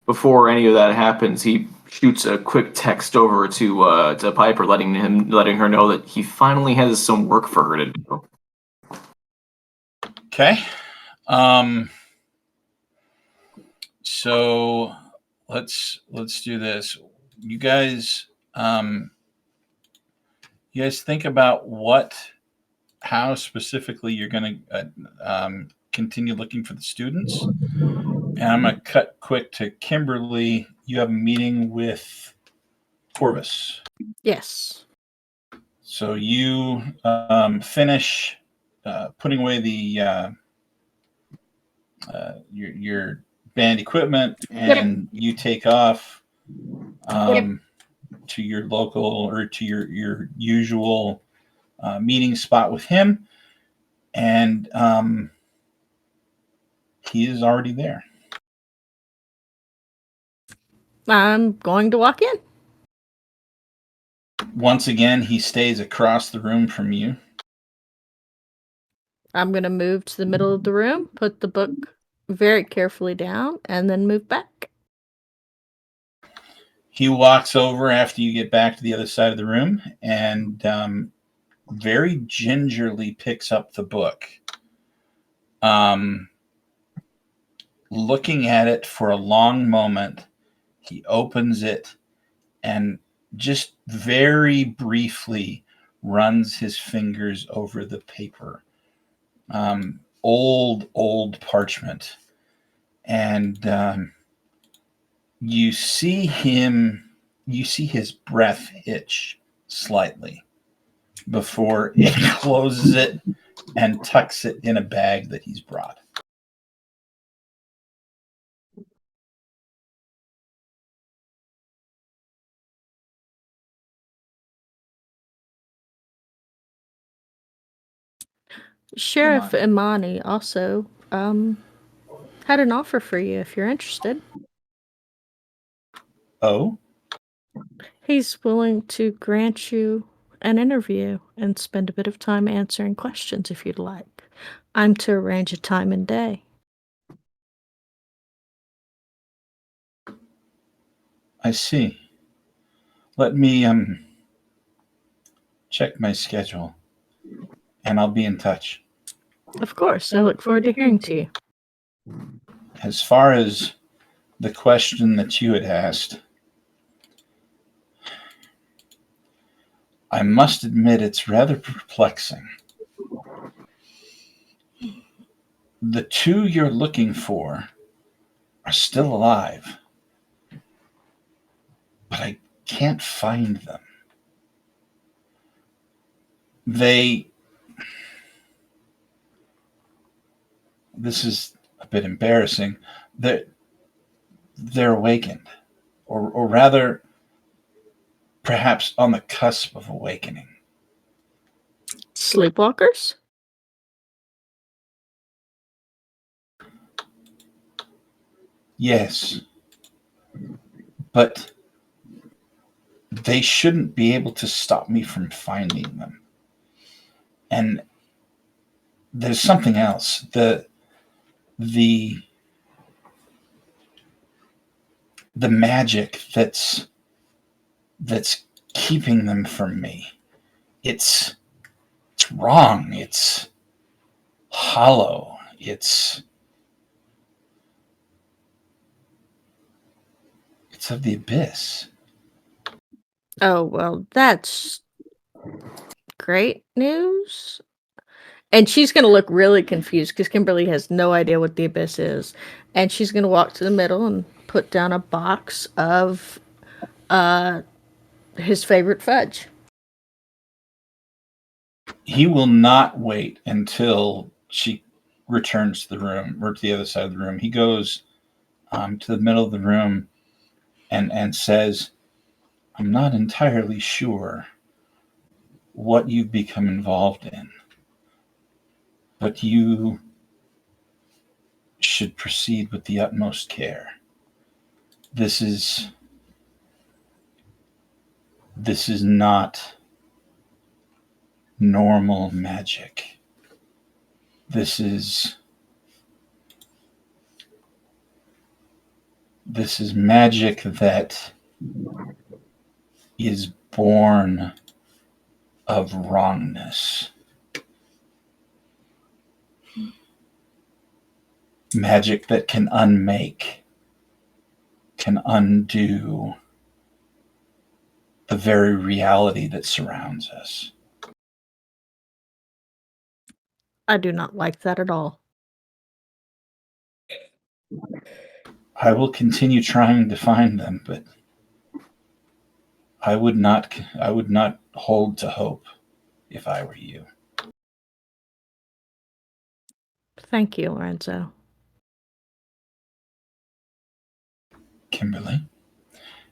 before any of that happens, he shoots a quick text over to Piper, letting her know that he finally has some work for her to do. Okay. So let's do this. You guys think about how specifically you're going to continue looking for the students. And I'm going to cut quick to Kimberly. You have a meeting with Corvus. Yes. So you finish putting away the your band equipment, and you take off to your local or to your usual meeting spot with him, and he is already there. I'm going to walk in. Once again, he stays across the room from you. I'm going to move to the middle of the room, put the book very carefully down, and then move back. He walks over after you get back to the other side of the room and very gingerly picks up the book. Looking at it for a long moment, he opens it and just very briefly runs his fingers over the paper. Old parchment. And you see his breath hitch slightly before he closes it and tucks it in a bag that he's brought. Sheriff Imani also had an offer for you if you're interested. Oh? He's willing to grant you an interview and spend a bit of time answering questions if you'd like. I'm to arrange a time and day. I see. Let me check my schedule, and I'll be in touch. Of course, I look forward to hearing to you. As far as the question that you had asked, I must admit it's rather perplexing. The two you're looking for are still alive, but I can't find them. This is a bit embarrassing. They're awakened, or rather, perhaps on the cusp of awakening. Sleepwalkers? Yes, but they shouldn't be able to stop me from finding them. And there's something else. The magic that's keeping them from me. It's wrong. It's hollow. It's of the abyss. Oh, well, that's great news. And she's going to look really confused because Kimberly has no idea what the abyss is. And she's going to walk to the middle and put down a box of his favorite fudge. He will not wait until she returns to the room or to the other side of the room. He goes to the middle of the room and says, I'm not entirely sure what you've become involved in, but you should proceed with the utmost care. This is not normal magic. This is magic that is born of wrongness. Magic that can unmake, can undo the very reality that surrounds us. I do not like that at all. I will continue trying to find them, but I would not hold to hope if I were you. Thank you, Lorenzo. Kimberly.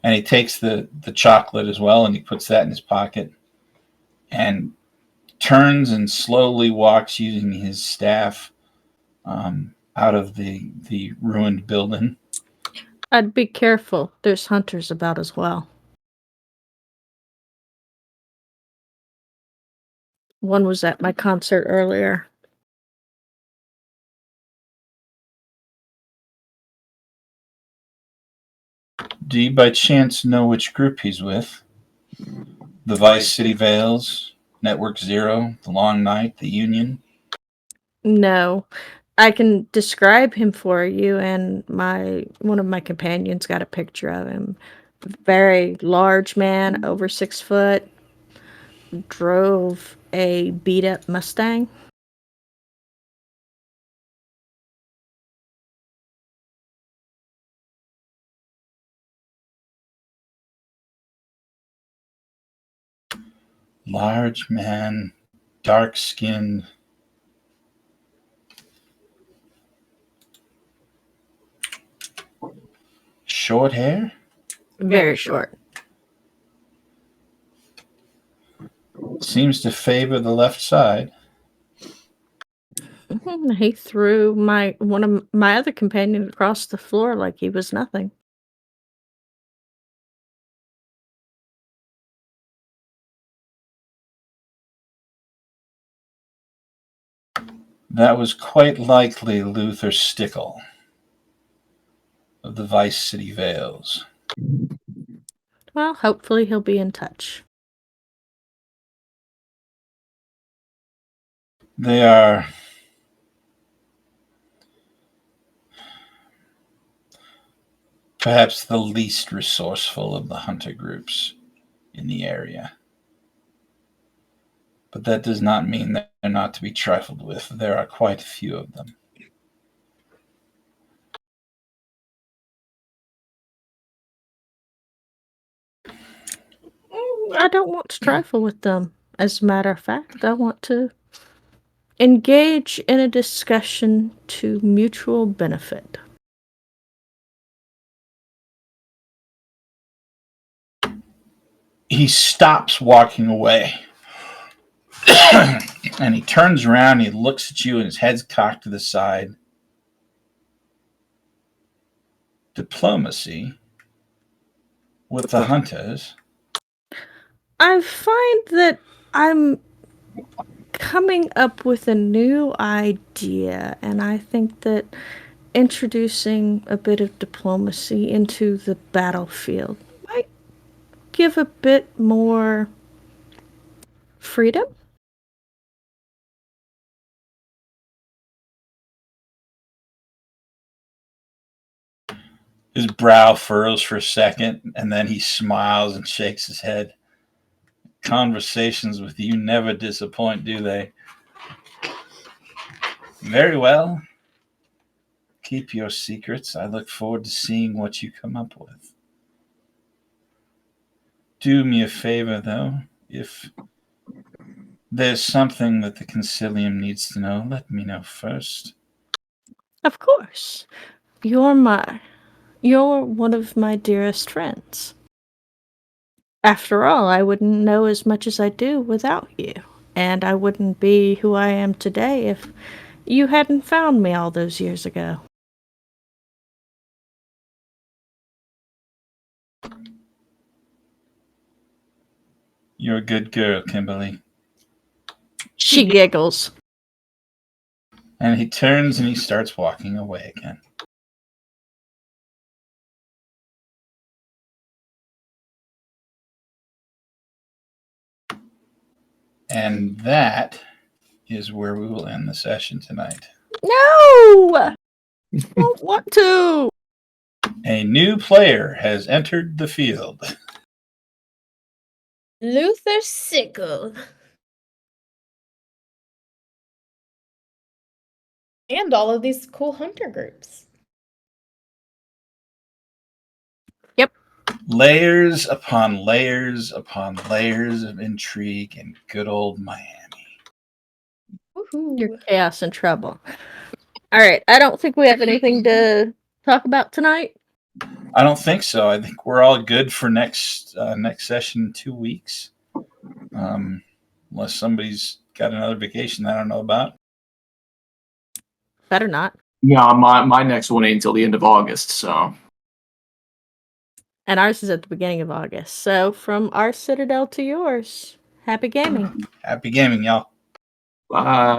And he takes the chocolate as well, and he puts that in his pocket and turns and slowly walks using his staff out of the ruined building. I'd be careful. There's hunters about as well. One was at my concert earlier. Do you by chance know which group he's with? The Vice City Vales, Network Zero, The Long Night, The Union? No. I can describe him for you, and one of my companions got a picture of him. very large man, over 6 foot, drove a beat-up Mustang. Large man, dark skin. Short hair? Very short. Seems to favor the left side. He threw one of my other companions across the floor like he was nothing. That was quite likely Luther Stickle of the Vice City Vales. Well, hopefully he'll be in touch. They are perhaps the least resourceful of the hunter groups in the area. But that does not mean that they're not to be trifled with. There are quite a few of them. I don't want to trifle with them. As a matter of fact, I want to engage in a discussion to mutual benefit. He stops walking away. And he turns around, he looks at you, and his head's cocked to the side. Diplomacy with the hunters. I find that I'm coming up with a new idea, and I think that introducing a bit of diplomacy into the battlefield might give a bit more freedom. His brow furrows for a second, and then he smiles and shakes his head. Conversations with you never disappoint, do they? Very well. Keep your secrets. I look forward to seeing what you come up with. Do me a favor, though. If there's something that the Concilium needs to know, let me know first. Of course. You're one of my dearest friends. After all, I wouldn't know as much as I do without you. And I wouldn't be who I am today if you hadn't found me all those years ago. You're a good girl, Kimberly. She giggles. And he turns and he starts walking away again. And that is where we will end the session tonight. No! I don't want to! A new player has entered the field. Luther Sickle. And all of these cool hunter groups. Yep. Layers upon layers upon layers of intrigue in good old Miami. Woohoo. You're chaos and trouble. Alright, I don't think we have anything to talk about tonight. I don't think so. I think we're all good for next session in 2 weeks. Unless somebody's got another vacation I don't know about. Better not. Yeah, my next one ain't until the end of August, so. And ours is at the beginning of August. So from our citadel to yours, happy gaming. Happy gaming, y'all. Bye.